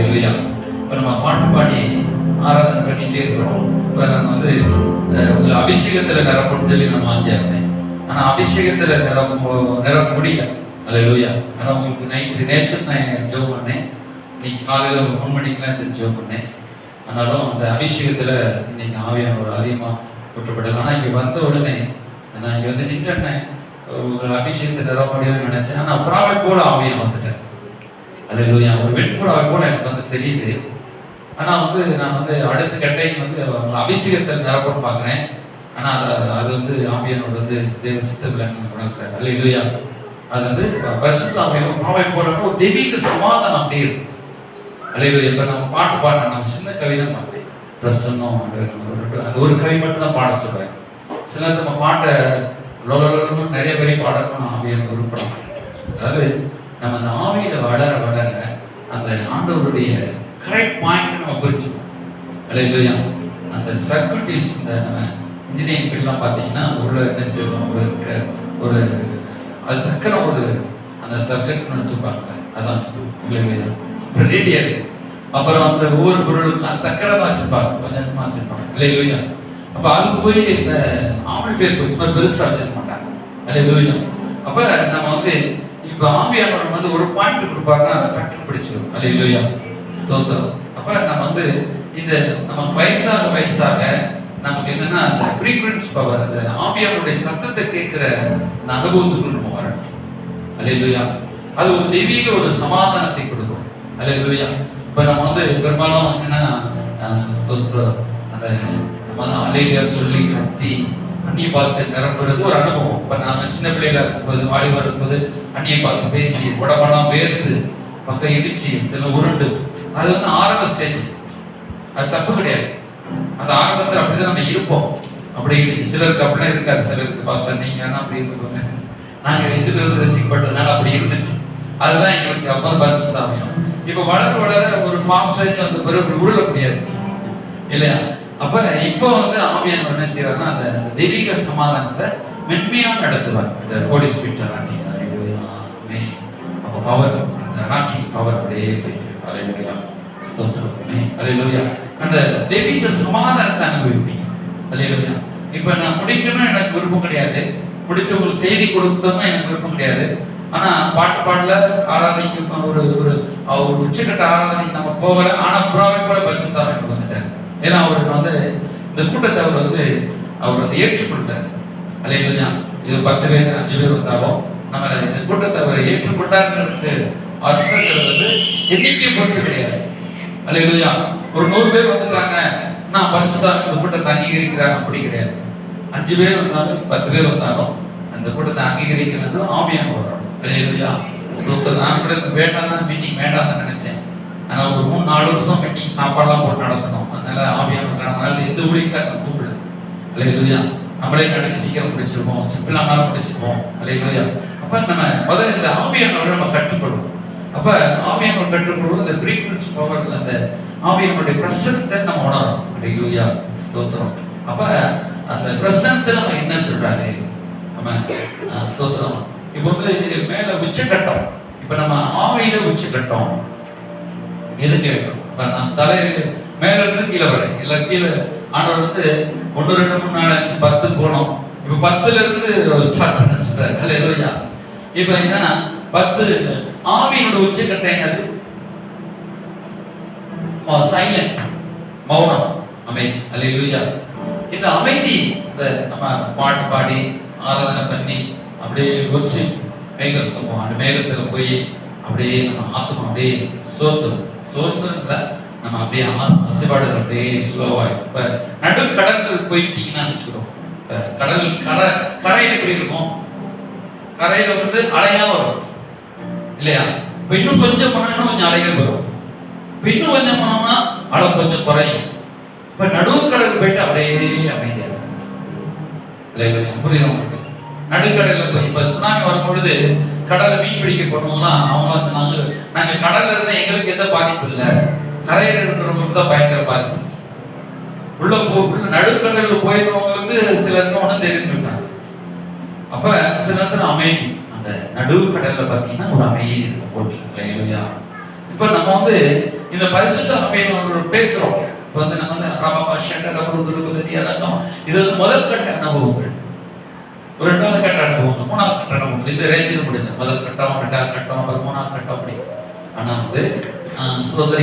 அல்லேலூயா. இப்போ நம்ம பாட்டு பாடி ஆராதனை பண்ணிட்டே இருக்கிறோம். இப்போ நம்ம வந்து உங்களை அபிஷேகத்தில் நிரப்பணும்னு சொல்லி நான் வாங்கியிருந்தேன். ஆனால் அபிஷேகத்தில் நிரப்ப முடியல. அல்லேலூயா. ஆனால் உங்களுக்கு நேற்று நான் ஜெபம் பண்ணேன். இன்னைக்கு காலையில் 3 மணிக்கெலாம் இந்த ஜெபம் பண்ணேன். ஆனாலும் அந்த அபிஷேகத்தில் இன்னைக்கு ஆவியானவர் அதிகமாக விட்டுப்படல. ஆனால் இங்கே வந்த உடனே நான் இங்கே வந்து நின்றுனேன். ஒரு அபிஷேகத்தை நிரப்ப முடியும்னு நினைச்சேன். ஆனால் புறாவை போல ஆவியம் வந்துட்டேன். அல்லேலூயா. ஒரு வெண்புறாவை போல எனக்கு வந்து தெரியுது. ஆனால் வந்து நான் வந்து அடுத்த கட்டையும் வந்து அபிஷேகத்தை நிரப்பணும்னு பார்க்குறேன். ஆனால் அது வந்து ஆவியானவர் வந்து தேவ சித்தத்தில் உணர்கிறார். அல்லேலூயா. அது வந்து பரிசுத்த ஆவியம் புறாவை போல ஒரு தெய்வீக சமாதானம் அப்படியே இருக்கு. அல்லேலூயா. இப்போ நம்ம பாட்டு பாடுறோம். நம்ம சின்ன கவிதை பாடுறேன். பிரசன்னம் அது ஒரு கவி மட்டும் தான் பாட சொல்கிறேன். சில நம்ம பாட்டை லோலோன்னு நிறைய பேரை பாடணும் ஆவியானவர் விருப்பம். அதாவது நம்ம அந்த ஆவியில வளர வளர அந்த ஆண்டவருடைய கரெக்ட் பாயிண்ட் நம்ம புரிஞ்சுக்கணும். அல்லேலூயா. அந்த சர்க்யூட்டிஸ் இந்த நம்ம இன்ஜினியரிங் ஃபீல்ட்லாம் பார்த்தீங்கன்னா உள்ள என்ன செய்யணும், ஒரு அது தக்கன ஒரு அந்த சர்க்யூட்னு வச்சுப்பாங்க. அதான் அல்லேலூயா. ஒரு ரேடியா இருக்கு. அப்புறம் அந்த ஒவ்வொரு பொருளும் அது தக்கரமாக வச்சுருப்பாங்க, கொஞ்சமாக வச்சுருப்பாங்க. அல்லேலூயா. அப்போ அதுக்கு போய் இந்த ஆம்பிளிஃபையர் கொஞ்சம் பெருசாக வச்சுருக்க மாட்டாங்க. அல்லேலூயா. அப்போ நம்ம வந்து இப்போ ஆவியானவர் வந்து ஒரு பாயிண்ட் கொடுப்பாருன்னா அதை டக்கு பிடிச்சிடும். அல்லேலூயா. ஸ்தோத்திரம். அப்போ நம்ம வந்து இந்த நம்ம வயசாக நமக்கு என்னன்னா அந்த ஃப்ரீக்வன்ஸ் பவர், அந்த ஆவியானவருடைய சத்தத்தை கேட்கிற அந்த அனுபவத்துக்குள்ள நம்ம வரணும். அல்லேலூயா. அது ஒரு தெய்வீக ஒரு சமாதானத்தை கொடுக்கும். அல்லேலூயா. இப்போ நம்ம வந்து பெரும்பாலும் என்னன்னா ஸ்தோத்திரம் அந்த நம்ம அல்லேலூயா சொல்லி கத்தி அந்நிய பாசை நிரப்புறது ஒரு அனுபவம். இப்போ நாங்கள் சின்ன பிள்ளைகளா இருக்கும்போது வாலிபர் இருக்கும்போது அந்நிய பாசை பேசி உடம்பெல்லாம் வேர்த்து பக்கம் இடிச்சு சில உருண்டு அது வந்து ஆரம்ப ஸ்டேஜ். அது தப்பு கிடையாது. அந்த ஆரம்பத்தில் அப்படிதான் நம்ம இருப்போம். அப்படி இடிச்சு சிலருக்கு அப்படிலாம் இருக்காது. சிலருக்கு பாஸ்டர் நீங்க அப்படி இருந்துக்கோங்க, நாங்கள் இதுல இருந்து ரசிக்கப்பட்டதுனால அப்படி இருந்துச்சு. அதுதான் எங்களுக்கு அப்போ பரிசுத்த ஆவியம். இப்போ வளர வளர ஒரு பாஸ்டர் வந்து பிறகு உருள முடியாது இல்லையா? அப்ப இப்போ வந்து ஆவியானவர் என்ன செய்யறாருன்னா அந்த தெய்வீக சமாதானத்தை மென்மையாக நடத்துவார். இந்த ஹோலி ஸ்பிரிட் அனாயிண்டிங். அப்போ பவர், அந்த அனாயிண்டிங் பவர் அப்படியே போயிட்டு அல்லேலூயா. ஸ்தோத்திரம். அல்லேலூயா. அந்த தெய்வீக சமாதானத்தை அனுபவிப்பீங்க. அல்லேலூயா. இப்போ நான் முடிக்கணும்னு எனக்கு விருப்பம் கிடையாது. முடிச்ச ஒரு செய்தி கொடுத்தோம்னா எனக்கு விருப்பம் கிடையாது. ஆனா பாட்டு பாடல ஆராதனைக்கு ஒரு உச்சக்கட்ட ஆராதனைக்கு நம்ம போகல. ஆனா புறாவை கூட பரிசுத்த ஆவியானவர் வந்துட்டார். ஏன்னா அவருக்கு வந்து இந்த கூட்டத்தை அவர் வந்து ஏற்றுக்கொண்டார். அல்லேலூயா. இது 10 பேர் 5 பேர் வந்தாலும் நம்ம இந்த கூட்டத்தை அவர் ஏற்றுக்கொண்டாருங்கிறது அர்த்தங்கிறது வந்து எண்ணிக்கையை பொறுத்து கிடையாது. அல்லேலூயா. ஒரு 100 பேர் வந்துட்டாங்க, நான் பரிசுத்த இந்த கூட்டத்தை அங்கீகரிக்கிறாங்க அப்படி கிடையாது. 5 பேர் வந்தாலும் 10 பேர் வந்தாலும் அந்த கூட்டத்தை அங்கீகரிக்கிறது ஆவியானவர் வரும். அல்லேலூயா. ஸ்தோத்திரம். நான் கூட வேண்டாம் மீட்டிங் வேண்டாம்னு நினைச்சேன். ஆனால் ஒரு 3-4 வருஷம் மீட்டிங் சாப்பாடுலாம் போட்டு நடத்தணும். அதனால ஆவியானவர் நம்மளால எந்த ஊழியக்காரங்க கூப்பிடுது. அல்லேலூயா. நம்மளே நடக்க சீக்கிரம் பிடிச்சிருப்போம், சிம்பிளானாலும் பிடிச்சிருப்போம். அல்லேலூயா. அப்போ நம்ம முதல்ல இந்த ஆவியானவரை நம்ம கற்றுக்கொள்வோம். அப்போ ஆவியானவர் கற்றுக்கொள்வோம். இந்த ஃப்ரீக்வன்ஸ் பவர்ல அந்த ஆவியானவருடைய பிரசனத்தை நம்ம உணரணும். அல்லேலூயா. ஸ்தோத்திரம். அப்போ அந்த பிரசனத்தை நம்ம என்ன சொல்றாரு நம்ம ஸ்தோத்திரம். இப்போ வந்து மேல உச்சக்கட்டம். இப்போ நம்ம ஆவியில உச்சக்கட்டம் எது கேட்கும்? நான் தலை மேல இருந்து கீழே வரேன். இல்லை கீழே ஆண்டவர் வந்து 1 2 3 4 5 10 போனோம். இப்போ 10ல இருந்து ஸ்டார்ட் பண்ண சொல்றாரு. அல்லேலூயா. இப்போ என்னன்னா 10 ஆவியோட உச்சக்கட்டம் என்னது? சைலண்ட், மௌனம், அமைதி. அல்லேலூயா. இந்த அமைதி இந்த நம்ம பாட்டு பாடி ஆராதனை பண்ணி அப்படியே வர்ஷிப் மேகஸ்தம்பம் அந்த மேகத்துல போய் அப்படியே நம்ம ஆத்மா அப்படியே சோர்ந்து நம்ம அப்படியே அசைபாடுகள் அப்படியே ஸ்லோவாக. இப்போ நடு கடலுக்கு போயிட்டீங்கன்னா வச்சுக்கிறோம். இப்போ கரையில் எப்படி இருக்கும்? கரையில வந்து அலையா வரும் இல்லையா? இப்போ இன்னும் கொஞ்சம் போனோம்னா கொஞ்சம் அலைகள் வரும். இப்போ இன்னும் கொஞ்சம் போனோம்னா அலை கொஞ்சம் குறையும். இப்போ நடுக்கடலுக்கு போயிட்டு அப்படியே அமைதியாக புரியுது உங்களுக்கு? நடுக்கடலில் போய் இப்போ சுனாமி வரும்பொழுது கடலை மீன் பிடிக்க போனோம்னா அவங்க வந்து நாங்கள் கடல்ல இருந்தால் எங்களுக்கு எந்த பாதிப்பு இல்லை, கரையில் இருக்கிறவங்களுக்கு தான் பயங்கர பாதிப்பு. உள்ள நடுக்கடலில் போயிருந்தவங்களுக்கு சிலருக்கு ஒன்றும் தெரிஞ்சுட்டாங்க. அப்ப சில நேரத்தில் அமைதி, அந்த நடுக்கடலில் பார்த்தீங்கன்னா ஒரு அமைதி இருக்கும் போட்டு. இப்ப நம்ம வந்து இந்த பரிசுத்த ஆவியானவர் பேசுறோம். இப்போ வந்து நம்ம வந்து ராபா ஷண்டர் அப்புறம் இது வந்து முதல் கட்ட அனுபவங்கள், ஒரு 2வது கட்ட அனுபவங்கள், 3வது கட்ட அனுபவங்கள். இந்த ரேஞ்சில் முடிஞ்ச முதல் கட்டம், 2வது கட்டம், அப்புறம் 3வது கட்டம் அப்படி. ஆனா வந்து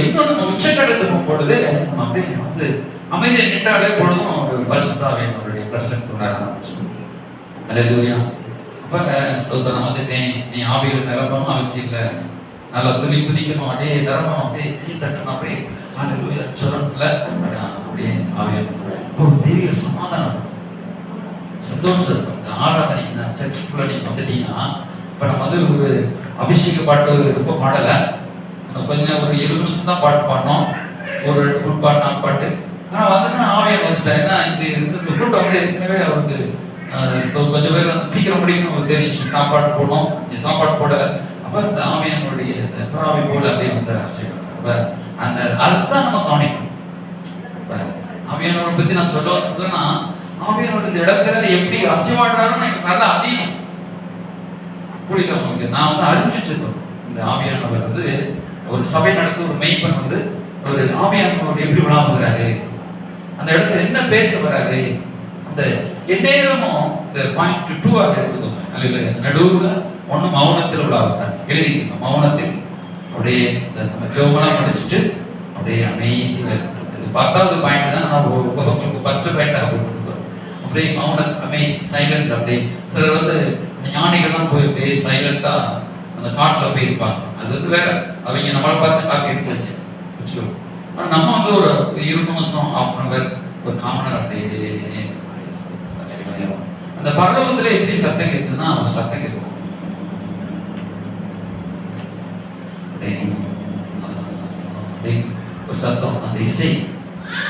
இன்னொன்று நம்ம உச்சக்கட்டத்துக்கு போகும்பொழுது நம்ம அப்படியே வந்து அமைதியை நின்றாலே பொழுதும் ஒரு பரிசுத்த ஆவியானவருடைய பிரசன்ட் உணர ஆரம்பிச்சோம். அல்லேலூயா. அப்ப ஸ்தோத்திரம் வந்துட்டேன், நீ ஆவியில் நிரம்பணும் அவசியம் இல்லை, நல்லா துளி குதிக்கணும், அப்படியே நிரம்பணும், அப்படியே கை தட்டணும், அப்படியே அல்லேலூயா சொல்லணும்ல, அப்படியே ஆவியானவர் தெய்வீக சமாதானம், சந்தோஷம். இந்த ஆராதனை இந்த சர்ச்சுக்குள்ள நீங்க வந்துட்டீங்கன்னா, இப்ப நம்ம வந்து ஒரு அபிஷேக பாட்டு ரொம்ப பாடலை, கொஞ்சம் ஒரு 20 நிமிஷம் தான் பாட்டு பாடணும், ஒரு 3 பாட்டு 4 பாட்டு. ஆனா வந்துன்னா ஆவியா வந்துட்டேன். ஏன்னா இந்த கூட்டம் வந்து ஏற்கனவே அவருக்கு கொஞ்சம் பேர் வந்து சீக்கிரம் முடிக்கணும் தெரியும், நீங்க சாப்பாடு போடணும், நீ சாப்பாடு போடல. அப்ப இந்த ஆவியானுடைய புறாவை போல அப்படியே வந்து அப்ப அந்த அதுதான் நம்ம கவனிக்கணும். ஆவியானவரை பத்தி நான் சொல்ல வந்ததுன்னா, ஆவியானோட இந்த இடத்துல எப்படி அசைவாடுறாருன்னு எனக்கு நல்லா அதிகம் புரியுது உங்களுக்கு. நான் வந்து அறிஞ்சு வச்சிருக்கோம், இந்த ஆவியானவர் வந்து ஒரு சபை நடத்த ஒரு மெய்ப்பன் வந்து ஒரு ஆவியானவர் எப்படி விளாவுகிறாரு, அந்த இடத்துல என்ன பேச வராரு, அந்த எந்நேரமும் இந்த பாயிண்ட் 2 எடுத்துக்கோங்க. அல்ல நடுவுல ஒண்ணு மௌனத்தில் விளாவுகிறார், எழுதிக்கணும். மௌனத்தில் அப்படியே நம்ம ஜோமெல்லாம் படிச்சுட்டு அப்படியே அமைதியில் இருக்கு. 10வது பாயிண்ட் தான் நம்ம உங்களுக்கு ஃபர்ஸ்ட் பாயிண்டாக போட்டுருக்கோம். அப்படியே மௌனம், அமைதி, சைலண்ட். அப்படியே சிலர் வந்து ஞானிகள்லாம் போய் அப்படியே சைலண்டா அந்த காட்டில் போய் இருப்பாங்க. அது வந்து வேற, அவங்க நம்மளை பார்த்து காப்பி எடுத்து வச்சுக்கணும். ஆனால் நம்ம வந்து ஒரு 20 நிமிஷம், 1/2 hour, ஒரு காமனர் அப்படியே அந்த பரலோகத்துல எப்படி சத்தம் கேட்குதுன்னா, ஒரு சத்தம் கேட்கும், ஒரு சத்தம், அந்த இசை.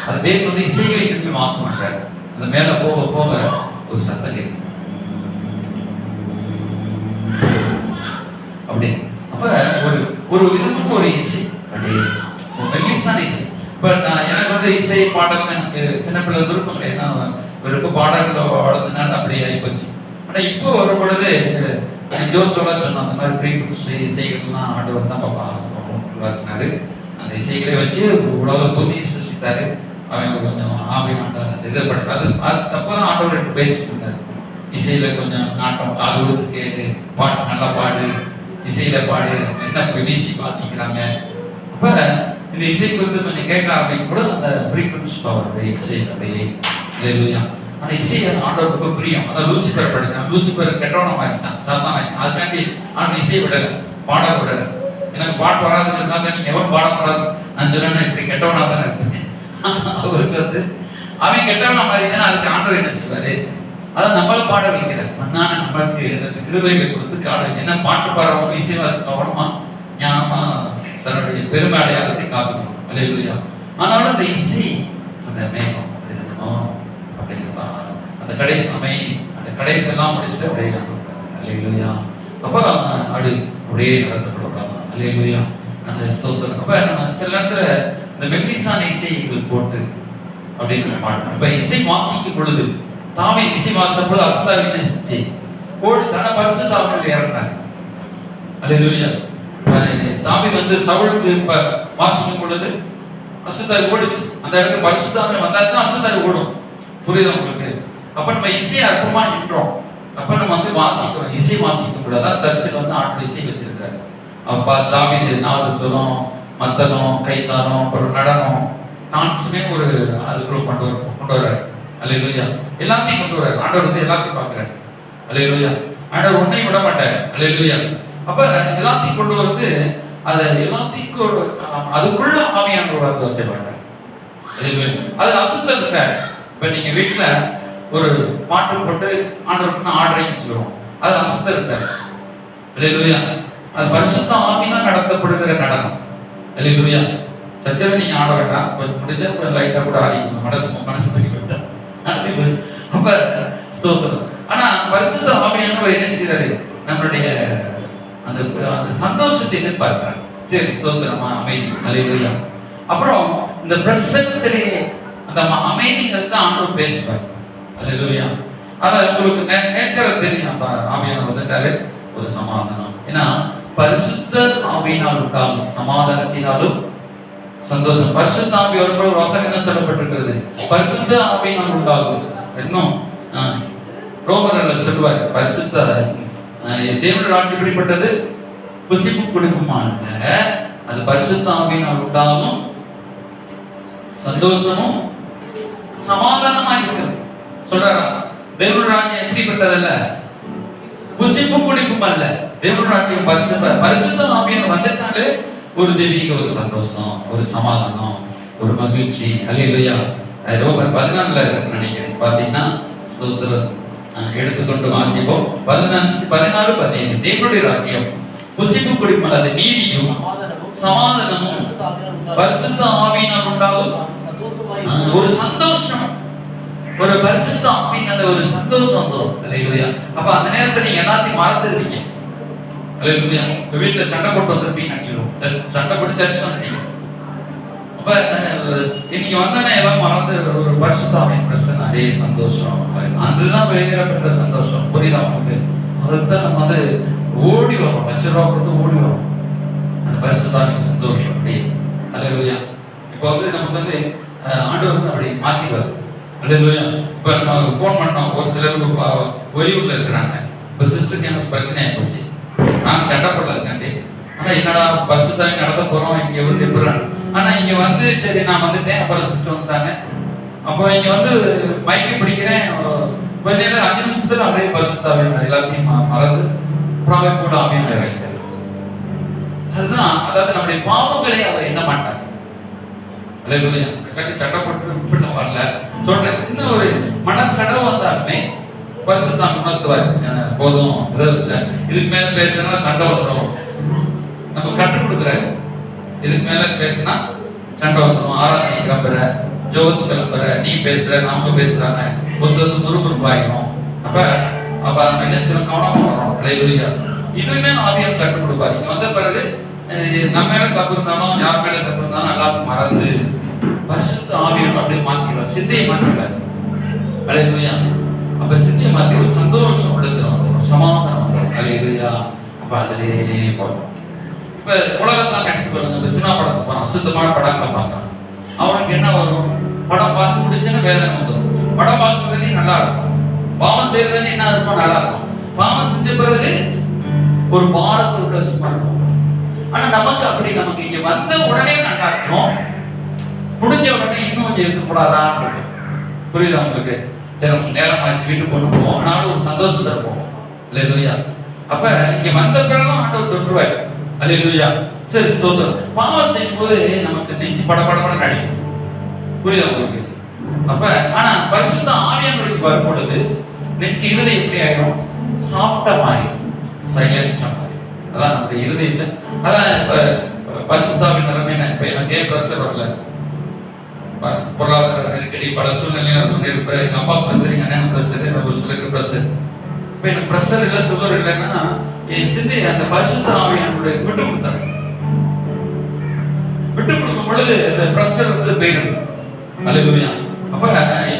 அது தேவன் வந்து இசைகளை திருப்பி வாசம் பண்றாரு. அந்த மேல போக போக ஒரு சத்தம் கேட்கும் அப்படி. அப்ப ஒரு விதமான ஒரு இசை, அப்படியே ஒரு மெல்லிசான இசை. இப்ப எனக்கு வந்து இசை பாடல்கள் எனக்கு சின்ன பிள்ளை விருப்பம் கிடையாது, விருப்ப பாடல்கள் வளர்ந்ததுனால அப்படியே ஆகிப்போச்சு. ஆனா இப்போ வரும் பொழுது ஜோசோலா சொன்ன அந்த மாதிரி ப்ரீ இசைகள்லாம் ஆண்டவர் தான் இருந்தாரு. அந்த இசைகளை வச்சு உலக புதிய சிருஷ்டித்தாரு. அவங்க கொஞ்சம் ஆவியான இதை பண்ற அது தப்பதான் ஆண்டவர் எனக்கு பேசிட்டு இருந்தாரு. இசையில கொஞ்சம் நாட்டம், காது கொடுத்து கேளு, பாட்டு நல்லா பாடு, இசையில பாடு, என்ன வீசி வாசிக்கிறாங்க. அப்ப இந்த இசை குறித்து கொஞ்சம் கேட்க ஆரம்பிக்கும் கூட அந்த ஃப்ரீக்வன்சி பவர் இசை அப்படியே இல்லையா. அந்த இசையை ஆண்டவர் ரொம்ப பிரியம். அதான் லூசிபர் படித்தான், லூசிபர் கெட்டவன மாறிட்டான், சாத்தான் ஆகிட்டான். அதுக்காண்டி ஆண்டு இசையை விடல, பாட விடல. எனக்கு பாட்டு வராதுங்கிறதுனால நீங்க எவரும் பாடப்படாது நான் சொன்னேன்னா இப்படி கெட்டவனா தானே இருப்பேன். அவருக்கு வந்து அவன் கெட்டவனா மாறிட்டான். அதுக்கு ஆண்டவர் என்ன செய்வாரு, அதான் நம்மளும் பாட வைக்கிறார். மண்ணான நம்மளுக்கு அந்த கிருபைகளை கொடுத்து காட என்ன பாட்டு பாடுறவங்க இசைவா கவனமா ஞானமா தன்னுடைய பெருமை அடையாளத்தை காத்துக்கணும். அல்லேலூயா. ஆனாலும் அந்த இசை, அந்த மேகம், அந்த மௌனம் அப்படிங்கிறப்ப அந்த கடைசி அமைதி, அந்த கடைசி எல்லாம் முடிச்சுட்டு அப்படியே அல்லேலூயா. அப்ப அப்படி அப்படியே நடத்தப்படுவாங்க. அல்லேலூயா. அந்த ஸ்தோத்திரம். அப்ப நம்ம சில நேரத்துல இந்த மெல்லிசான இசைகள் போட்டு அப்படின்னு பாடணும். இப்ப இசை வாசிக்கும் பொழுது தாவீது இசை வாசித்த பொழுது அசுத்தாவின் இசை ஓடிச்சு. ஆனா பரிசுத்தாவியில் இறந்தாங்க. அல்லேலூயா. தாவீது வந்து சவுலுக்கு வாசிக்கும் பொழுது அசுத்தாவி ஓடிச்சு. அந்த இடத்துல பரிசுத்தாவின் வந்தாதான் அசுத்தாவி ஓடும். புரியுதா உங்களுக்கு? அப்ப நம்ம இசையை அற்புதமா நின்றோம். அப்ப நம்ம வந்து வாசிக்கிறோம், இசை வாசிக்கும் பொழுது அதான் சர்ச்சில் வந்து ஆண்டு இசை வச்சிருக்காரு. அப்ப தாவீது நாதசுரம், மத்தனம், கைத்தானம், அப்புறம் நடனம், டான்ஸுமே ஒரு அதுக்குள்ள கொண்டு வர்றாரு. அல்லேலூயா. எல்லாத்தையும் கொண்டு வர்றாரு. ஆண்டவர் வந்து எல்லாத்தையும் பார்க்கிறாரு. அல்லேலூயா. ஆண்டவர் ஒன்னையும் விட மாட்டார். அல்லேலூயா. அப்ப எல்லாத்தையும் கொண்டு வந்து அதை எல்லாத்தையும் அதுக்குள்ள ஆவியானவர் வசைப்பாட்டார். அது அசுத்தம் இருக்காரு. இப்ப நீங்க வீட்டுல ஒரு பாட்டு போட்டு ஆண்டவருக்கு ஆர்டரையும் வச்சுக்கிறோம், அது அசுத்தம் இருக்காரு. அல்லேலூயா. அது பரிசுத்த ஆவியினால் நடத்தப்படுகிற நடனம். அல்லேலூயா. சச்சரவை நீங்க ஆட வேண்டாம், கொஞ்சம் முடிஞ்சா கூட லைட்டா கூட ஆடிக்கணும், மனசு பண்ணி விட்டா. அப்ப ஸ்தோத்திரம். ஆனா பரிசுத்த ஆவியானவர் என்ன செய்யறாரு, நம்மளுடைய அந்த அந்த சந்தோஷத்தை எதிர்பார்க்கிறார். சரி, ஸ்தோத்திரமா, அமைதி. அல்லேலூயா. அப்புறம் இந்த பிரசன்னத்திலேயே அந்த அமைதிங்கிறது தான் ஆண்டவர் பேசுவார். அல்லேலூயா. அதான் உங்களுக்கு நேச்சரை தெரியும். நம்ம ஆவியானவர் வந்துட்டாரு, ஒரு சமாதானம். ஏன்னா பரிசுத்த ஆவியினால் உண்டாகும் சமாதானத்தினாலும் சந்தோஷம். பரிசுத்த ஆவி வரும்போது ஒரு வசனம் என்ன சொல்லப்பட்டிருக்கிறது? பரிசுத்த ஆவியினால் உண்டாகும். இன்னும் ரோமர்கள் சொல்லுவார், பரிசுத்த தேவனுடைய ராஜ்யம் எப்படிப்பட்டது? புசிப்பு குடிக்குமாங்க. அது பரிசுத்த ஆவியினால் உண்டாகும் சந்தோஷமும் சமாதானமா இருக்கிறது. சொல்றாரா? தேவனுடைய ராஜ்யம் எப்படிப்பட்டதல்ல? புசிப்பு குடிப்பும் அல்ல. தேவனுடைய ராஜ்யம் பரிசுத்த ஆவியானவர் வந்துட்டாலே ஒரு தெய்வீக ஒரு சந்தோஷம், ஒரு சமாதானம், ஒரு மகிழ்ச்சி. அல்லேலூயா. ரோமர் 14 இருக்கு நினைக்கிறேன். பாத்தீங்கன்னா ஸ்தோத்திரம் எடுத்துக்கொண்டு வாசிப்போம். 14, 15. தேவனுடைய ராஜ்யம் புசிப்பு குடிப்பும் அல்லது நீதியும் சமாதானமும் பரிசுத்த ஆவியினால் உண்டாகும் ஒரு சந்தோஷம். ஒரு பரிசுத்த ஆவியினால ஒரு சந்தோஷம் வந்துடும். அல்லேலூயா. அப்ப அந்த நேரத்துல நீங்க எல்லாத்தையும் மறந்துடுவீங்க. அல்லேலூயா. வீட்டுல சண்டை போட்டு வந்திருப்பீங்க, சண்டை போட்டு சர்ச்சு வந்துட்டீங்க. அப்ப இன்னைக்கு வந்தோடனே எல்லாம் மறந்து ஒரு பரிசுத்த ஆவியின் பிரச்சனை, அதே சந்தோஷம், அதுதான் வேறப்பட்ட சந்தோஷம். புரியுதா உங்களுக்கு? அதுதான் நம்ம வந்து ஓடி வரும், ₹1,00,000 கொடுத்து ஓடி வரும் அந்த பரிசுத்த ஆவியின் சந்தோஷம். அப்படி அல்லேலூயா. இப்போ வந்து நமக்கு வந்து ஆண்டவர் வந்து அப்படி மாத்திடுவார். அல்லேலூயா. இப்போ நம்ம ஃபோன் பண்ணோம், ஒரு சிலருக்கு வெளியூர்ல இருக்கிறாங்க. இப்போ சிஸ்டருக்கு எனக்கு பிரச்சனையாக போச்சு, நான் சண்டை போடலாக்காண்டி. ஆனா என்னடா பரிசுத்த ஆவி நடத்த போறோம், இங்க வந்து எப்படிறாங்க. ஆனா இங்க வந்து சரி நான் வந்துட்டேன். அப்புறம் சிஸ்டர் வந்துட்டாங்க. அப்போ இங்க வந்து மைக்கை பிடிக்கிறேன், கொஞ்ச நேரம் 5 நிமிஷத்துல அப்படியே பரிசுத்த ஆவி எல்லாத்தையும் மறந்து அப்புறம் கூட ஆவியான இறங்கிட்டார். அதுதான், அதாவது நம்முடைய பாவங்களை அவர் என்ன மாட்டார். அல்லேலூயா. கட்டி சட்டை போட்டு வரல சொல்ற சின்ன ஒரு மனசடவு வந்தாலுமே பரிசுத்த ஆவி உணர்த்துவார். போதும், இதுக்கு மேல பேசினா சண்டை வந்துடும். நம்ம கற்றுக் கொடுக்குறாரு, இதுக்கு மேல பேசினா சண்டை வந்துடும். ஆராதனை கிளம்புற, ஜோத்து கிளம்புற, நீ பேசுற, நாம பேசுறாங்க, ஒருத்தருக்கு முறுமுறுப்பாயிடும். அப்ப நம்ம என்ன சில கவனம் வரும். அல்லேலூயா. இதுவுமே ஆவியார் கற்றுக் கொடுப்பாரு. இங்க வந்த பிறகு நம்ம மேல தப்பு இருந்தாலும் யார் மேல தப்பு இருந்தாலும் எல்லாத்தையும் மறந்து பரிசுத்த ஆவியார் அப்படியே மாத்திடுவார், சிந்தையை மாத்திடுவார். அல்லேலூயா. அப்ப சிந்தையை மாத்தி ஒரு சந்தோஷம் எடுத்துரும், ஒரு சமாதானம். அல்லேலூயா. அப்ப அதிலே போறோம். இப்ப உலகத்தான் எடுத்துக்கொள்ளுங்க. இந்த சினிமா படத்தை போறான், அசுத்தமான படங்களை பார்க்கலாம். அவனுக்கு என்ன வரும்? படம் பார்த்து முடிச்சுன்னா வேதனை வந்துடும். படம் பார்க்கறதே நல்லா இருக்கும், பாவம் செய்யறதே என்ன இருக்கும்? நல்லா இருக்கும். பாவம் செஞ்ச பிறகு ஒரு பாரத்தை உள்ள வச்சு பண்ணுவோம். ஆனா நமக்கு அப்படி, நமக்கு இங்க வந்த உடனே நல்லா இருக்கும், முடிஞ்ச உடனே இன்னும் கொஞ்சம் இருக்கக்கூடாதான். புரியுதா உங்களுக்கு? சரி நேரம் ஆச்சு, வீட்டுக்கு கொண்டு போவோம், நானும் ஒரு சந்தோஷத்தை இருப்போம். அல்லேலூயா. அப்ப இங்க வந்த பிறகும் ஆண்டவர் தொற்றுவார். அல்லேலூயா. சரி ஸ்தோத்திரம். பாவம் செய்யும் போது நமக்கு நெஞ்சு படபடபட நடிக்கும். புரியுதா உங்களுக்கு? அப்ப ஆனா பரிசுத்த ஆவியானவருக்கு வரும்பொழுது நெஞ்சு இருதயம் எப்படி ஆயிடும்? சாப்பிட்ட மாதிரி, சைலண்டா மாதிரி. அதான் நம்முடைய இருதயத்தை, அதான் இப்ப பரிசுத்த ஆவியின் நிலைமை. இப்ப எனக்கு ஏன் பிரஷர் வரல? பொருளாதார நெருக்கடி, பல சூழ்நிலையில இருப்பேன். எங்க அப்பா பிரஷர், எங்க அண்ணன் பிரஷர், ஒரு சிலருக்கு பிரஷர். இப்ப எனக்கு பிரஷர் இல்லை, சுகர் இல்லைன்னா என் சிந்தையை அந்த பரிசுத்த ஆவியானவருடைய விட்டு கொடுத்தாரு. விட்டு கொடுக்கும் பொழுது அந்த பிரஷர் வந்து போயிடும். அல்லேலூயா. அப்ப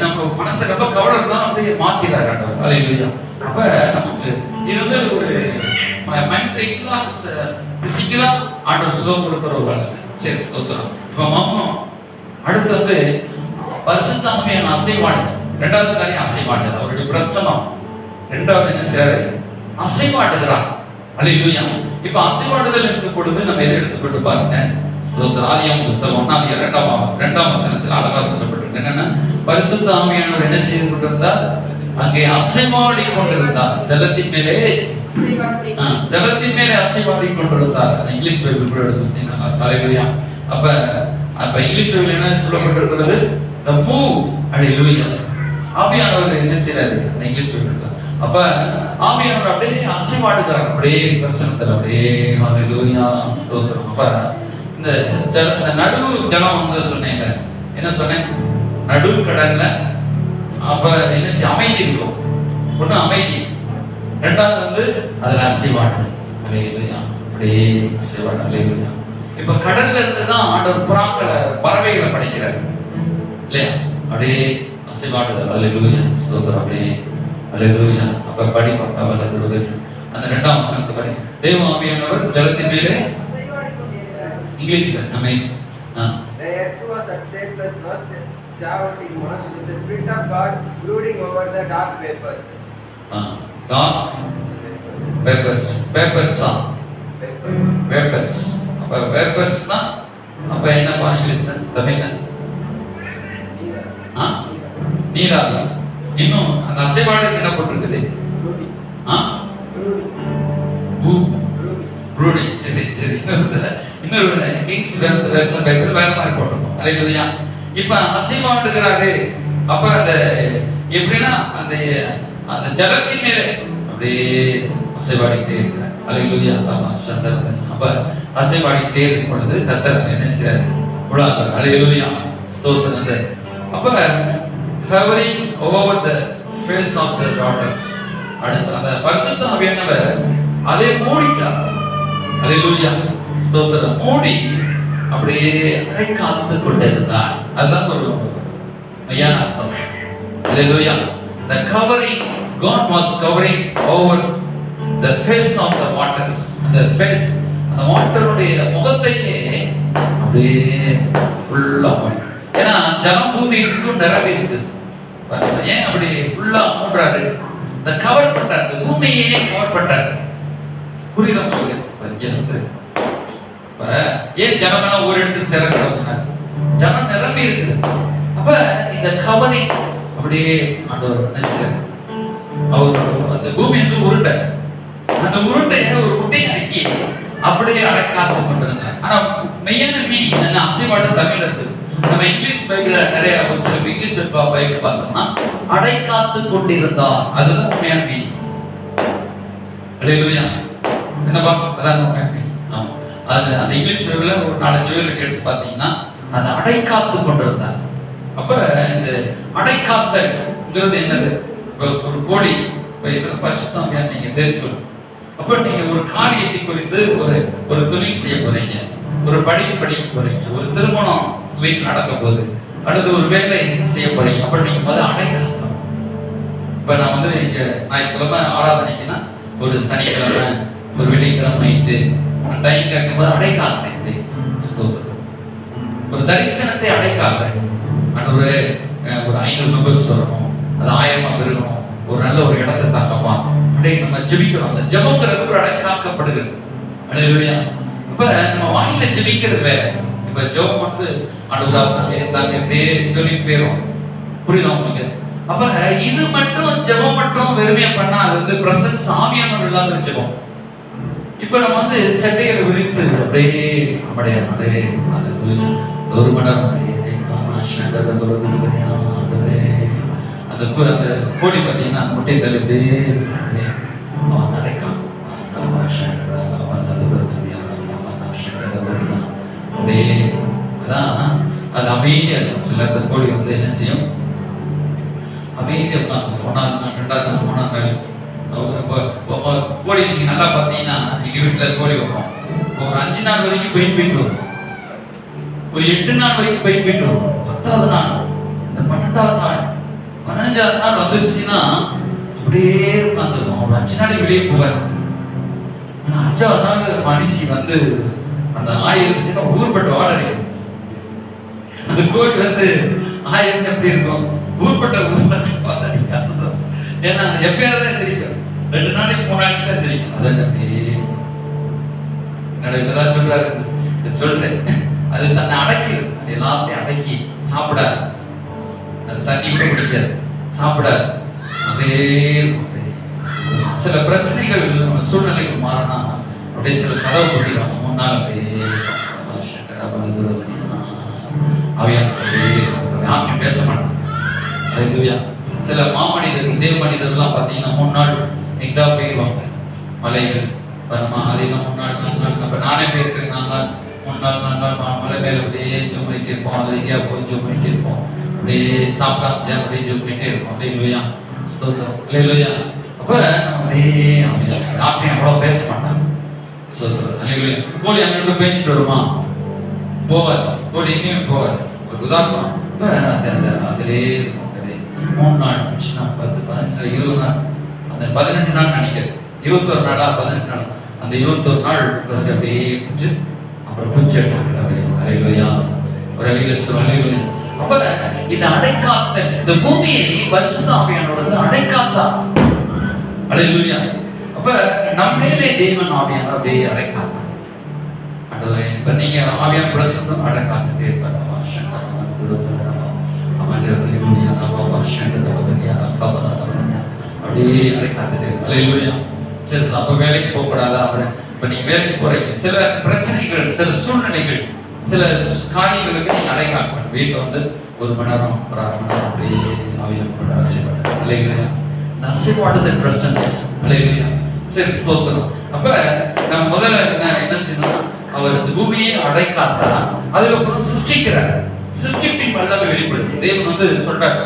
நம்ம மனசு ரொம்ப கவலை இருந்தாலும் அப்படியே மாத்திடாரு ஆண்டவர். அல்லேலூயா. அப்ப நமக்கு இது வந்து ஒரு மென்டலா பிசிக்கலா ஆண்டவர் சுகம் கொடுக்கிற ஒரு வேலை. சரி ஸ்தோத்திரம். இப்ப மௌனம். அடுத்து வந்து பரிசுத்த ஆவியான அசைவாடுதல். இரண்டாவது காரியம் அசைவாடுதல். அவருடைய பிரசனம். இரண்டாவது என்ன செய்றாரு? அசைவாடுகிறார். அல்லேலூயா. இப்ப அசைவாடுதல் இருக்கும் பொழுது நம்ம எதை எடுத்துக்கொண்டு பாருங்க. ஸ்தோத்திரம். ஆதியாகமம் புத்தகம் 1:2 வசனத்தில் அழகா சொல்லப்பட்டிருக்கு. என்னன்னா, பரிசுத்த ஆவியானவர் என்ன செய்து கொண்டிருந்தார்? அங்கே அசைவாடி கொண்டிருந்தார். ஜலத்தின் மேலே அசைவாடி கொண்டிருந்தார். இங்கிலீஷ் பைபிள் கூட எடுத்துட்டீங்கன்னா தலைவலியா. அப்ப இங்கிலீஷ் பைபிள் என்ன சொல்லப்பட்டிருக்கிறது? the move. அல்லேலூயா. ஆவியானவர் என்ன செய்றாரு? English Bible. அப்ப ஆவியானவர் அப்படியே அசைவாடுகிறார், அப்படியே பிரசன்னத்துல, அப்படியே அல்லேலூயா ஸ்தோத்திரம். அப்ப இந்த நடு ஜலம் வந்து சொன்னீங்க, என்ன சொன்னேன்? நடு கடல்ல அப்ப என்ன செய்ய? அமைதி இருக்கும். ஒண்ணு அமைதி, ரெண்டாவது வந்து அதுல அசைவாடு. அல்லேலூயா. அப்படியே அசைவாடு. அல்லேலூயா. இப்ப கடல்ல இருந்துதான் ஆண்டவர் புறாக்களை, பறவைகளை படைக்கிறார் இல்லையா? அப்படியே அசைவாடுதல். அல்லேலூயா ஸ்தோத்திரம். அப்படியே அல்லேலூயா. அப்ப படி பார்க்க அந்த 2ஆம் வசனத்தை படி. தேவ ஆவியானவர் ஜலத்தின் மேலே, இங்கிலீஷ்ல நம்ம The earth was upset plus must shouting mass with the spirit of God brooding over the dark vapors. Dark vapors. Vapors. அப்ப வேப்பர்ஸ்னா அப்ப என்ன இங்கிலீஷ்ல தமிழ்ல நீராவி. இன்னும் அந்த அசைவாடுக்கு என்ன போட்டிருக்குது? ப்ரூடிங். சரி இன்னொரு கிங்ஸ் வெர்ஷன் பைபிள் வேற மாதிரி போட்டிருக்கோம். அல்லேலூயா. இப்ப அசைவாடுகிறாரு. அப்ப அந்த எப்படின்னா அந்த அந்த ஜலத்தின் மேலே அப்படியே அசைவாடிட்டே இருக்கிறார். அல்லேலூயா. அப்ப அசைவாடிட்டே இருக்கும் பொழுது கர்த்தர் என்ன செய்றாரு? உலகம். அல்லேலூயா. ஸ்தோத்திரம். அப்ப hovering over the face of the waters. அந்த பரிசுத்த ஆவியானவர் அதை மூடிட்டார். அல்லேலூயா. ஸ்தோத்திரம். மூடி அப்படியே அடைக்காத்து கொண்டிருந்தார். அதுதான் ஒரு மையான அர்த்தம். அல்லேலூயா. The covering, God was covering over the face of the waters. The face, அந்த வாட்டருடைய முகத்தையே அப்படியே ஃபுல்லா மூடி. ஏன்னா ஜலம் பூமி இன்னும் நிரம்பி இருக்கு. ஏன் அப்படி ஃபுல்லா மூடுறாரு? இந்த கவர் பண்றாரு, பூமியே கவர் பண்றாரு. புரியுதா உங்களுக்கு? ஏன் ஜனமெல்லாம் ஒரு இடத்துக்கு சேர்க்கிறாங்க? ஜனம் நிரம்பி இருக்குது. அப்ப இந்த கவரிங் அப்படியே ஆண்டவர் அவர் அந்த பூமி வந்து உருண்டை, அந்த உருண்டையை ஒரு முட்டையாக்கி அப்படியே அடைக்காத்து கொண்டிருந்தார். ஆனா மெய்யான மீனிங் என்ன? அசைவாடு தமிழ் இருக்குது. நம்ம இங்கிலீஷ் பைபிள்ல நிறைய ஒரு சில இங்கிலீஷ் பைபிள் பார்த்தோம்னா அடைக்காத்து கொண்டிருந்தார். அதுதான் உண்மையான மீனிங். அல்லேலூயா. என்னப்பா அதான் உண்மையான மீனிங். ஆமா, அது அந்த இங்கிலீஷ் பைபிள்ல ஒரு 4-5 பேர்ல கேட்டு பார்த்தீங்கன்னா அந்த அடைக்காத்து கொண்டிருந்தார். அப்ப இந்த அடைக்காத்தல்ங்கிறது என்னது? ஒரு கோடி இதுல பரிசுத்தம் நீங்க தெரிஞ்சுக்கணும். அப்ப நீங்க ஒரு காரியத்தை குறித்து ஒரு தொழில் செய்ய போறீங்க, ஒரு படிக்க போறீங்க, ஒரு திருமணம் வீட்டில் நடக்க போகுது, அடுத்து ஒரு வேலை செய்ய போறீங்க. அப்ப நீங்க முதல்ல அடைக்காத்தம். இப்ப நான் வந்து இங்க ஞாயிற்றுக்கிழமை ஆராதனைக்குன்னா ஒரு சனிக்கிழமை ஒரு வெள்ளிக்கிழமை நைட்டு டைம் கேட்கும்போது அடைக்காத்தேன். ஒரு தரிசனத்தை அடைக்காத்தேன். ஒரு 500 மெம்பர்ஸ் வரணும், அது 1000 பெருகணும், ஒரு நல்ல ஒரு இடத்தை தாக்கப்பா அப்படியே நம்ம ஜெபிக்கிறோம். அந்த ஜெபங்கிறது ஒரு அடைக்காக்கப்படுகிறது. அல்லேலூயா. இப்ப நம்ம வாயில ஜெபிக்கிறது வேற. இப்ப ஜெபம் வந்து அப்படியே சொல்லி போயிடும். புரியுதா உங்களுக்கு? அப்ப இது மட்டும் ஜெபம் மட்டும் வெறுமையா பண்ணா அது வந்து பிரசன்ஸ் ஆவியானவர் இல்லாத ஜெபம். இப்ப நம்ம வந்து சட்டைகளை விரித்து அப்படியே அப்படியே ஒரு மடம் அந்த கோடி பார்த்தீங்கன்னா முட்டை தள்ளிட்டு அவன் நடக்கான். அப்படியே அதான் அது அமைதியா இருக்கும். சில கோழி வந்து என்ன செய்யும்? அமைதியா உட்காந்து 1ஆவது நாள் 2ஆவது நாள் 3ஆவது நாள் கோழி நீங்க நல்லா பார்த்தீங்கன்னா எங்க வீட்டுல கோழி வைப்போம். ஒரு 5 நாள் வரைக்கும் போயிட்டு வரும், ஒரு 8 நாள் வரைக்கும் போயிட்டு வரும். 10ஆவது நாள், இந்த 12ஆவது நாள், 15ஆவது நாள் வந்துருச்சுன்னா அப்படியே உட்காந்துருக்கும். ஒரு 5 நாளைக்கு வெளியே போவார். ஆனா 5ஆவது நாள் மனுஷி வந்து அந்த ஆயிருச்சுன்னா ஊர்பட்ட வாட அடிக்கும். அந்த கோழி வந்து ஆயிரம் எப்படி இருக்கும்? ஊர்பட்ட வாட அடிக்க அசதம். ஏன்னா எப்பயாவது தான் தெரியும், 2 நாளைக்கு 3 நாளைக்கு தான் தெரியும். அதான் அப்படியே இதெல்லாம் சொல்றாரு, சொல்றேன். அது தன்னை அடக்கிடுது, எல்லாத்தையும் அடக்கி சாப்பிடாது. அது தண்ணி கூட குடிக்காது, சாப்பிடாது. அப்படியே சில பிரச்சனைகள் நம்ம சூழ்நிலைக்கு மாறினா அப்படியே சில கதவு கொட்டிடுவாங்க. முன்னால் அப்படியே யாருக்கும் பேச மாட்டாங்க. அதுக்குயா சில மாமனிதர்கள் தேவ மனிதர்கள்லாம் பார்த்தீங்கன்னா 3 நாள் எங்கா போயிடுவாங்க. மலைகள் அதிகம் 3 நாள் 4 நாள். அப்போ நானே போயிருக்கேன். 4 நாள் 3 நாள் 4 நாள் மலை மேலே அப்படியே ஜூம் பண்ணிட்டே இருப்போம். அது எங்கேயா போய் ஜூம் பண்ணிட்டே இருப்போம். அப்படியே சாப்பிட்டா அப்படியே ஜூம் பண்ணிட்டே இருப்போம். அப்படியே இல்லையா ஸ்தோத்திரம் இல்லையா. அப்போ நம்ம அப்படியே யார்ட்டையும் அவ்வளோ பேச மாட்டாங்க. ஸ்தோத்திரம் இல்லையா. கோழி அங்கே பேஞ்சிட்டு வருமா? போவார். கோழி எங்கேயுமே போவார். ஒரு உதாரணம் அதிலே 3 நாள் 5 நாள் 10 15 20 நாள், அந்த 18 நாள் நினைக்கிறேன். 21 நாளா 18 நாள், அந்த 21 நாள் அப்படியே குஞ்சு அப்புறம் குஞ்சு அப்படியே வழியில சொல்லுங்க. அப்ப இந்த அடைக்காத்த இந்த பூமியை பரிசுத்த ஆவியானவர் வந்து அடைக்காத்தார். அல்லேலூயா. அப்ப நம்ம மேலே தேவன் ஆவியானவர் அப்படியே அடைக்காத்தார். ஆண்டவரே, இப்ப நீங்க ஆவியான பிரசன்னம் அடைக்காத்துட்டே இருப்பார். அப்படியே அடைக்காத்துட்டே. அல்லேலூயா. சரி, அப்ப வேலைக்கு போகக்கூடாதா? இப்ப நீங்க வேலைக்கு போறீங்க, சில பிரச்சனைகள், சில சூழ்நிலைகள், சில காரியங்களுக்கு நீங்க அடைக்காக்கணும். வீட்டுல வந்து 1 மணி நேரம், 1 அரை மணி நேரம் அப்படியே ஆவியானவரோட அசைவாடு. அல்லேலூயா. அசைவாடுதல் பிரசன்ஸ். அல்லேலூயா. சரி, ஸ்தோத்திரம். அப்ப நம்ம முதல்ல என்ன செய்யணும்? அவர் இந்த பூமியை அடைக்காத்தா, அதுக்கப்புறம் சிருஷ்டிக்கிறார். சிருஷ்டிப்பின் வல்லமை வெளிப்படுது. தேவன் வந்து சொல்றார்,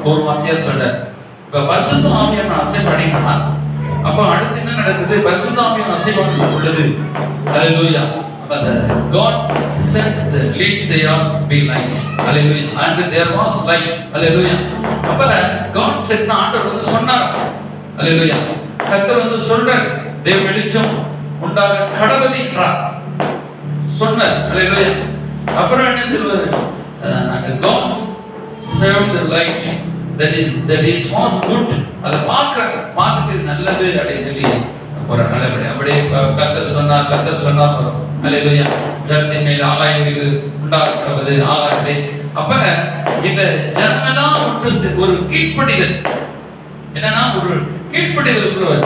ஒரு வார்த்தையா சொல்றார், இப்ப பரிசுத்த ஆவியானவர் அசைவாடினா அப்ப அடுத்து என்ன நடக்குது? பரிசுத்த ஆவியானவர் அசைவாடு உள்ளது. அல்லேலூயா. God said let there be light. Hallelujah. And there was light. Hallelujah. அப்ப God said னா ஆண்டவர் வந்து சொன்னார். Hallelujah. கர்த்தர் வந்து சொல்றார், தேவ வெளிச்சம் உண்டாக கடவுள் என்றார் சொன்னார். Hallelujah. அப்புறம் என்ன சொல்றாரு? God served the light that is was good. அத பார்த்துட்டு நல்லது அப்படின்னு சொல்லி ஒரு நல்லபடி அப்படியே கர்த்தர் சொன்னார். அல்லேலூயா. ஜனத்தின் மேல் ஆகாய விரிவு உண்டாக்கப்படுவது ஆகாயத்தை. அப்ப இந்த ஜனமெல்லாம் ஒரு கீழ்ப்படிதல், என்னன்னா ஒரு கீழ்ப்படிதல் இருக்கிறவர்.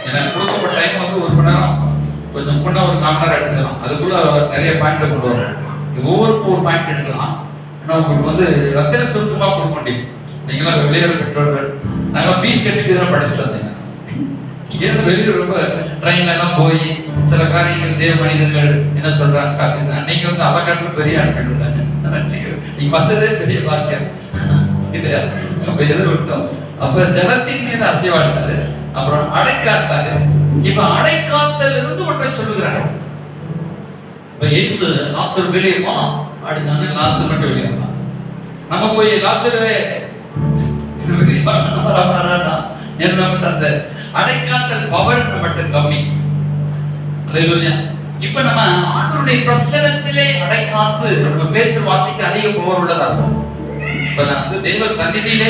எனக்கு கொடுக்கப்பட்ட டைம் வந்து 1 மணி நேரம், கொஞ்சம் முன்ன ஒரு 1/4 மணி நேரம் எடுத்துக்கலாம். அதுக்குள்ள நிறைய பாயிண்ட் கொண்டு வரும். ஒவ்வொரு பாயிண்ட் எடுக்கலாம். ஆனால் உங்களுக்கு வந்து ரத்தின சுருக்கமா கொடுக்க முடியும். நீங்களாம் வெளியேற பெற்றோர்கள், நாங்கள் பீஸ் கட்டிட்டு தான் படிச்சுட்டு வந்தீங்க. இங்கிருந்து வெளியே ரொம்ப ட்ரெயின்ல எல்லாம் போய் சில காரியங்கள் தேவ மனிதர்கள் என்ன சொல்றாங்க காத்திருந்தாங்க. நீங்க வந்து அவகாட்டில் பெரிய ஆட்கள் இருந்தாங்க. நீங்க வந்ததே பெரிய பாக்கியம் இல்லையா? அப்ப எதிர்விட்டோம். அப்ப ஜனத்தின் மீது அசைவாடினாரு, அப்புறம் அடைக்காத்தாரு. இப்ப அடைக்காத்தல் இருந்து ஒன்றை சொல்லுகிறாங்க. இப்ப இயேசு லாசர் வெளியே வா அப்படின்னாங்க. லாசர் மட்டும் வெளியே வா. நம்ம போய் லாசரே அந்த அடைக்காத்தல் பவர் மட்டும் கம்மி. அல்லேலூயா. இப்ப நம்ம ஆண்டவருடைய பிரசன்னத்திலே அடைக்காத்து நம்ம பேசுற வார்த்தைக்கு அதிக பவர் உள்ளதா இருக்கும். இப்ப நான் தேவ சந்நிதியிலே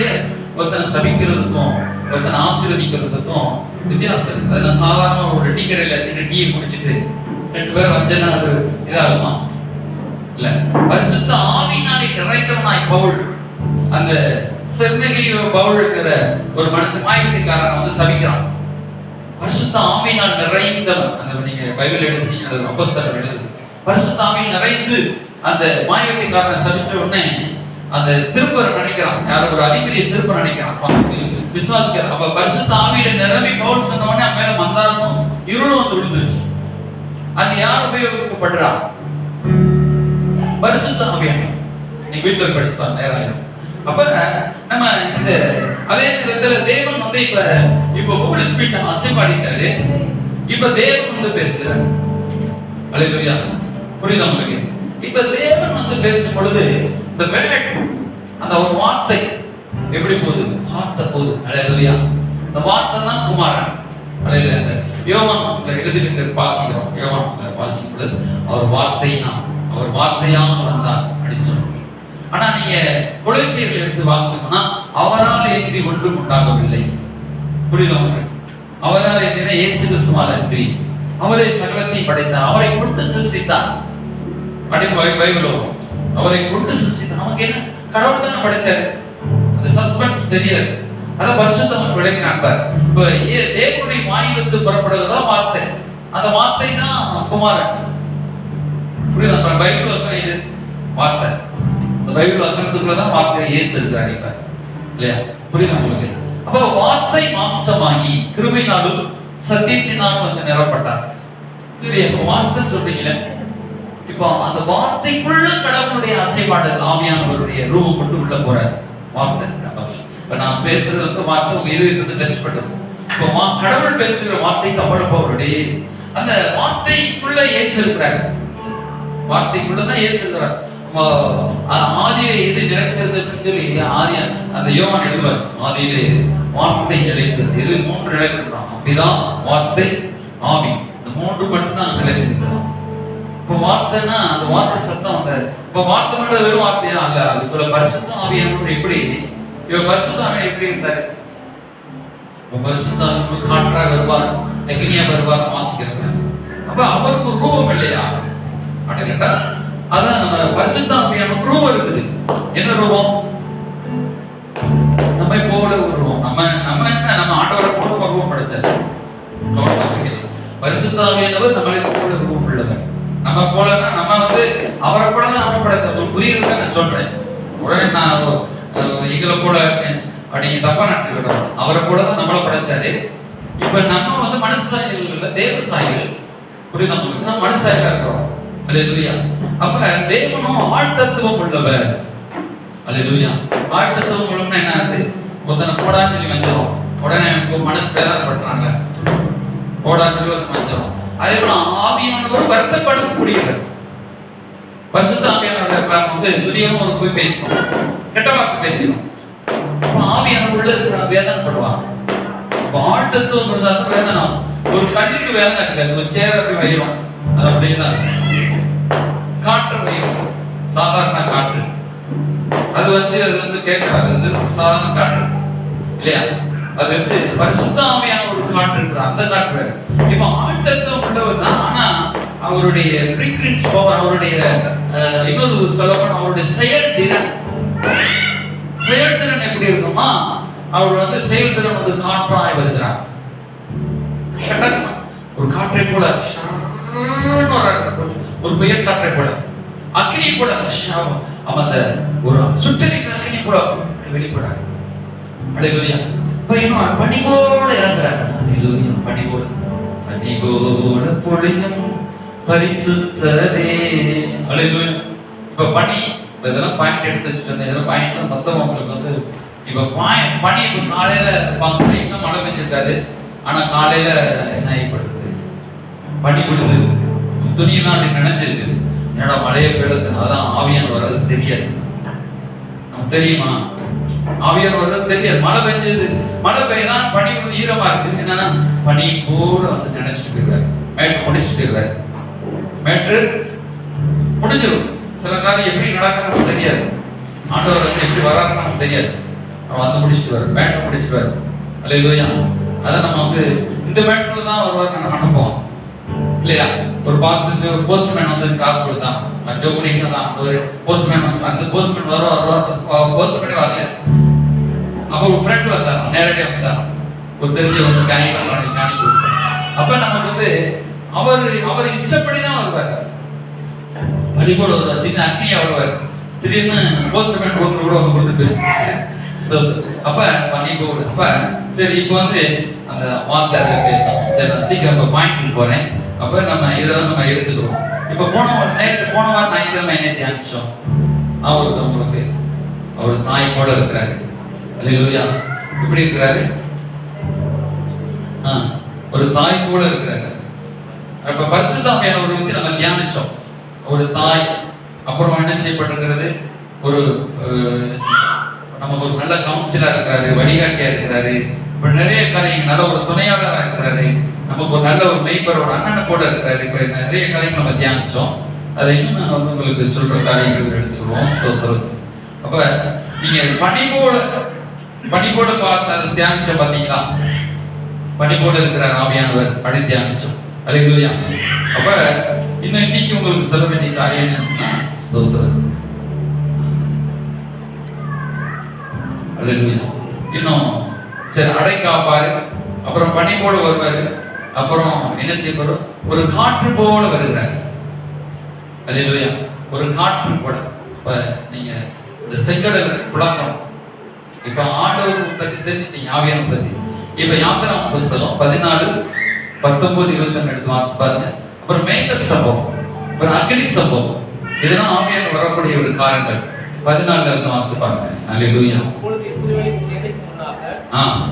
ஒருத்தனை சபிக்கிறதுக்கும் ஒருத்தனை ஆசீர்வதிக்கிறதுக்கும் வித்தியாசம் இருக்கு. அது நான் சாதாரண ஒரு டீ கடையில டீயை குடிச்சிட்டு 2 பேர் வந்தேன்னா அது இதாகுமா? இல்ல. பரிசுத்த ஆவியினாலே நிறைந்தவனாய் பவுல், அந்த செர்னகியோ பவுல் இருக்கிற ஒரு மனுஷன் மாயக்காரன் வந்து சபிக்கிறான். பரிசுத்த ஆவியினால் நிறைந்தவன். அந்த நீங்க பைபிள் எடுத்தீங்க, அப்போஸ்தலர் எழுது, பரிசுத்த ஆவியில் நிறைந்து அந்த மாயக்காரனை சபிச்ச உடனே அந்த திருப்பர நினைக்கிறான், யாரோ ஒரு அதிபதியை திருப்ப நினைக்கிறான், விசுவாசிக்கிறான். அப்ப பரிசுத்த ஆவியில நிரம்பி பவுல் சொன்ன உடனே மேல மந்தாரமும் இருளும் வந்து விழுந்துருச்சு. அது யார் உபயோகிக்கப்படுறா? பரிசுத்த ஆவியானவர். நீ வீட்டுல படிச்சுப்பா, நேரம். அப்ப நம்ம இந்த அதே நேரத்துல தேவன் வந்து இப்ப ஹோலி ஸ்பிரிட் அசைவாடிட்டாரு. இப்ப தேவன் வந்து பேசுறாரு. அல்லேலூயா. புரியுதா உங்களுக்கு? இப்ப தேவன் வந்து பேசும் பொழுது இந்த வேர்ட், அந்த ஒரு வார்த்தை எப்படி போகுது? வார்த்தை போகுது. அல்லேலூயா. இந்த வார்த்தை தான் குமாரன். அல்லேலூயா. யோவான்ல எழுதிட்டு வாசிக்கிறோம். யோவான்ல வாசிக்கும் பொழுது அவர் வார்த்தையாக வந்தார் அப்படி சொல்றோம். ஆனா நீங்க கொலோசியர்கள் எடுத்து வாசிக்கணும்னா அவரால் ஏற்றி ஒன்றும் உண்டாகவில்லை. புரியுதா உங்களுக்கு? அவரால் ஏற்றினா இயேசு கிறிஸ்துவால் அன்றி, அவரை சகலத்தையும் படைத்தார், அவரை கொண்டு சிருஷ்டித்தார் அப்படின்னு பைபிள் வரும். அவரை கொண்டு சிருஷ்டித்தார். நமக்கு என்ன, கடவுள் தானே படைச்சாரு. அந்த சஸ்பென்ஸ் தெரியாது. அதான் பரிசுத்தம் விளக்கி காண்பார். இப்ப தேவனுடைய வாயிலிருந்து புறப்படுவதுதான் வார்த்தை. அந்த வார்த்தை தான் குமாரன். புரியுதா? பைபிள் வசனம் இது வார்த்தை. இந்த பைபிள் வசனத்துக்குள்ளதான் வார்த்தை இயேசு இருக்கிறார் இப்ப, இல்லையா? புரியுதா உங்களுக்கு? அப்ப வார்த்தை மாம்சமாகி கிருபையினாலும் சத்தியத்தினாலும் வந்து நிரப்பட்டார். இல்லையா? இப்ப வார்த்தை சொல்றீங்களே, இப்போ அந்த வார்த்தைக்குள்ள கடவுளுடைய அசைவாடல், ஆவியானவருடைய ரூபம் கொண்டு உள்ள போற வார்த்தை. இப்ப நான் பேசுறது வந்து வார்த்தை உங்க இதயத்தை டச் பண்ணுது. இப்போ கடவுள் பேசுகிற வார்த்தைக்கு அவ்வளவு அவருடைய அந்த வார்த்தைக்குள்ள இயேசு இருக்கிறார். வார்த்தைக்குள்ளதான் இயேசு இருக்கிறார். ஆதியிலே இது நிலைத்திருந்ததுன்னு சொல்லி ஆதிய அந்த யோவான் எழுதுவார். ஆதியிலே வார்த்தை நிலைத்தது. இது 3 நிலைத்திருக்கிறான். அப்படிதான் வார்த்தை, ஆவி, இந்த 3 மட்டும் தான் நிலைச்சிருக்கிறான். இப்ப வார்த்தைன்னா அந்த வார்த்தை சத்தம் அந்த இப்ப வார்த்தை மட்டும் வெறும் வார்த்தையா அல்ல, அதுக்குள்ள பரிசுத்த ஆவியானவர் எப்படி இவர் பரிசுத்த ஆவியானவர் எப்படி இருந்தாரு? பரிசுத்த ஆவியானவர் காற்றாக வருவார், அக்னியா வருவார் வாசிக்கிறவங்க. அப்ப அவருக்கு ஒரு ரூபம் இல்லையா அப்படின்னு கேட்டா அதான் நம்ம பரிசுத்த ஆவியானவர் ரூபம் இருக்குது. என்ன ரூபம்? நம்ம போல ஒரு ரூபம். நம்ம என்ன நம்ம ஆண்டவரை போல ஒரு ரூபம் படைச்சாரு. பரிசுத்த ஆவியானவர் நம்மளை போல ரூபம் உள்ளவர். நம்ம போலன்னா நம்ம அவரை போலதான் நம்ம படைச்சோம். புரியுதுதான் நான் சொல்றேன். உடனே நான் எங்களை போல அப்படிங்க தப்பா நடத்திக்கிட்டோம். அவரை போலதான் நம்மளை படைச்சாரு. இப்ப நம்ம மனுஷ சாயல் இல்ல, தேவ சாயல். புரியுது நம்மளுக்கு? நம்ம மனுஷ சாயலா இருக்கிறோம். அல்லேலூயா. அப்ப தேவனும் ஆழ்த்தத்துவம் உள்ளவர். அல்லேலூயா. ஆழ்த்தத்துவம் உள்ளவன்னா என்ன ஆகுது? ஒருத்தனை போடான்னு சொல்லி வந்துடும், உடனே மனசு வேதனைப்படுறாங்க, போடான்னு சொல்லி வந்துடும். அதே போல ஆவியானவர் வருத்தப்படக்கூடியவர். பரிசுத்த ஆவியானவர் துரியமா போய் பேசணும், கெட்ட வாக்கு பேசணும். ஆவியானவர் உள்ள இருக்கிற வேதனைப்படுவான். ஆழ்த்தத்துவம் இருந்தாலும் வேதனை. ஒரு கண்ணுக்கு வேதனை இருக்காது, ஒரு சேர போய் வைரும், அது அப்படிதான். காற்று வைரும், சாதாரண காற்று. அது அது கேட்கறாது, சாதாரண காற்று இல்லையா? அது பரிசுத்த ஆவியான ஒரு காற்று இருக்கிற அந்த காற்று. இப்ப ஆழ்த்தத்துவம் உள்ளவர் தான். ஆனா அவருடைய ஃப்ரீக்வென்ஸ் பவர், அவருடைய இன்னொரு சொல்லப்போனா அவருடைய செயல்திறன் எப்படி இருக்குமா? அவர் செயல்திறன் காற்றாய் வருகிறார். ஒரு காற்றை போல, ஒரு பெயர் காற்றை போல, அக்னி போல, அந்த ஒரு சுட்டரிக்கிற அக்னி போல வெளிப்படார். அல்லேலூயா. பனிபோல இறங்குறார். அல்லேலூயா. பனிபோல பொழியும் பரிசுத்தரே. அல்லேலூயா. இப்ப பனி இதெல்லாம் பாயிண்ட் எடுத்து வச்சுட்டு இதெல்லாம் பாயிண்ட் மொத்தம் உங்களுக்கு இப்ப பனி இப்ப காலையில பாக்குறீங்கன்னா மழை பெஞ்சிருக்காது. ஆனா காலையில என்ன ஏற்படுது? பனி விழுது, துணியெல்லாம் அப்படி நினைச்சிருக்குது. என்னடா மழையை பெய்யுது, அதான் ஆவியான் வர்றது தெரியாது. நமக்கு தெரியுமா? ஆவியான் வர்றது தெரியாது. மழை பெஞ்சது, மழை பெய்யலாம், பனி ஈரமா இருக்கு. என்னன்னா பனி போல நினைச்சிட்டு போயிடுவாரு, மேட்ரு முடிச்சுட்டு போயிடுவாரு. மேட்ரு முடிஞ்சிடும். சில காலம் எப்படி நடக்கணும்னு தெரியாது. ஆண்டவர் எப்படி வராருன்னு நமக்கு தெரியாது. அவன் முடிச்சுட்டு மேட்ரு முடிச்சுட்டு. அல்லேலூயா. அதான் நம்ம இந்த மேட்ரு தான் வருவார் நம்ம அனுப்புவோம் இல்லையா? ஒரு போஸ்ட்மேன் காசு கொடுத்தான், ஜோகுனிக்கு தான் ஒரு போஸ்ட்மேன் அந்த போஸ்ட்மேன் போஸ்ட்மேனே வரல. அப்ப ஒரு ஃப்ரெண்ட் வந்தார், நேரடியாக வந்தார், ஒரு தெரிஞ்ச காணி கொடுத்தார். அப்ப நமக்கு அவர் இஷ்டப்படிதான் வருவார். வழிபோடு வருவார், திடீர்னு அக்னியா வருவார், திடீர்னு போஸ்ட்மேன் கூட கொடுத்துட்டு. அப்ப பனிபோடு. அப்ப சரி, இப்ப அந்த வார்த்தை பேசணும். சரி, நான் சீக்கிரம் பாயிண்ட் போறேன். அப்ப நம்ம இதெல்லாம் நம்ம எடுத்துக்கிறோம். இப்ப போன வாரம் ஞாயிற்றுக்கிழமை என்ன தியானிச்சோம்? உங்களுக்கு அவர் தாய் போல இருக்கிறாரு. அல்லேலூயா. எப்படி இருக்கிறாரு? ஒரு தாய் போல இருக்கிறாரு. அப்ப பரிசுத்த ஆவியானவரை பத்தி நம்ம தியானிச்சோம். ஒரு தாய். அப்புறம் என்ன செய்யப்பட்டிருக்கிறது? ஒரு நமக்கு ஒரு நல்ல கவுன்சிலா இருக்காரு, வழிகாட்டியா இருக்கிறாரு. இப்ப நிறைய காரியங்கள், நல்ல ஒரு துணையாளராக இருக்கிறாரு. நமக்கு ஒரு நல்ல ஒரு மெய்ப்பர், ஒரு அண்ணனை போல இருக்கிறாரு. இப்ப நிறைய காரியங்கள் நம்ம தியானிச்சோம். அதை இன்னும் நான் உங்களுக்கு சொல்ற காரியங்கள் எடுத்துக்கிறோம். ஸ்தோத்திரம். அப்ப நீங்க பனிபோட பார்த்து அதை தியானிச்ச பாத்தீங்களா? பனிபோட இருக்கிற ஆவியானவர் படி தியானிச்சோம். அல்லேலூயா. அப்ப இன்னும் இன்னைக்கு உங்களுக்கு சொல்ல வேண்டிய காரியம் என்னன்னா ஸ்தோத்திரம். அல்லேலூயா. இன்னும் சரி, அடை காப்பாரு, அப்புறம் பனி போல வருவாரு, அப்புறம் என்ன செய்வாரு? ஒரு காற்று போல வருகிறார். அல்லேலூயா. ஒரு காற்று போல. இப்ப நீங்க இந்த செங்கடல் புழக்கம், இப்ப ஆண்டவர் பத்தி தெரிஞ்சுட்டீங்க, ஆவியான பத்தி. இப்ப யாத்திராம புஸ்தகம் 14, 19, 22 எடுத்து வாசி பாருங்க. அப்புறம் மேக ஸ்தம்பம், அப்புறம் அக்னி ஸ்தம்பம், இதெல்லாம் ஆவியான வரக்கூடிய ஒரு காரியங்கள். 14 இருந்து வாசி பாருங்க. அல்லேலூயா.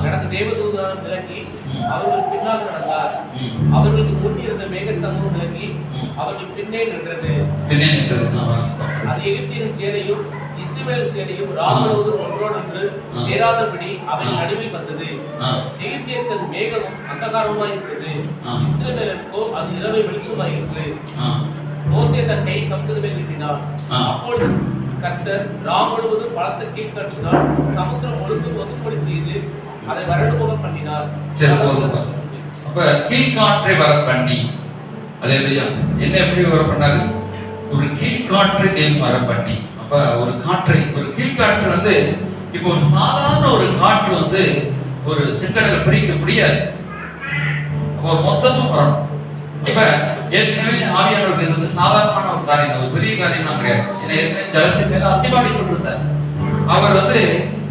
நடந்த தேவதூதன் விலகி அவர்கள் பின்னாக நடந்தார். அவர்களுக்கு முன் இருந்த மேகஸ்தம்பம் விலகி அவர்கள் பின்னே நின்றது. அது எகிப்தியரின் சேனையும் இஸ்ரவேல் சேனையும் ராமுலோடு ஒன்றோடொன்று சேராதபடி அவை நடுவில் வந்தது. எகிப்தியருக்கு அது மேகமும் அந்தகாரமாய் இருந்தது, இஸ்ரவேலருக்கோ அது இரவை வெளிச்சமாயிற்று. மோசே தன் கை சமுத்திரத்தின் மேல் நீட்டினான். ஆ. அப்பொழுது கர்த்தர் ராம் முழுவதும் பலத்த கீழ்காற்றினால் சமுத்திரம் முழுவதும் ஒதுக்கும்படி செய்து அதை வறண்டு போக பண்ணினார். சரி, போதும். அப்ப கீழ்காற்றை வர பண்ணி, அல்லேலூயா, என்ன எப்படி வர பண்ணாரு? ஒரு கீழ்காற்றை தேவன் வர பண்ணி. அப்ப ஒரு காற்றை, ஒரு கீழ்காற்று வந்து இப்போ ஒரு சாதாரண ஒரு காற்று வந்து ஒரு செங்கடலை பிடிக்க முடியாது. அப்போ மொத்தமும் வரணும். அப்ப ஏற்கனவே ஆவியானவருக்கு இது வந்து சாதாரணமான ஒரு காரியம், ஒரு பெரிய காரியம்லாம் கிடையாது. ஏன்னா ஏற்கனவே ஜலத்துக்கு மேல அசைபாடி கொண்டிருந்தார். அவர் வந்து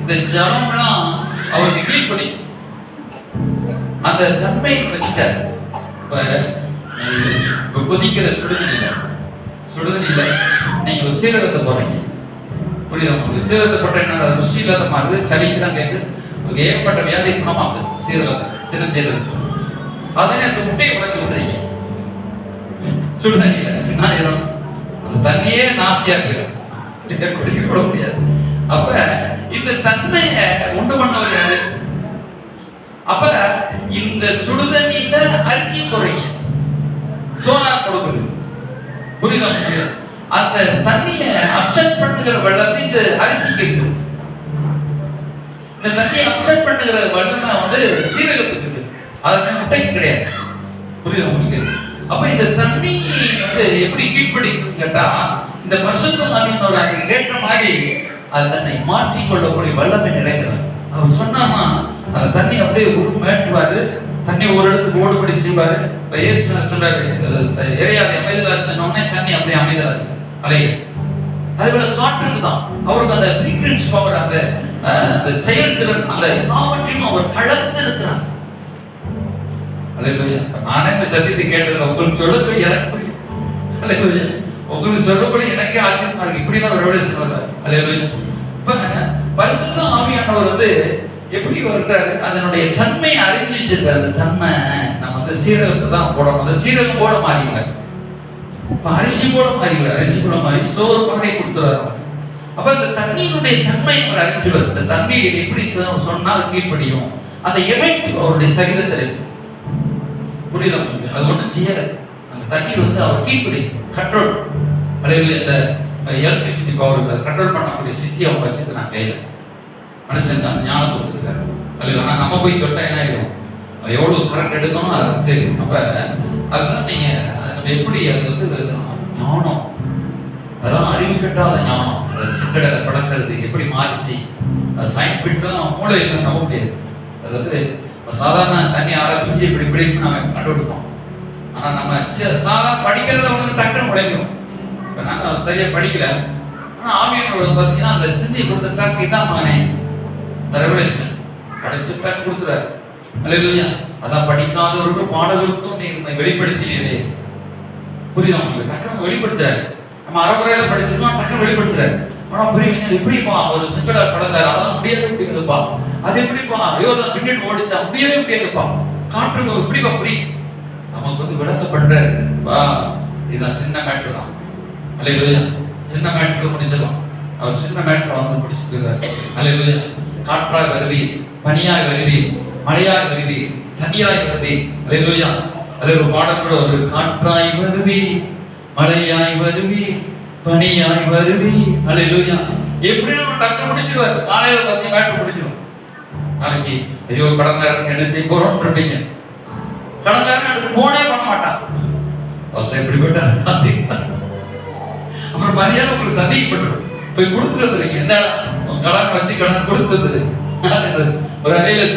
இந்த ஜலம்லாம் அவருக்கு கீழ்ப்படி அந்த தன்மையை வச்சுட்டார். இப்ப கொதிக்கிற சுடுதண்ணில நீங்க ஒரு சீரகத்தை போடுறீங்க, புரியுதா உங்களுக்கு? சீரகத்தை போட்ட என்ன ருசி இல்லாத மாதிரி, சளிக்கெல்லாம் கேட்டு ஏற்பட்ட வியாதி குணமாக்குது. சிறுஞ்சீரகம் அதனே அந்த முட்டையை உடைச்சு ஊத்துறீங்க சுடுதண்ணியில, என்ன ஆயிரும்? அந்த தண்ணியே நாசியா இருக்கு, குடிக்க கூட முடியாது. அப்ப இந்த தன்மையை உண்டு பண்ணவர் யாரு? அப்ப இந்த சுடுதண்ணியில அரிசி போடுறீங்க, சோனா கொடுக்குது, புரியுதா? அந்த தண்ணியை அப்செட் பண்ணுகிற வெள்ளம் இந்த அரிசிக்கு இருக்கு. இந்த தண்ணியை அப்செட் பண்ணுகிற வெள்ளம் வந்து சீரகத்துக்கு இருக்கு, அதற்கு முட்டைக்கு கிடையாது. புரியுதா உங்களுக்கு? அப்ப இந்த தண்ணி வந்து எப்படி கீழ்ப்படிக்கும் கேட்டா, இந்த பரிசுத்த ஆவியினோட கேட்ட மாதிரி அது தன்னை மாற்றிக்கொள்ளக்கூடிய வல்லமை நிறைந்தவர். அவர் சொன்னாமா அந்த தண்ணி அப்படியே மேட்டுவாரு, தண்ணி ஒரு இடத்துக்கு ஓடுபடி செய்வாரு. இப்ப இயேசு சொல்றாரு, எரியாது அமைதலா இருந்தோடனே தண்ணி அப்படியே அமைதலா இருக்கு, அலைய. அதுபோல காற்றுக்கு தான் அவருக்கு அந்த ஃப்ரீக்வன்ஸ் பவர், அந்த செயல்திறன், அந்த எல்லாவற்றையும் அவர் கலந்து இருக்கிறார். அல்லேலூயா. நானே இந்த சத்தியத்தை கேட்டது உங்களுக்கு சொல்ல சொல்லி எனக்கு புரியும். அல்லேலூயா. உங்களுக்கு சொல்லப்படி எனக்கே ஆச்சரியமா இருக்கு, இப்படிலாம் ஒரு வேலை சொல்றாரு. அல்லேலூயா. இப்ப பரிசுத்த ஆவியானவர் வந்து எப்படி வருகிறாரு? அதனுடைய தன்மையை அறிஞ்சு வச்சிருக்காரு. அந்த தன்மை நம்ம வந்து சீரகத்தை தான் போடணும். அந்த சீரகம் போட மாறிக்கிறார். இப்ப அரிசி போட மாறிக்கிறார். அரிசி போட மாறி சோறு பானை கொடுத்துறாரு. அப்ப இந்த தண்ணியினுடைய தன்மை அவர் அறிஞ்சுவார். இந்த தண்ணியை எப்படி சொன்னால் கீழ்ப்படியும், அந்த எஃபெக்ட் அவருடைய சரீரத்தில் இருக்கு. புரியுதா? அது ஒன்றும் செய்யாது. அந்த தண்ணீர் வந்து அவர் கீழ்ப்படி கண்ட்ரோல். அல்லேலூயா. இந்த எலக்ட்ரிசிட்டி பவர் கண்ட்ரோல் பண்ணக்கூடிய சிட்டி அவங்க வச்சுக்கிறாங்க கையில. மனுஷன் அந்த ஞானம் கொடுத்துருக்காரு. அல்ல, ஆனால் நம்ம போய் தொட்டா என்ன ஆயிடும்? எவ்வளவு கரண்ட் எடுக்கணும் அது சரி. அப்ப அதுதான் நீங்க நம்ம எப்படி அது வந்து ஞானம், அதெல்லாம் அறிவு கட்டாத ஞானம். சிங்கடலை பழக்கிறது எப்படி மாறிச்சு, சயின்டிஃபிக்லாம் மூளையில நம்ப முடியாது. அது வந்து சாதாரண தண்ணி ஆராய்ச்சி இப்படி இப்படி நம்ம கண்டுபிடிப்போம். ஆனா நம்ம சாதாரண படிக்கிறத வந்து டக்குன்னு உழைக்கணும். இப்ப நாங்கள் சரியா படிக்கல, ஆனா ஆவியானவர் பார்த்தீங்கன்னா அந்த சிந்தியை கொடுத்த டக்கு இதான் மகனே, இந்த ரெவலேஷன் படிச்சு டக்கு கொடுத்துறாரு. அல்லேலூயா. அதான் படிக்காதவர்களுக்கும் பாடல்களுக்கும் நீ வெளிப்படுத்தினீரே. புரியுதா உங்களுக்கு? டக்குனு வெளிப்படுத்துறாரு. நம்ம அறகுறையில படிச்சிருக்கோம், டக்குனு வெளிப்படுத்துறாரு. ஆனா புரியுங்க, எப்படிப்பா ஒரு சிக்கலை படந்தாரு, அதான் முடியவே முடியாதுப்பா. அது எப்படிப்பா யோதான் பின்னேட் ஓடிச்சா, முடியவே முடியாதுப்பா. காற்றுங்க எப்படிப்பா புரி நமக்கு வந்து விளக்கப்படுறாரு. வா, இதுதான் சின்ன மேட்ரு தான். அல்லேலூயா. சின்ன மேட்ரு முடிச்சிடலாம். அவர் சின்ன மேட்ரு வந்து முடிச்சுக்கிறார். அல்லேலூயா. காற்றாய் வருவி, பனியாய் வருவி, மழையாய் வருவி, தனியாய் வருவி. அல்லேலூயா. அதில் ஒரு பாடல் கூட ஒரு காற்றாய் வருவி, மழையாய் வருவி, பனியாய் வருவி. அல்லேலூயா. எப்படி நம்ம டக்கு முடிச்சிருவாரு. காலையில பார்த்து மேட்ரு முடிச்சிடும். நாளைக்கு ஐயோ கடந்த என்ன செய்ய போறோம் இருப்பீங்க. கடந்த அதுக்கு போனே பண்ண மாட்டான். எப்படி போயிட்டார். அப்புறம் மரியாதை உங்களுக்கு சந்தேகப்பட்டு போய் கொடுத்துட்டு என்ன கடன் வச்சு கடன் கொடுத்துருது. ஒரு அலையிலையா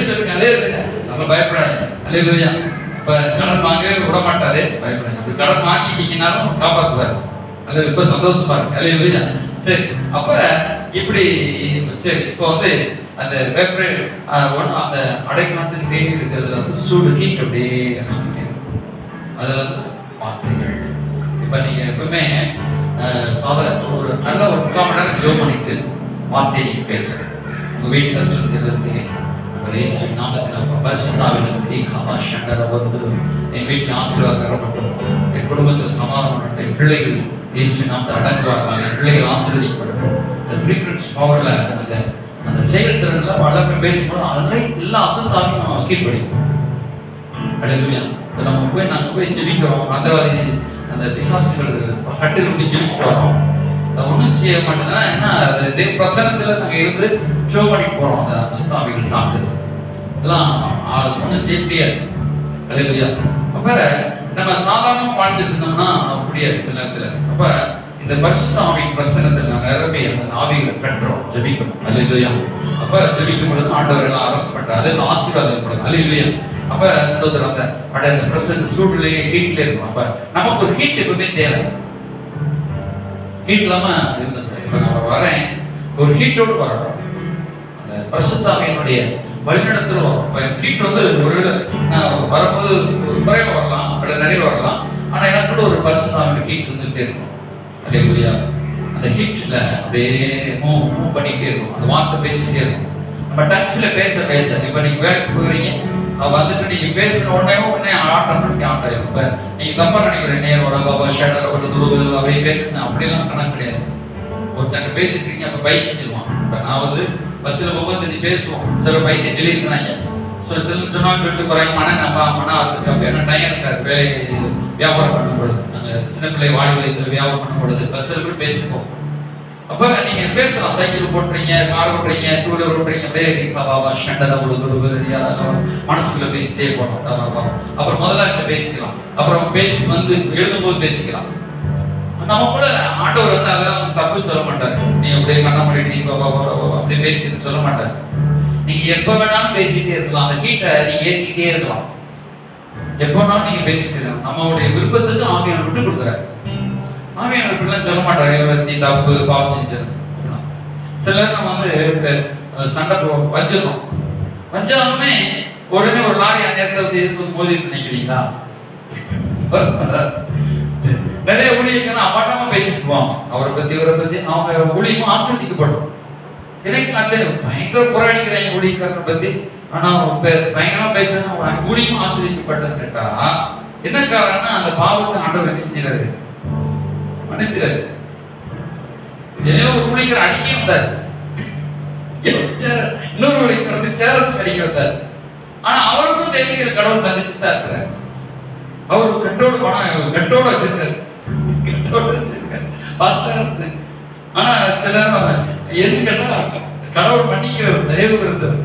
சொல்லுங்க, அலையிலையா நம்ம பயப்படாது. அலையிலையா. இப்ப கடன் வாங்க விட மாட்டாரு, பயப்படாது. அப்படி கடன் வாங்கிட்டீங்கன்னாலும் காப்பாற்றுவாரு. அல்ல, இப்ப சந்தோஷமா இருக்கு. அலையிலையா. சரி, அப்ப இப்படி சரி. இப்போ வந்து அந்த வெப்பரேட் அந்த அடைக்காத்துக்கிட்டே இருக்கிறது வந்து சூடு ஹீட் அப்படியே அது வந்து வார்த்தைகள். இப்போ நீங்க எப்பவுமே ஒரு நல்ல ஒரு 3/4 மணி நேரம் ஜோம் பண்ணிட்டு வார்த்தையை நீங்க பேசுறேன். உங்க வீட்டு கஷ்டம் இருந்து என் வீட்டில் ஆசீர்வாதம் பெறப்பட்டோம், என் குடும்பத்தில் சமாதானம், என் பிள்ளைகள் இயேசுவின் நாமத்தில் அடங்குவார்கள், என் பிள்ளைகள் ஆசீர்வதிக்கப்படட்டும். இந்த ஃப்ரீக்வன்ஸ் பவர்ல அந்த செயல்திறன்ல வளர்ப்பு பேசும்போது அதெல்லாம் எல்லா அசுத்தாவையும் கீழ்ப்படிக்கும். அல்லேலூயா. நாங்க போய் ஜெபிக்கிறோம், மந்திரவாதி அந்த பிசாசுகள் கட்டில் விட்டு ஜெபிச்சுட்டு வரோம். ஒன்றும் செய்ய மாட்டேங்குதுன்னா என்ன, அது பிரசனத்துல நாங்க இருந்து ஷோ பண்ணிட்டு போறோம். அந்த அசுத்தாவிகள் தாக்குது எல்லாம் ஒன்றும் செய்ய முடியாது. அல்லேலூயா. அப்ப நம்ம சாதாரணமா வாழ்ந்துட்டு இருந்தோம்னா முடியாது சில நேரத்துல. அப்ப இந்த பரிசுத்த ஆவியின் பிரசனத்தில் நான் நிரம்பி அந்த ஆவிகளை கட்டுறோம், ஜெபிக்கணும். அல்லேலூயா. அப்ப ஜெபிக்கும் பொழுது ஆண்டவர் எல்லாம் அரெஸ்ட் பண்றாரு, அதெல்லாம் ஆசீர்வாதம். அல்லேலூயா. அப்ப சோதரர் அந்த பிரசன்ட் சூடுலயே ஹீட்ல இருக்கும். அப்ப நமக்கு ஒரு ஹீட் எப்பவுமே தேவை. ஹீட் இல்லாம இருந்தது. இப்ப நான் வரேன், ஒரு ஹீட்டோடு வரணும். அந்த பரிசுத்த ஆவியினுடைய வழிநடத்தல் வரும். ஹீட் வந்து ஒரு வரும்போது குறைவா வரலாம், நிறைய வரலாம். ஆனா எனக்குள்ள ஒரு பரிசுத்த ஆவியோட ஹீட் இருந்துகிட்டே இருக்கும். அல்லேலூயா. அந்த ஹீட்ல அப்படியே மூவ் பண்ணிட்டே இருக்கும். அந்த வார்த்தை பேசிட்டே இருக்கும். நம்ம டச்ல பேச இப்ப நீங்க வேலைக்கு போகிறீங்க, வந்துட்டு நீங்க பேசுற உடனே ஆட்டாயிரும். இப்ப நீங்க தப்பா நினைக்கிறேன், நேரோட பாபா ஷேடர் ஒரு துருவல் அப்படியே பேசுறேன், அப்படியெல்லாம் கணக்கு கிடையாது. ஒருத்தங்க பேசிட்டு இருக்கீங்க, அப்ப பைக் செஞ்சிருவான். இப்ப நான் வந்து பஸ்ல போகும்போது பேசுவோம், சில பைக்கை சொல்லியிருக்கிறாங்க, சொல்லிட்டு போறாங்க, மன ஆகுது. ஏன்னா டைம் இருக்காது, வேலை வியாபாரம் பண்ணும்பொழுது, நாங்க சின்ன பிள்ளை வாழ்வு வியாபாரம் பண்ணும்பொழுது பஸ்ல போய் பேசிப்போம். அப்ப நீங்க பேசலாம், சைக்கிள் ஓட்டுறீங்க, கார் ஓட்டுறீங்க, டூ வீலர் ஓட்டுறீங்க, அப்படியே பாபா ஷண்டா மனசுக்குள்ள பேசிட்டே போனோம். அப்புறம் முதல்ல பேசிக்கலாம், அப்புறம் பேசி வந்து எழுதும்போது பேசிக்கலாம். நமக்குள்ள ஆண்டவர் வந்து அதெல்லாம் தப்பு சொல்ல மாட்டாரு. நீ அப்படியே கண்ண முடிட்டு நீ பாபா அப்படியே பேசிட்டு சொல்ல மாட்டாரு. நீங்க எப்ப வேணாலும் பேசிட்டே இருக்கலாம், அந்த ஹீட்டை நீங்க ஏற்றிக்கிட்டே இருக்கலாம், எப்ப வேணாலும் நீங்க பேசிட்டு இருக்கலாம். நம்மளுடைய விருப்பத்துக்கு ஆவியானவர் விட்டு கொடுக்குறாரு. ஆவியானவர் இப்படிலாம் சொல்ல மாட்டாரு, நீ தப்பு பாவம் செஞ்சு. சிலர் நம்ம வந்து சண்டை வஞ்சிடணும், வஞ்சாலுமே உடனே ஒரு லாரி அந்த இடத்துல வந்து இருக்கும்போது மோதி நினைக்கிறீங்களா? நிறைய ஊழியர்கள் அப்பாட்டமா பேசிட்டு போவாங்க, அவரை பத்தி இவரை பத்தி. அவங்க ஊழியமும் ஆசிரியப்படும். எனக்கு ஆச்சரியம், பயங்கர போராடிக்கிறாங்க ஊழியக்காரனை பத்தி, ஆனா பயங்கரமா பேசுறாங்க, ஊழியமும் ஆசிரியப்பட்டது. கேட்டா என்ன காரணம்னா அந்த பாவத்தை ஆண்டவர் என்ன செய்யறாரு, மன்னிச்சிடாரு. ஏதோ ஒரு ஊழியர் அடிக்க வந்தார், இன்னொரு ஊழியர் வந்து சேரத்துக்கு அடிக்க வந்தார். ஆனா அவருக்கும் தேவையான கடவுள் சந்திச்சுட்டு தான் இருக்கிறார். அவர் கட்டோடு பணம் கட்டோடு வச்சிருக்காரு, ஆனா சில எது கேட்டா கடவுள் மன்னிக்கிற தயவு இருந்தது.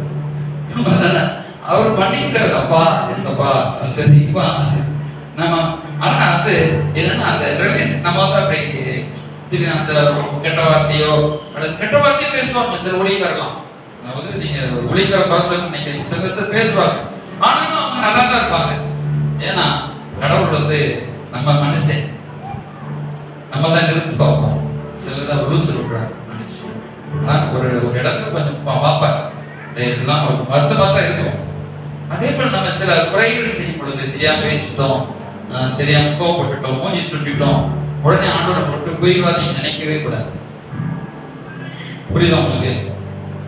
அவர் மன்னிக்கிறார், அப்பா எஸ்ப்பா சரிப்பா நம்ம. ஆனா அது என்னன்னா அந்த ரிலேஷன் நம்ம வந்து அப்படி அந்த கெட்ட வார்த்தையோ கெட்ட வார்த்தையோ பேசுவாங்க சில ஊழியக்காரலாம். அதாவது நீங்க ஊழியக்கார பர்சன் நீங்க சில பேசுவாங்க, ஆனாலும் அவங்க நல்லா தான் இருப்பாங்க. ஏன்னா கடவுள் வந்து நம்ம மனுஷன், நம்ம தான் நிறுத்தி பார்ப்போம். சிலதான் ரூல்ஸ் விடுறாங்க மனுஷன். ஆனா ஒரு இடத்துல கொஞ்சம் பார்ப்பேன், எல்லாம் வருத்தமா தான் இருக்கும். அதே போல நம்ம சில குறைகள் செய்யும் பொழுது தெரியாம பேசிட்டோம், தெரியாம கோவப்பட்டுட்டோம், மூஞ்சி சுட்டிட்டோம், உடனே ஆண்டோட மட்டும் போயிடுவார் நீங்க நினைக்கவே கூடாது. புரியுதா உங்களுக்கு?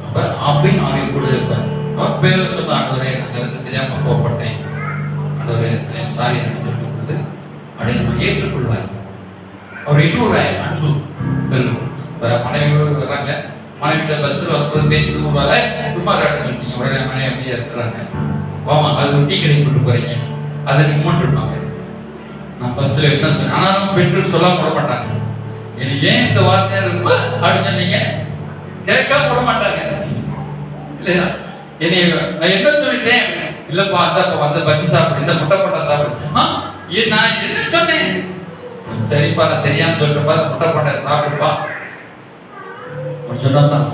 அப்ப அப்படின்னு ஆவிய கூட இருப்பார். அவர் பேர் சொன்ன ஆண்டவரே அந்த தெரியாம கோவப்பட்டேன், ஆண்டவரே சாரி சொல்லிட்டு பொழுது அப்படின்னு நம்ம ஏற்றுக்கொள்வார். அவர் இன்னொரு அன்பு பெருகும். மனைவியோடு வர்றாங்க, மனைவிட்ட பஸ்ஸில் வரும்போது பேசிட்டு போவாங்க, சும்மா காட்டுங்க உடனே மனைவி அப்படியே இருக்கிறாங்க, வாமா அது டீ கடை கொண்டு போறீங்க, அதை நிம்மன் இருப்பாங்க. நான் பஸ்ஸில் என்ன சொன்னேன், ஆனாலும் பெண்கள் சொல்ல போட மாட்டாங்க. எனக்கு ஏன் இந்த வார்த்தையா இருக்கும் அப்படின்னு சொன்னீங்க, கேட்க போட மாட்டாங்க இல்லையா? என்னை நான் என்ன சொல்லிட்டேன், இல்லப்பா அந்த பஜ்ஜி சாப்பிடு, இந்த முட்டை போட்டா சாப்பிடு. நான் என்ன சொன்னேன், சரிப்பா நான் தெரியாம சொல்லிட்டுப்பா, முட்டை போட்டா சாப்பிடுப்பா சொன்னாதான்.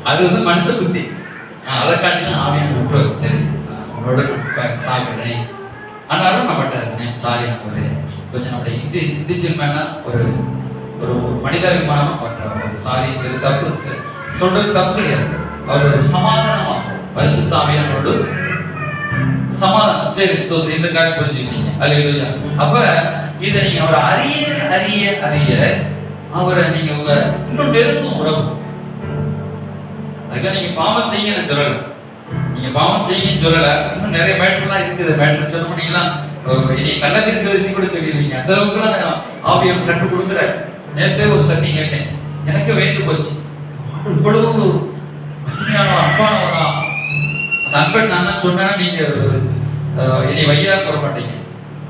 அது வந்து மனுஷ புத்தி. அதை காட்டிலும் ஆவியான விட்டு சரி அவங்களோட சாப்பிடுறேன். ஆனாலும் நம்மகிட்ட சாரி ஒரு கொஞ்சம் நம்மளுடைய இண்டிவிஜுவல் ஒரு ஒரு மனிதாபிமானமா பண்றாங்க. சாரி தப்பு சொல்றது தப்பு கிடையாது. அவர் ஒரு சமாதானமாக பரிசுத்த ஆவியானோடு சமாதானம். சரி ஸ்தோத்திரம், இந்த காரியம் புரிஞ்சுக்கிட்டீங்க. அல்லேலூயா. அப்ப இதை நீங்க அவரை அறிய அறிய அறிய அவரை நீங்க உங்க இன்னும் நெருங்கும் உறவு. அதுக்காக நீங்க பாவம் செய்யுங்கன்னு சொல்லல, நீங்க பாவம் செய்யுங்கன்னு சொல்லல. இன்னும் நிறைய மேட்டர்லாம் இருக்குது, மேட்டர் சொல்ல முடியலாம். இனி கள்ளத்திற்கு வச்சு கூட சொல்லிடுவீங்க, அந்த அளவுக்குலாம் ஆவியம் கற்றுக் கொடுக்குற. நேற்றே ஒரு சன்னி கேட்டேன், எனக்கு வேண்டு போச்சு, இவ்வளவு மகிமையான அன்பானவரா, நண்பன் நான் சொன்னா நீங்க இனி வையா போட மாட்டீங்க.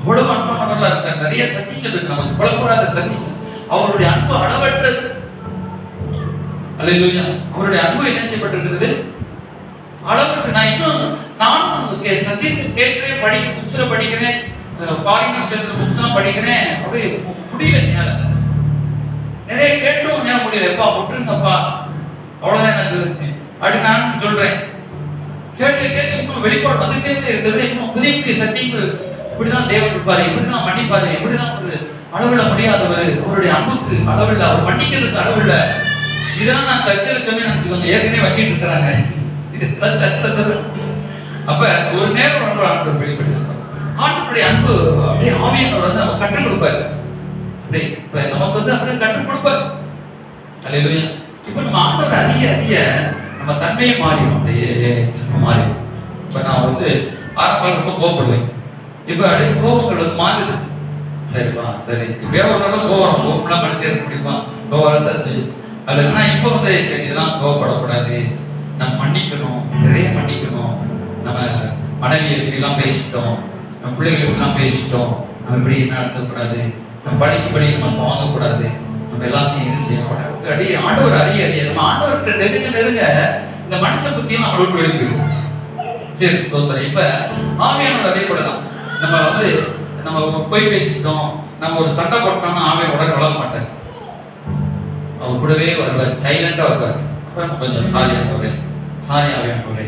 அவ்வளவு அன்பானவர்களா இருக்காங்க. நிறைய சத்தியங்கள் இருக்கு, நமக்கு புலப்படாத சத்தியங்கள். அவருடைய அன்பு அளவற்றது. அல்லேலூயா. அவருடைய அன்பு என்ன செய்யப்பட்டிருக்கிறது? அளவுக்கு. நான் சத்தியத்தை கேட்கிறேன், படிக்கிறேன், புக்ஸ்ல படிக்கிறேன், ஃபாரினர்ஸ் எழுதுற புக்ஸ் எல்லாம் படிக்கிறேன். அப்படியே முடியல என்னால. நிறைய கேட்டும் என்னால முடியல. எப்பா விட்டுருங்கப்பா, அவ்வளவுதான் எனக்கு. அப்படி நான் சொல்றேன். கேட்டு கேட்டு இன்னும் வெளிப்பாடு வந்துட்டே இருக்கிறது. இன்னும் புதிய புதிய சத்தியங்கள். இப்படிதான் தேவன் இருப்பாரு, இப்படிதான் மன்னிப்பாரு, இப்படிதான் ஒரு அளவிட முடியாதவர். அவருடைய அன்புக்கு அளவில்லை, அவர் மன்னிக்கிறதுக்கு அளவில்லை. இதெல்லாம் நான் சர்ச்சில் சொல்லி நினைச்சுக்கோங்க, ஏற்கனவே வச்சிட்டு இருக்கிறாங்க. இதெல்லாம் சர்ச்சில் சொல்றேன். அப்ப ஒரு நேரம் ஒன்று ஆண்டு வெளிப்படுத்த ஆண்டுடைய அன்பு அப்படியே ஆவியானவர் வந்து நம்ம கற்றுக் கொடுப்பாரு. அப்படியே இப்ப நமக்கு வந்து அப்படியே கற்றுக் கொடுப்பாரு. அல்லேலூயா. இப்ப நம்ம ஆண்டவர் அறிய அறிய நம்ம தன்மையை மாறிடும். அப்படியே மாறிடும். இப்ப நான் வந்து ஆரம்பம் ரொம்ப கோபப்படுவேன். இப்ப அப்படியே கோபங்கள் வந்து மாறுது. சரிப்பா சரி, இப்ப ஒரு கோபம்லாம் மனசு ஏற்க முடியுமா? கோபம் தச்சு அல்ல. இப்ப வந்து சரி, இதெல்லாம் கோபப்படக்கூடாது, நம்ம மன்னிக்கணும், நிறைய மன்னிக்கணும். நம்ம மனைவியை இப்படிலாம் பேசிட்டோம், நம்ம பிள்ளைகள் இப்படிலாம் பேசிட்டோம், நம்ம இப்படி நடத்தக்கூடாது, நம்ம படி நம்ம வாங்கக்கூடாது, நம்ம எல்லாத்தையும் இது செய்யக்கூடாது. அப்படியே ஆண்டவர் அறிய அறிய நம்ம ஆண்டவர்கிட்ட நெருங்க இந்த மனுஷ புத்தியும் நம்மளுக்கு எழுதிடும். சரி ஸ்தோத்திரம். இப்ப ஆவியானவர் அதே கூட தான். நம்ம வந்து நம்ம போய் பேசிட்டோம், நம்ம ஒரு சண்டை போட்டோம்னா ஆவியான உடனே வளர மாட்டார். அவர் கூடவே வருவார், சைலண்டா வருவார். அப்ப கொஞ்சம் சாரியானவரே, சாரி ஆவியானவரே,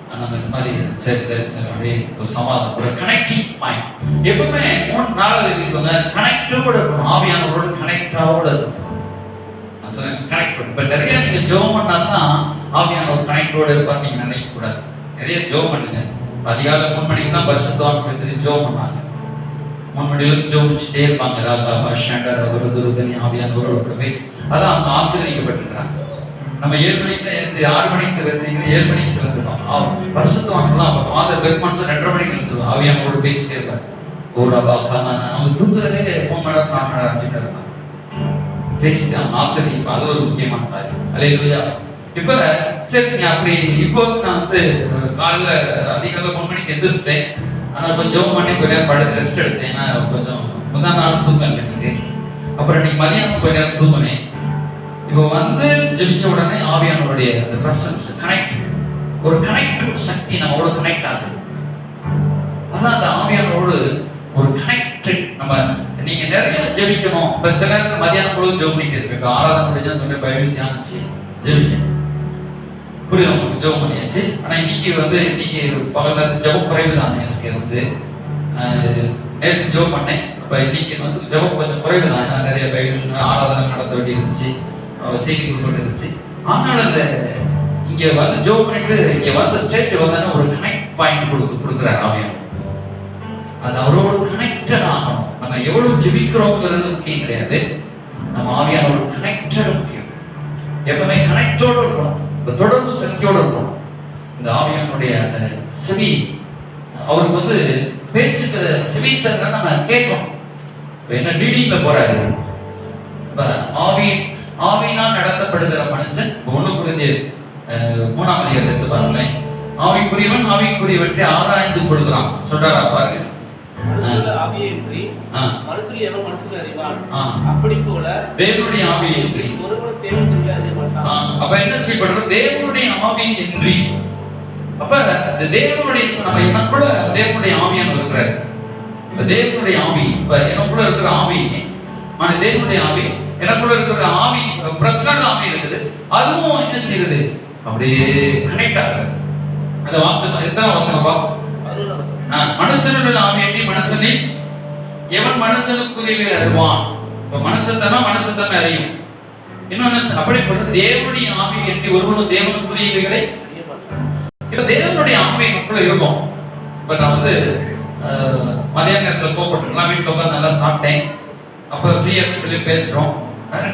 நம்ம இந்த மாதிரி சரி சரி சரி அப்படியே ஒரு சமாதானம், ஒரு கனெக்டிங் பாயிண்ட். எப்பவுமே 3-4 இருக்கவங்க கனெக்டோட இருக்கணும், ஆவியானவரோட கனெக்டாவோட இருக்கணும். நான் சொன்னேன் கனெக்டோட. இப்ப நிறைய நீங்க ஜெபம் பண்ணாதான் ஆவியானவர் கனெக்டோட இருப்பார் நீங்க நினைக்க கூடாது. நிறைய ஜெபம் பண்ணுங்க. அதிகாலை 3 மணிக்கு தான் பரிசுத்தவான் கொடுத்து ஜெபம் பண்ணாங்க. 3 மணிக்கு ஜெபிச்சுட்டே இருப்பாங்க. ராகா பாஷண்டர் அவர் துருகனி ஆவியானவரோட பேசி அதான் அவங்க ஆசீர்வதிக்கப்பட்டிருக்கிறாங்க. நம்ம 7 மணிக்கு தான் இருந்து 6 மணிக்கு சிலர்த்தீங்க, 7 மணிக்கு சிலர்த்துட்டோம். பரிசுத்தவான்லாம் அப்ப ஃபாதர் பெர்மான்ஸ் 2:30 மணிக்கு எழுந்துருவோம். ஆவியானவரோட பேசிட்டே இருப்பார். ஓராபா காமான அவங்க தூங்குறதே 3 மணி நேரம் 4 மணி நேரம் 5 நேரம் தான் பேசிட்டு அவங்க ஆசீர்வதிப்பு. அது ஒரு முக்கியமான காரியம். அல்லேலூயா. இப்ப சரிங்க. அப்படி இப்போ நான் வந்து காலையில அதிகாலை 3 மணிக்கு எந்திரிச்சிட்டேன். ஆனா கொஞ்சம் பண்ணி கொஞ்ச நேரம் படுத்து ரெஸ்ட் எடுத்தேன். ஏன்னா கொஞ்சம் முந்தா நாள் தூக்கம் எனக்கு. அப்புறம் இன்னைக்கு மதியானம் கொஞ்ச நேரம் தூங்கினேன். இப்போ வந்து ஜெபிச்ச உடனே ஆவியானவருடைய அந்த பிரசன்ஸ் கனெக்ட், ஒரு கனெக்ட் சக்தி நம்மளோட கனெக்ட் ஆகுது. அதான் அந்த ஆவியானவரோடு ஒரு கனெக்டட். நம்ம நீங்க நிறைய ஜெபிக்கணும். இப்ப சில நேரத்தில் மதியானம் பொழுது ஜெபம் பண்ணிட்டு இருக்கு. இப்போ ஆராதனை முடிஞ்சா பைபிள் தியானிச்சு ஜெபிச்சேன். புரியுது உங்களுக்கு? ஜெபம் பண்ணியாச்சு. ஆனா இன்னைக்கு பகல்ல ஜெப குறைவு தான் எனக்கு வந்து. நேற்று ஜெபம் பண்ணேன். இப்ப இன்னைக்கு வந்து ஜெபம் கொஞ்சம் குறைவு தான். ஏன்னா நிறைய பைபிள் ஆராதனை நடத்த வேண்டி இருந்துச்சு, செய்திகள் கொண்டு இருந்துச்சு. ஆனால் அந்த இங்க வந்து ஜெபம் பண்ணிட்டு இங்க வந்து ஸ்டேஜ் வந்தோன்னா ஒரு கனெக்ட் பாயிண்ட் கொடுக்குறாரு ஆவியானவர். அது அவரோட கனெக்டட் ஆகணும். நம்ம எவ்வளவு ஜெபிக்கிறோங்கிறது முக்கியம் கிடையாது, நம்ம ஆவியானவர் கனெக்டட் முக்கியம். எப்பவுமே கனெக்டோட இருக்கணும், தொடர்பு சக்தியோட இருக்கணும். இந்த ஆவியானுடைய அந்த செவி, அவருக்கு வந்து பேசுகிற செவித்ததை நம்ம கேட்கணும். என்ன லீடிங்ல போறாரு. ஆவியினால் நடத்தப்படுகிற மனுஷன் 1 கொரிந்தியர் 3ஆம் அதிகாரத்தை எடுத்து பாருங்களேன். ஆவிக்குரியவன் ஆவிக்குரியவற்றை ஆராய்ந்து கொள்கிறான் சொல்றாரா பாருங்க. அப்படி போல தேவனுடைய ஆவியின்றி ஒருவனும் தேவனுடைய அறிய மாட்டான். அப்ப என்ன செய்யப்படுறது? தேவனுடைய ஆவியின்றி. அப்ப இந்த தேவனுடைய நம்ம எனக்குள்ள தேவனுடைய ஆவியானவர் இருக்கிறார். தேவனுடைய ஆவி இப்ப எனக்குள்ள இருக்கிற ஆவி, தேவனுடைய ஆவி எனக்குள்ள இருக்கிற ஆவி, பிரசன்ன ஆவி இருக்குது. அதுவும் என்ன செய்யுது? அப்படியே கனெக்ட் ஆகுது. அந்த வாசகம் எத்தனை வாசகப்பா? மனுஷனுடைய ஆவியை மனுஷனில் எவன் மனுஷனுக்குரியவை அறிவான். இப்ப மனுஷத்தன்மை அறியும். இன்னொன்னு அப்படி தேவனுடைய ஆவி என்று ஒருவனும் தேவனுக்குரியவைகளை. இப்ப தேவனுடைய ஆவி நமக்குள்ள இருக்கும். இப்ப நான் வந்து மதியான நேரத்தில் கோபப்பட்டுலாம் வீட்டில் உட்காந்து நல்லா சாப்பிட்டேன். அப்ப ஃப்ரீயா சொல்லி பேசுறோம்.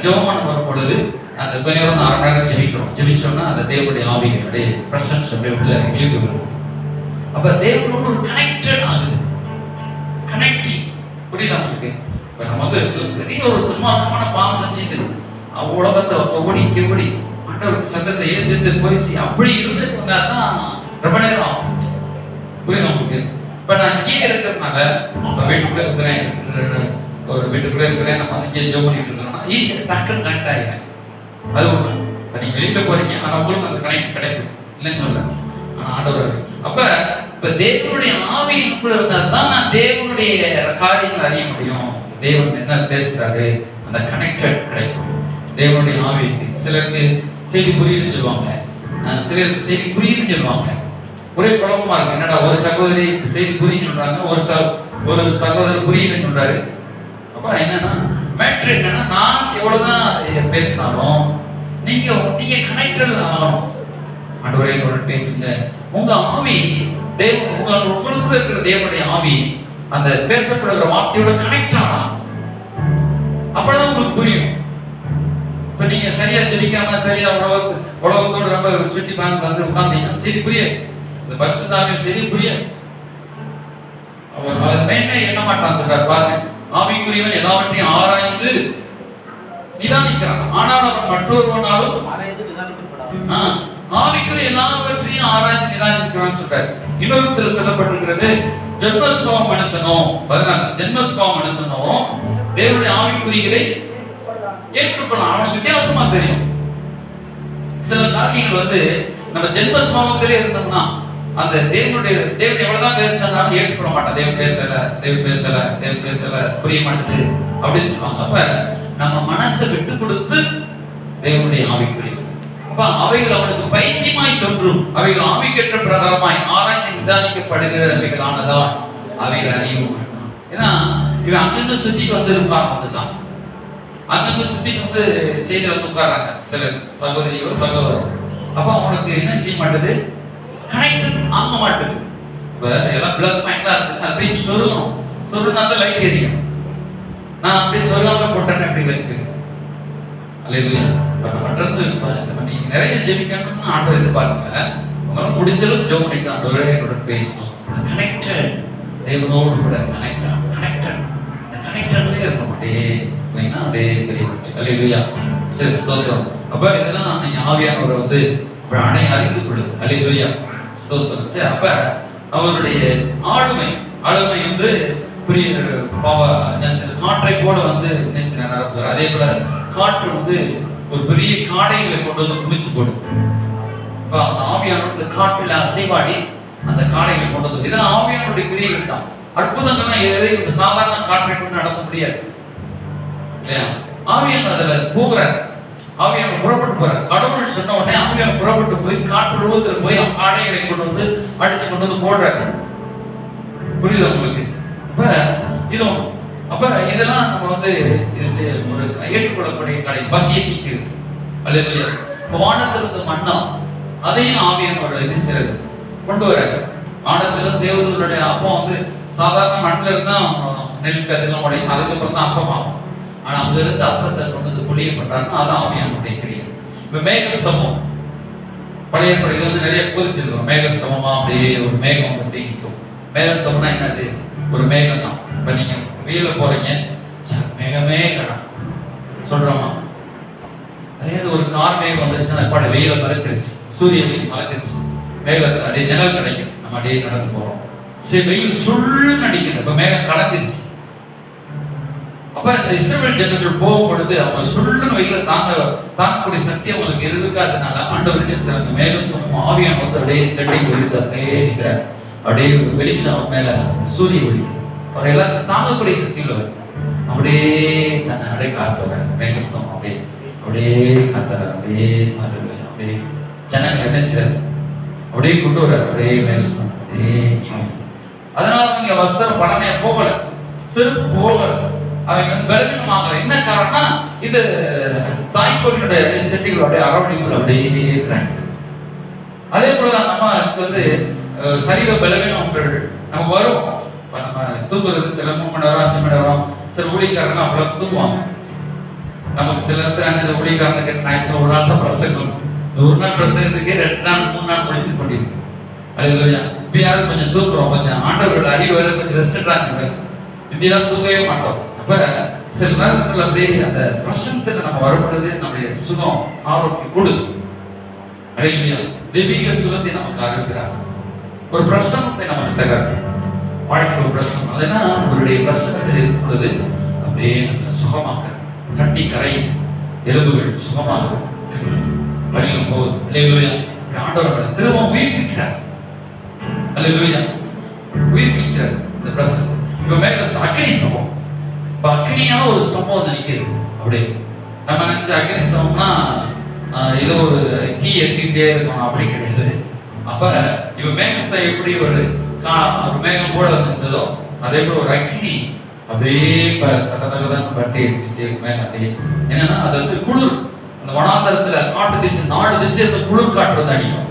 ஜெபம் வரும் பொழுது அந்த கொஞ்ச நேரம் 1/2 மணி நேரம் ஜெபிச்சோம்னா அந்த தேவனுடைய ஆவிகளுடைய பிரசன்ஸ் அப்படியே உள்ள இழுக்கு வரும். அப்ப தேவனோட ஒரு கனெக்டட் ஆகுது. கனெக்டிங். புரியுதா உங்களுக்கு? இப்ப நம்ம வந்து பெரிய ஒரு துன்மார்க்கமான பாவம் செஞ்சுட்டு உலகத்தை ஓடி ஆண்டவருக்கு சங்கத்தை ஏற்று போய் அப்படி இருந்து வந்தாதான் ரொம்ப நேரம் ஆகும். புரியுது உங்களுக்கு? இப்ப நான் இங்கே இருக்கிறதுனால வீட்டுக்குள்ள இருக்கிறேன், ஒரு வீட்டுக்குள்ள இருக்கிறேன், நம்ம வந்து இங்கே ஜோம் பண்ணிட்டு இருக்கோம்னா ஈஸியாக டக்குன்னு கனெக்ட் ஆகிடுறேன். அது ஒண்ணு. இப்ப நீங்க வெளியில போறீங்க, ஆனா உங்களுக்கு அந்த கனெக்ட் கிடைக்கும் இல்லைன்னு சொல்ல. ஆனா ஆண்டவர் அப்ப இப்ப தேவனுடைய ஆவி எனக்குள்ள இருந்தா தான் நான் தேவனுடைய காரியங்களை அறிய முடியும். தேவன் என்ன பேசுறாரு, அந்த கனெக்டட் கிடைக்கும் தேவனுடைய ஆவிக்கு. சிலருக்கு செய்தி புரியுதுன்னு சொல்லுவாங்க, சிலருக்கு செய்தி புரியுதுன்னு சொல்லுவாங்க. ஒரே குழப்பமா இருக்கு. என்னடா ஒரு சகோதரி செய்தி புரியுன்னு சொல்றாங்க, ஒரு சகோதரர் புரியுதுன்னு சொல்றாரு. அப்ப என்னன்னா மேட்ரு என்னன்னா, நான் எவ்வளவுதான் பேசினாலும் நீங்க கனெக்டட் ஆகணும். ஆண்டவரே என்னோட பேசுங்க. உங்க ஆவி உங்களுக்குள்ள இருக்கிற தேவனுடைய ஆவி அந்த பேசப்படுகிற வார்த்தையோட கனெக்ட் ஆகலாம். அப்பதான் உங்களுக்கு புரியும். இப்ப நீங்க சரியா ஜெபிக்காம சரியா உலகத்தோட ரொம்ப சுற்றி பார்த்து வந்து உட்கார்ந்தீங்கன்னா சரி புரியாது. இந்த பரிசுத்தாவியும் சரி புரியாது. அவர் மேன்மை எண்ண மாட்டான் சொல்றாரு பாருங்க. ஆவிக்குரியவன் எல்லாவற்றையும் ஆராய்ந்து நிதானிக்கிறான், ஆனால் அவன் மற்றொருவனாலும் ஆவிக்குரிய எல்லாவற்றையும் ஆராய்ந்து நிதானிக்கிறான்னு சொல்றாரு. இன்னொருத்தர சொல்லப்பட்டிருக்கிறது, ஜென்மஸ்வா மனுஷனும் 14 ஜென்மஸ்வா மனுஷனும் தேவனுடைய ஆவிக்குரியதை ஏற்றுக்கொள்ளலாம். அவனுக்கு வித்தியாசமா தெரியும். சில காரியங்கள் வந்து நம்ம ஜென்மஸ்வாமத்திலே இருந்தோம்னா அந்த தேவன் எவ்வளவுதான் பேசுறாலும் ஏற்றுக்கொள்ள மாட்டான். தேவன் பேசல புரிய மாட்டேது அப்படின்னு சொல்லுவாங்க. அப்ப நம்ம மனசை விட்டு கொடுத்து தேவனுடைய ஆவிக்குரிய அப்ப அவைகள் அவனுக்கு பைத்தியமாய் தோன்றும். அவைகள் ஆவிக்கேற்ற பிரகாரமாய் ஆராய்ந்து நிதானிக்கப்படுகிறவைகள் ஆனதால் அவைகள் அறியவும் வேண்டாம். ஏன்னா இவன் அங்கங்க சுத்திட்டு வந்து வந்துதான் அங்கங்க சுத்திட்டு வந்து செய்தி வந்து உட்கார்றாங்க சில சகோதரி ஒரு சகோதரர். அப்ப அவனுக்கு என்ன செய்ய மாட்டேது, கனெக்ட் ஆக மாட்டேது. இப்ப எல்லாம் பிளக் பாயிண்டா இருக்கு அப்படின்னு சொல்லணும் தான் லைட் எரியும். நான் அப்படியே சொல்லாம போட்டேன்னு அப்படி இருக்கு. அல்லேலூயா. நீங்க நிறைய ஜெபிக்கணும்னு ஆண்டவர் எதிர்பார்க்கல. உங்களால முடிஞ்ச அளவுக்கு ஜெபம் பண்ணிட்டு ஆண்டவரே என்னோட பேசணும். கனெக்டட் தேவனோடு கூட கனெக்டட்லயே இருக்க மாட்டேன் அப்படியே பெரிய அல்லேலூயா. சரி ஸ்தோத்திரம். அப்ப இதெல்லாம் நீங்க ஆவியானவரை வந்து அறிந்து கொள்ளுது. அல்லேலூயா ஸ்தோத்திரம். சரி அப்ப அவருடைய ஆளுமை என்று புரிய காற்றை போல வந்து நடக்குது. அதே போல காற்று வந்து ஒரு பெரிய காடைகளை கொண்டு வந்து குளிச்சு போடுது. அந்த ஆவியானோட காற்றில் அசைவாடி அந்த காடைகளை கொண்டு வந்து இதெல்லாம் ஆவியானுடைய கிரியைகள் தான். அற்புதங்கள்லாம் எதையும் சாதாரண காற்றை கொண்டு நடத்த முடியாது இல்லையா? ஆவியான அதுல போகிறார், ஆவியான புறப்பட்டு போறார். கடவுள் சொன்ன உடனே ஆவியான புறப்பட்டு போய் காற்று உருவத்துல போய் காடைகளை கொண்டு வந்து அடிச்சு கொண்டு வந்து போடுறாரு. புரியுது உங்களுக்கு? அப்ப இதெல்லாம் நம்ம வந்து ஒரு ஏற்றுக்கொள்ளக்கூடிய கடை பசியை தீக்கிறது. அல்லேலூயா. வானத்திலிருந்து மன்னா அதையும் ஆவியானவர்கள் இது சிறகு கொண்டு வராங்க. வானத்திலிருந்து தேவதூதருடைய அப்பம் வந்து சாதாரண மண்ணில இருந்தா நெல் கதிரெல்லாம் உடையும், அதுக்கப்புறம் தான் அப்பமாகும். ஆனா அங்க இருந்து அப்பத்தை கொண்டு வந்து புளிய பண்றாங்கன்னா அதான் ஆவியானுடைய கிரியை. இப்ப மேகஸ்தமம் பழைய படையில வந்து நிறைய குறிச்சிருக்கோம். மேகஸ்தமமா அப்படியே ஒரு மேகம் வந்து நிற்கும். மேகஸ்தம்னா என்னது? ஒரு மேகம் தான். இப்ப நீங்க வெயில போறீங்க, மேகமே வேணாம் சொல்றோமா? அதே ஒரு கார் மேகம் வந்துருச்சுன்னா பாட வெயில மறைச்சிருச்சு, சூரிய வெயில் மறைச்சிருச்சு, மேகத்துல அப்படியே நிழல் கிடைக்கும், நம்ம அப்படியே நடந்து போறோம். சரி வெயில் சுள்ளுன்னு அடிக்குது, இப்ப மேகம் கடந்துருச்சு. அப்ப இந்த இஸ்ரவேல் ஜனங்கள் போகும் பொழுது அவங்க சுள்ளுன்னு வெயில தாங்கக்கூடிய சக்தி அவங்களுக்கு இருக்காதனால ஆண்டவருடைய சிறந்த மேகஸ்தமும் ஆவியான வந்து அப்படியே செட்டை வெளியிட்டு அப்படியே இருக்கிறார். அப்படியே வெளிச்சம் அவன் மேல சூரிய ஒளி அவர் எல்லாத்தையும் தாங்கக்கூடிய சக்தி உள்ளவர். அப்படியே தன்னை அப்படியே காத்துறார் மேகஸ்தம். அப்படியே காத்துறார். அப்படியே ஜனங்கள் என்ன செய்யறாரு அப்படியே கொண்டு வர்றாரு. அப்படியே மேகஸ்தம் அப்படியே. அதனால அவங்க வஸ்திரம் பழமையா போகல, செருப்பு போகல, அவங்க வந்து பலவீனமாகல. என்ன காரணம்? இது தாய்க்கோளுடைய செட்டிகளுடைய அரவணைப்புகள் அப்படியே இருக்கிறாங்க. அதே போலதான் நமக்கு வந்து சரீர பலவீனங்கள் நமக்கு வரும். நம்ம தூங்குறது சில 3 மணி நேரம் 5 மணி நேரம். சில ஊழியக்காரர்கள் அவ்வளவு தூங்குவாங்க. நமக்கு சில இடத்துல ஊழியக்காரங்க கேட்ட ஒரு நாள் தான் பிரசங்கம், ஒரு நாள் பிரசங்கத்துக்கே 2 நாள் 3 நாள் முடிச்சு பண்ணிருக்கு. அல்லேலூயா. இப்பயாவது கொஞ்சம் தூங்குறோம், கொஞ்சம் ஆண்டவர்கள் அறிவு வர கொஞ்சம் ரெஸ்டாங்க. இந்தியாவில் தூங்கவே மாட்டோம். அப்ப சில நேரங்கள் அப்படியே அந்த பிரசனத்துல நம்ம வரப்படுறது நம்முடைய சுகம் ஆரோக்கியம் கொடுக்கும். அல்லேலூயா. தெய்வீக சுகத்தை நமக்கு அறிவிக்கிறார். ஒரு பிரசனத்தை நமக்கு தரார். வாழ்க்கை ஒரு பிரசனம். அதெல்லாம் அவருடைய பிரசனத்தில் இருக்கும் பொழுது அப்படியே சுகமாக கட்டி கரை எலும்புகள் சுகமாக வழியும் போகுது. அல்லேலூயா. ஆண்டவர் திரும்ப உயிர்ப்பிக்கிறார். அல்லேலூயா. உயிர்ப்பிக்கிறார் இந்த பிரசனம். இப்ப மேல அக்னி ஸ்தம்பம். இப்ப அக்னியா ஒரு ஸ்தம்பம் வந்து நிற்குது. அப்படியே நம்ம நினைச்ச அக்னி ஸ்தம்பம்னா ஏதோ ஒரு தீ எத்திட்டே இருக்கணும் அப்படி கிடையாது. அப்ப இப்ப மேகஸ்தம் எப்படி ஒரு மேகம் போல இருந்ததோ அதே போல ஒரு அக்னி அப்படியே கதகதான் பட்டி எடுத்துட்டே மேகம் அப்படியே. என்னன்னா அது வந்து குளிர். அந்த வனாந்தரத்துல காட்டு திசை 4 திசையில குளிர் காற்று வந்து அடிக்கும்.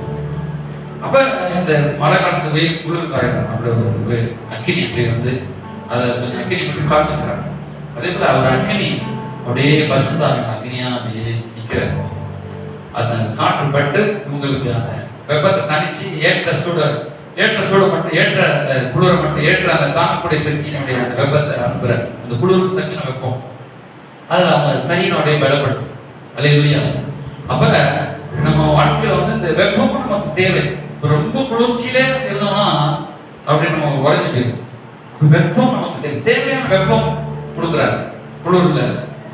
அப்ப இந்த மழை காலத்து வெயில் குளிர் காயம் அப்படி ஒரு அக்கினி அப்படி வந்து அதை கொஞ்சம் அக்கினி மட்டும் காய்ச்சுக்கிறாங்க. அதே போல அவர் அக்கினி அப்படியே பசுதாங்க அக்னியா அப்படியே நிற்கிறார். அந்த காற்று பட்டு இவங்களுக்கு அந்த வெப்பத்தை தனிச்சு ஏற்ற சூட மட்டும் ஏற்ற அந்த குளிரை மட்டும் ஏற்ற அந்த தாக்கக்கூடிய சக்தியினுடைய அந்த வெப்பத்தை அனுப்புற அந்த குளிர் தக்கின வெப்பம் அதுல அவங்க சரியனுடைய பலப்படும். அல்லேலூயா. அப்ப நம்ம வாழ்க்கையில வந்து இந்த வெப்பம் நமக்கு தேவை. ரொம்ப குளிர்ச்சியிலே இருந்தோம்னா அப்படி நம்ம உறைஞ்சு போயிடும். வெப்பம் நமக்கு தேவையான வெப்பம் கொடுக்குறாரு. குளிர்ல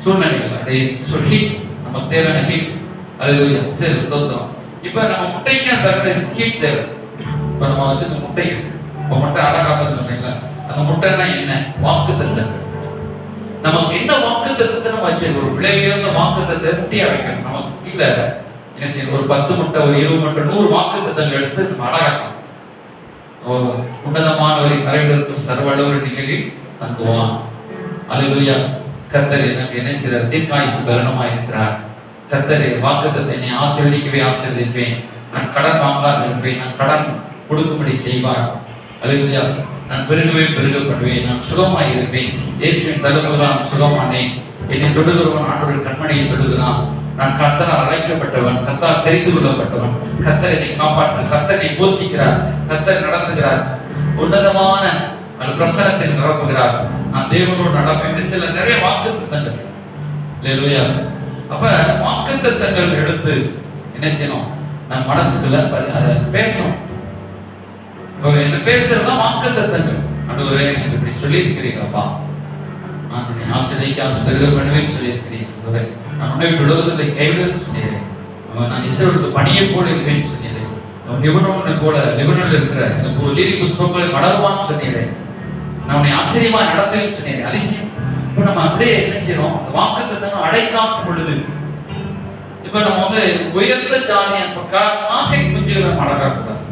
சூழ்நிலைகள் அப்படியே ஹீட் நமக்கு தேவையான ஹீட். அல்லேலூயா. சரி, ஸ்தோத்திரம். இப்ப நம்ம முட்டைக்கு அந்த ஹீட் தேவை. இப்ப நம்ம வச்சிருக்க முட்டை இப்ப முட்டை அடகாப்பது சொன்னீங்களா, அந்த முட்டைன்னா என்ன? வாக்கு தத்தங்கள். நமக்கு என்ன வாக்கு தத்தத்தை நம்ம வச்சிருக்கோம்? ஒரு விளைவுயர்ந்த வாக்கு தத்தை முட்டையா வைக்கணும். நமக்கு கீழே என்ன செய்யணும்? ஒரு 10 முட்டை, ஒரு 20 முட்டை, 100 வாக்கு தத்தங்கள் எடுத்து நம்ம அடகாக்கணும். உன்னதமானவரை மறைவிடத்தில் சர்வளவர் நிகழில் தங்குவான். அல்லேலூயா. கர்த்தர் எனக்கு என்ன செய்றார்? தீர்க்காயுசு பலனமாய் இருக்கிறார். கர்த்தர் வாக்குத்தத்தை என்னை ஆசீர்வதிக்கவே ஆசீர்வதிப்பேன். நான் கடன் வாங்காது இருப்பேன். நான் கடன் கொடுக்கும்படி செய்வார். அல்லேலூயா. நான் பெருகவே பெருகப்படுவேன். நான் சுகமாய் இருப்பேன். இயேசுவின் தழும்புகளால் நான் சுகமானேன். என்னை தொடுகிறவன் ஆண்டவரின் கண்மணியை தொடுகிறான். நான் கர்த்தரால் அழைக்கப்பட்டவன், கர்த்தரால் தெரிந்து கொள்ளப்பட்டவன். கர்த்தர் என்னை காப்பாற்று, கர்த்தர் என்னை போஷிக்கிறார், கர்த்தர் நடத்துகிறார், உன்னதமான பிரசனத்தில் நிரப்புகிறார். நான் தேவனோடு நடப்பேன். சில நிறைய வாக்குத்தத்தங்கள். அல்லேலூயா. அப்ப வாக்குத்தத்தங்கள் எடுத்து என்ன செய்யணும்? நம்ம மனசுக்குள்ள அதை பேசணும். என்ன பேசுறதா வாக்குத்தத்தங்கள். ஆண்டவரே எனக்கு இப்படி சொல்லியிருக்கிறீங்களப்பா, நான் உன்னை ஆசீர்வதிக்க ஆசீர்வாதம் பண்ணுவேன்னு சொல்லியிருக்கிறீங்க. நான் உன்னை விடுவதை கைவிடுன்னு சொன்னீரேன். நான் இஸ்ரவேலுக்கு பணியை போல இருப்பேன்னு சொன்னீரேன். நிபுணனை போல நிபுணர்கள் இருக்கிற எனக்கு லீலி புஷ்பங்களை மலருவான்னு சொன்னீரேன். நான் உன்னை ஆச்சரியமா நடத்துவேன்னு சொன்னீரேன். அதிசயம். இப்ப நம்ம அப்படியே என்ன செய்யறோம்? அந்த வாக்குத்தத்தங்கள் அடைக்காக்கும் பொழுது இப்ப நம்ம வந்து உயர்ந்த ஜாதியா காக்கை குஞ்சுகளை நம்ம அடக்காக்கூடாது.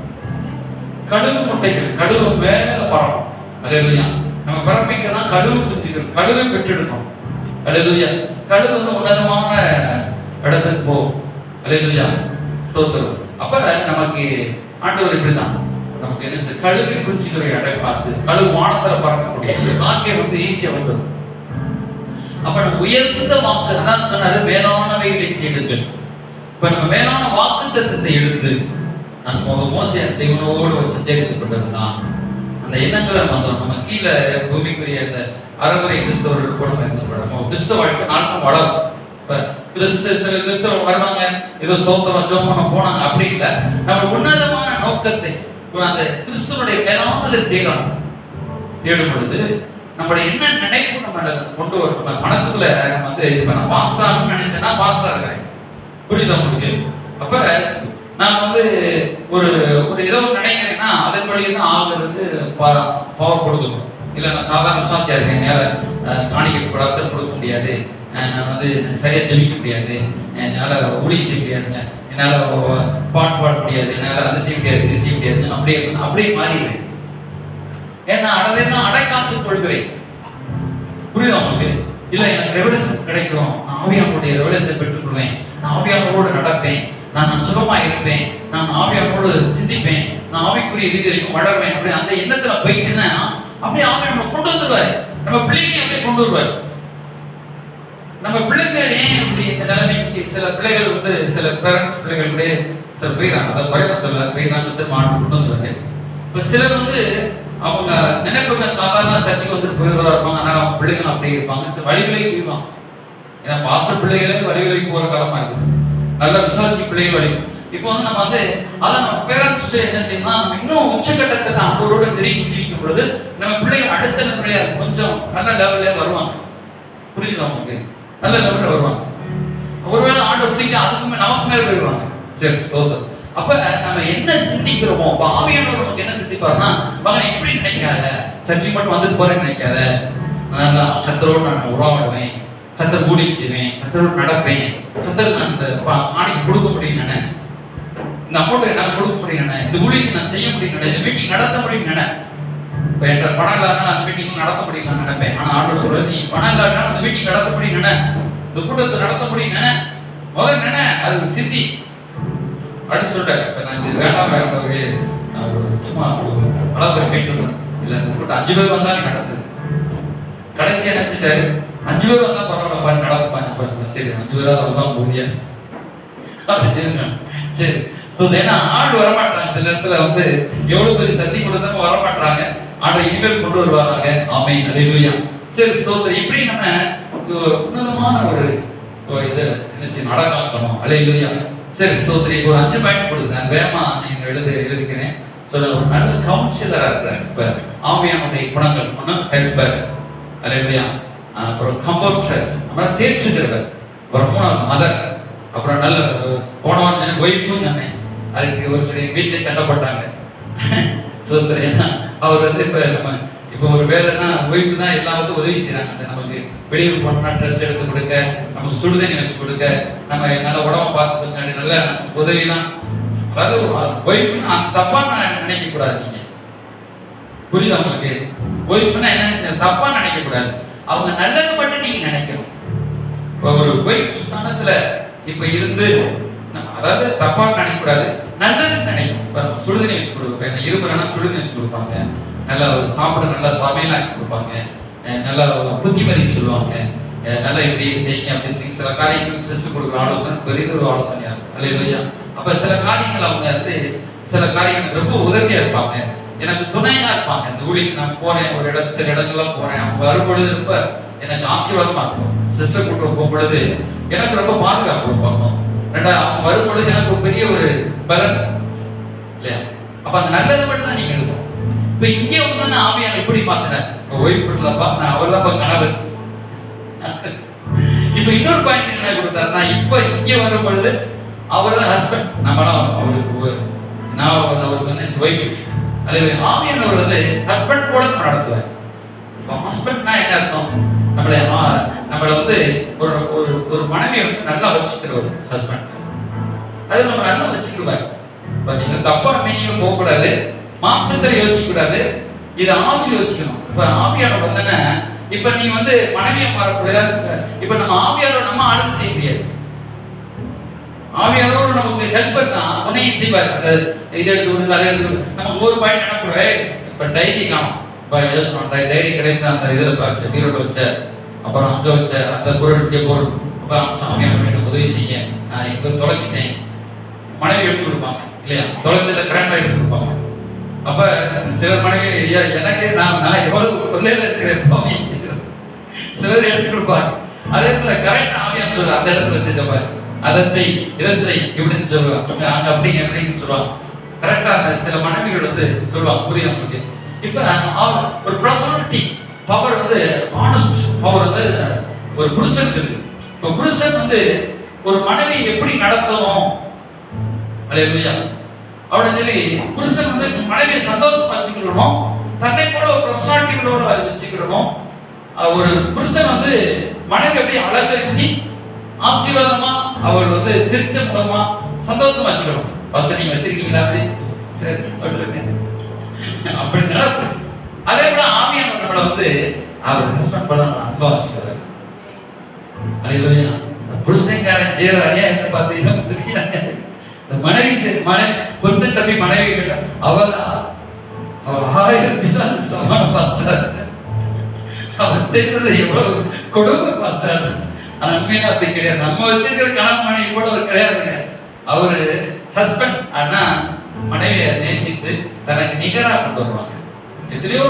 கழுகு முட்டைகள், கழுகு மேல பறக்கும். அல்லேலூயா. நம்ம பறப்பிக்கலாம் கழுகு குஞ்சுகள், கழுகை பெற்றெடுக்கணும். அல்லேலூயா. கழுகு வந்து உன்னதமான இடத்துக்கு போகும். அல்லேலூயா. ஸ்தோத்திரம். அப்ப நமக்கு ஆண்டவர் இப்படிதான் நமக்கு என்ன கழுகு குஞ்சுகளை அடைப்பார்த்து கழுகு வானத்துல பறக்கக்கூடிய காக்கை வந்து ஈஸியா வந்துடும். அப்ப நம்ம உயர்ந்த வாக்கு அதான் சொன்னாரு, மேலானவைகளை தேடுங்கள். இப்ப நம்ம மேலான வாக்கு தத்தத்தை எடுத்து நம்ம மோசே தேவனோடு வச்சு சேர்த்து கொண்டிருந்தான். அந்த எண்ணங்களை வந்துடும். நம்ம கீழே பூமிக்குரிய அந்த அறகுறை கிறிஸ்தவர்கள் கூட நம்ம கிறிஸ்தவ வாழ்க்கை நாட்கள் வளரும். இப்ப சில கிறிஸ்தவர்கள் வருவாங்க, ஏதோ ஸ்தோத்திரம் ஜெபம் பண்ண போனாங்க, அப்படி இல்லை. நம்ம உன்னதமான நோக்கத்தை அந்த கிறிஸ்துவனுடைய மேலானதை தேடணும். தேடும் பொழுது நம்மளுடைய என்ன நினைப்பு நம்ம கொண்டு வரும். நம்ம மனசுக்குள்ள நம்ம வந்து இப்ப நான் பாஸ்டாக நினைச்சேன்னா பாஸ்டா இருக்கிறேன். புரியுதா உங்களுக்கு? அப்ப நான் வந்து ஒரு ஏதோ நினைக்கிறேன்னா அதன் வழியே தான் ஆகுறதுக்கு பவர் கொடுக்கணும். இல்லை நான் சாதாரண விசுவாசியா இருக்கேன், என்னால் காணிக்கை படத்தை கொடுக்க முடியாது, நான் வந்து சரியா ஜெபிக்க முடியாது, என்னால் ஊழி செய்ய முடியாதுங்க, என்னால் பாட்டு பாட முடியாது, என்னால் அதை செய்ய முடியாது, இது செய்ய முடியாது, அப்படியே மாறிடுவேன். ஏன்னா அதை தான் அடைக்காத்துக் கொள்கிறேன். புரியுதா உங்களுக்கு? இல்ல எனக்கு ரெவல்யூஷன் கிடைக்கும், நான் ஆவியானுடைய ரெவல்யூஷன் பெற்றுக்கொள்வேன், நான் ஆவியானோடு நடப்பேன், நான் சுகமா இருப்பேன், நான் ஆவியானோடு சிந்திப்பேன், நான் ஆவிக்குரிய ரீதியிலும் வளர்வேன். அப்படி அந்த எண்ணத்துல போயிட்டுன்னா அப்படியே ஆவியானோட கொண்டு வந்துருவாரு. நம்ம பிள்ளைங்க அப்படியே கொண்டு வருவாரு. நம்ம பிள்ளைகள் ஏன் இப்படி இந்த நிலைமைக்கு சில பிள்ளைகள் வந்து சில பேரண்ட்ஸ் பிள்ளைகள் கூட சில போயிடறாங்க, அதை குறைய சொல்ல போயிடறாங்க மாட்டு கொண்டு வந்துருவாரு. இப்ப சிலர் வந்து அவங்க நினைப்புமே சாதாரண சர்ச்சைக்கு வந்துட்டு போயிடுறதா இருப்பாங்க. அதனால அவங்க பிள்ளைகள் அப்படி இருப்பாங்க. சில வழிவிலைக்கு போயிடுவாங்க. ஏன்னா பாஸ்டர் பிள்ளைகளே வழிவிலைக்கு போற காலமா இருக்கு. நல்ல விசுவாசி பிள்ளைகள் வழி இப்போ வந்து நம்ம வந்து அதான் நம்ம பேரண்ட்ஸ் என்ன செய்யணும், நம்ம இன்னும் உச்சகட்டத்துக்கு அவரோட நெருங்கி ஜீவிக்கும் பொழுது நம்ம பிள்ளைங்க அடுத்த தலைமுறையா கொஞ்சம் நல்ல லெவல்ல வருவாங்க. புரியுது நமக்கு? நல்ல லெவல்ல வருவாங்க. ஒருவேளை ஆண்டவர் தூக்கி அதுக்குமே நமக்கு மேல போயிடுவாங்க. சரி, ஸ்தோத்திரம். அப்ப நம்ம என்ன சிந்திக்கிறோமோ, அப்ப ஆவியானவர் நமக்கு என்ன சிந்திப்பாருன்னா, மகன் இப்படி நினைக்காத, சர்ச்சைக்கு மட்டும் வந்துட்டு போறேன்னு நினைக்காத, நல்லா கர்த்தரோடு நான் உறவாடுவேன், கர்த்தர் ஊழியம் செய்வேன், கர்த்தரோடு நடப்பேன், கர்த்தர் நான் இந்த ஆணைக்கு கொடுக்க முடியும், நானே இந்த அமௌண்ட் என்னால் கொடுக்க முடியும், நானே இந்த ஊழியத்தை நான் செய்ய முடியும், இந்த மீட்டிங் நடத்த முடியும், நானே இப்ப என்ற பணம் இல்லாதனால அந்த மீட்டிங் நடத்த முடியும் நான் நினைப்பேன். ஆனா ஆண்டவர் சொல்றது, நீ பணம் இல்லாதனால அந்த மீட்டிங் நடத்த முடியும், நானே இந்த கூட்டத்தை நடத்த முடியும், நானே முதல்ல நானே அது சித்தி அப்படின்னு சொல்லிட்டாரு. இப்ப நான் இது வேண்டாம் சும்மா அளவுக்கு போயிட்டு இல்ல இந்த கூட்டம் 5 பேர் வந்தாலும் நடக்குது. கடைசியா என்ன செஞ்சாரு, 5 பேர் வந்தா பரவாயில்ல நடப்பாங்க. சரி 5 பேரா தான் உறுதியா சரி. ஏன்னா ஆடு வரமாட்டாங்க. சில இடத்துல வந்து எவ்வளவு பெரிய சத்தி கொடுத்தாலும் வரமாட்டாங்க. ஆண்டை இனிமேல் கொண்டு வருவாங்க. ஆமென், அல்லேலூயா. சரி, ஸ்தோத்திரம். இப்படி நம்ம உன்னதமான ஒரு இதை என்ன செய்யணும், அடக்காக்கணும். அல்லேலூயா. சரி, ஸ்தோத்திரம். இப்போ ஒரு 5 பாயிண்ட் கொடுங்க, வேகமா நீங்க எழுதிக்கிறேன். சொல்ல ஒரு நல்ல கவுன்சிலரா இருக்கிறார். இப்ப ஆவியானுடைய குணங்கள் ஒண்ணு ஹெல்பர், அல்லேலூயா. அப்புறம் கம்பவுண்டர், அப்புறம் தேற்றுகிறவர், அப்புறம் 3வது மதர், அப்புறம் நல்ல போனவன் ஒய்ஃபும் தானே. அதுக்கு ஒரு சில வீட்டிலே சண்டை போட்டாங்க. ஸ்தோத்திரம். அவர் வந்து இப்ப நம்ம இப்போ ஒரு வேலைன்னா ஒய்ஃபு தான் எல்லாத்துக்கும் உதவி செய்யறாங்க. நமக்கு வெளியூர் போனோம்னா ட்ரெஸ் எடுத்து கொடுக்க, நமக்கு சுடுதண்ணி வச்சு கொடுக்க, நம்ம நல்ல உடம்ப பார்த்துக்கோங்க, நல்ல உதவிலாம். அதாவது ஒய்ஃப்னா தப்பா நினைக்க கூடாது. நீங்க புரியுதா உங்களுக்கு? ஒய்ஃப்னா என்ன தப்பா நினைக்க கூடாது. அவங்க நல்லது மட்டும் நீங்க நினைக்கணும். இப்போ ஒரு ஒய்ஃப் ஸ்தானத்துல இப்ப இருந்து, அதாவது தப்பா நினைக்க கூடாது, நல்லது நினைக்கும். இப்ப சுடுதண்ணி வச்சு கொடுப்பேன், இரும்புறனா சுடுதண்ணி வச்சு கொடுப்பாங்க, நல்லா சாப்பிட நல்லா சமையல் ஆக்கி கொடுப்பாங்க, நல்லா புத்திமதி சொல்லுவாங்க, நல்லா இப்படி செய்யுங்க அப்படி செய்யுங்க. சில காரியங்களுக்கு சிஸ்டம் கொடுக்குற ஆலோசனை பெரிய ஒரு ஆலோசனையா இருக்கும். அல்லேலூயா. அப்ப சில காரியங்கள் அவங்க வந்து சில காரியங்கள் ரொம்ப உதவியா இருப்பாங்க, எனக்கு துணையா இருப்பாங்க. இந்த ஊழிக்கு நான் போறேன், ஒரு இடத்து சில இடங்கள்லாம் போறேன், அவங்க வரும்பொழுது ரொம்ப எனக்கு ஆசீர்வாதமா இருக்கும். சிஸ்டர் கூட்ட போகும்பொழுது எனக்கு ரொம்ப பாதுகாப்பு இருப்பாங்க. அவங்க வரும்பொழுது எனக்கு ஒரு பெரிய ஒரு பலன் இல்லையா. அப்ப அந்த நல்லது மட்டும் தான் நீங்க எடுக்கணும். இப்ப இங்கே வந்து நான் ஆவியான எப்படி மாத்தினேன், ஓய்வுப்பா நான் அவர் தான் கணவர். இப்ப இன்னொரு பாயிண்ட் என்ன கொடுத்தாருன்னா, இப்ப இங்க வரும் பொழுது அவர் தான் ஹஸ்பண்ட், நம்மளாம் அவருக்கு நான் அவருக்கு வந்து ஒய்ஃப். அதே ஆவியானவர் வந்து ஹஸ்பண்ட் போல நடத்துவார். ஹஸ்பண்ட்னா என்ன அர்த்தம், நம்மளை வந்து ஒரு ஒரு மனைவியை வந்து நல்லா வச்சுக்கிற ஒரு ஹஸ்பண்ட், அது நம்ம நல்லா வச்சுக்குவார். இப்ப நீங்க தப்பா மீனிங் போகக்கூடாது, மாம்சத்துல யோசிக்க கூடாது, இது ஆவி யோசிக்கணும். இப்ப ஆவியானவர் வந்தனா, இப்ப நீ வந்து மனைவியை மாறக்கூடாது. இப்ப நம்ம ஆவியானவர் நம்ம ஆளுக்கு செய்ய முடியாது. ஆவியானவர் நமக்கு ஹெல்ப்பர் தான், துணையை செய்வார். அந்த இதை எடுத்து விடுங்க, அதை எடுத்து விடுங்க. நமக்கு ஒரு பாயிண்ட் நினைக்கூடாது. இப்ப டைரி காணும், இப்ப யோசனை டைரி கிடைச்ச அந்த இதுல வச்ச பீரோட வச்ச, அப்புறம் அங்க வச்ச அந்த பொருள் இங்கே பொருள், அப்ப சாமியானவர் உதவி செய்ய, நான் இங்க தொலைச்சிட்டேன், மனைவி எடுத்து கொடுப்பாங்க இல்லையா, தொலைச்சத கரெக்டா எடுத்து கொடுப்பாங்க. அப்ப சில மனைவி எனக்கு நான் எவ்வளவு தொல்லையில இருக்கிறேன் சிலர் எடுத்து கொடுப்பாங்க. அதே போல கரெக்ட் ஆவியான்னு சொல்ற அந்த இடத்துல வச்சுப்பாரு, அதை செய் இதை செய் இப்படின்னு சொல்லுவாங்க, அங்க அப்படிங்க அப்படின்னு சொல்லுவாங்க. கரெக்டா அந்த சில மனைவிகள் வந்து சொல்லுவாங்க. புரியுது உங்களுக்கு? இப்ப ஒரு பர்சனாலிட்டி பவர் வந்து ஆனஸ்ட் பவர் வந்து ஒரு புருஷனுக்கு இருக்கு. இப்ப புருஷன் வந்து ஒரு மனைவி எப்படி நடத்தணும், அல்லேலூயா, அப்படின்னு சொல்லி புருஷன் வந்து மனைவியை சந்தோஷமா வச்சுக்கிடணும், தன்னை போல ஒரு பர்சனாலிட்டியோட வச்சுக்கிடணும். ஒரு புருஷன் வந்து மனைவி எப்படி அலங்கரிச்சு ஆசீர்வாதமா அவள் வந்து சிரிச்ச மூலமா சந்தோஷமா வச்சுக்கணும். ஃபர்ஸ்ட் நீங்க வச்சிருக்கீங்களா? அப்படி சரி அப்படி நடக்கும். அதே போல ஆவியானவர் நம்மளை வந்து அவர் ஹஸ்பண்ட் போல அன்பா வச்சுக்கிறாரு. அல்லேலூயா. புருஷன்காரன் ஜெயர் அடியா என்ன பார்த்தீங்கன்னா, இந்த மனைவி புருஷன் தம்பி மனைவி கிட்ட அவள் 1000 பிசாசு சமான பாஸ்டர், அவர் செய்யறது எவ்வளவு கொடுமை பாஸ்டர். ஆனா உண்மையில அப்படி கிடையாது. நம்ம வச்சிருக்கிற கணவன் மனைவி கூட அவர் கிடையாதுங்க. அவரு ஹஸ்பண்ட் ஆனா மனைவியை நேசித்து தனக்கு நிகரா கொண்டு வருவாங்க. எத்தனையோ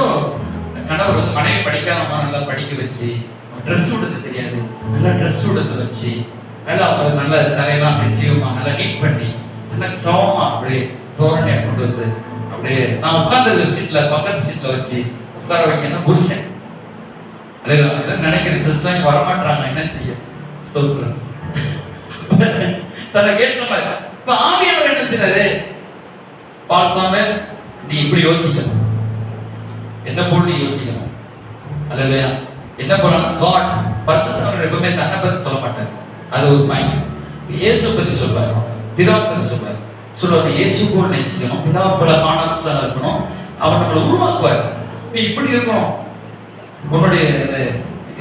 கணவர் வந்து மனைவி படிக்காதவங்க நல்லா படிக்க வச்சு, ட்ரெஸ் உடுத்த தெரியாது, நல்லா ட்ரெஸ் உடுத்த வச்சு, நல்லா அவங்களுக்கு நல்ல தலையெல்லாம் அப்படி சீவமா நல்லா நீட் பண்ணி எனக்கு சமமா அப்படியே தோரணையை கொண்டு வந்து அப்படியே நான் உட்கார்ந்த சீட்ல பக்கத்து சீட்ல வச்சு உட்கார வைக்கணும் புருஷன். அதான் நினைக்கிற சிஸ்டர் வரமாட்டாங்க, என்ன செய்ய ஸ்தோத்திரம். தன்னை கேட்க மாதிரி இப்ப ஆவியானவர் என்ன செய்யறாரு? பால்சாமி நீ இப்படி யோசிக்கணும், என்ன போல் நீ யோசிக்கணும். அல்லையா என்ன போலாம் காட் பரிசுத்தவர் எப்பவுமே தன்னை பத்தி சொல்ல மாட்டார். அது ஒரு பாயிண்ட். இயேசு பத்தி சொல்வார், பிதா பத்தி சொல்வார். சொல்லுவார் இயேசு போல் நேசிக்கணும், பிதா போல காணாம இருக்கணும், அவர் நம்மளை உருவாக்குவார். நீ இப்படி இருக்கணும், உன்னுடைய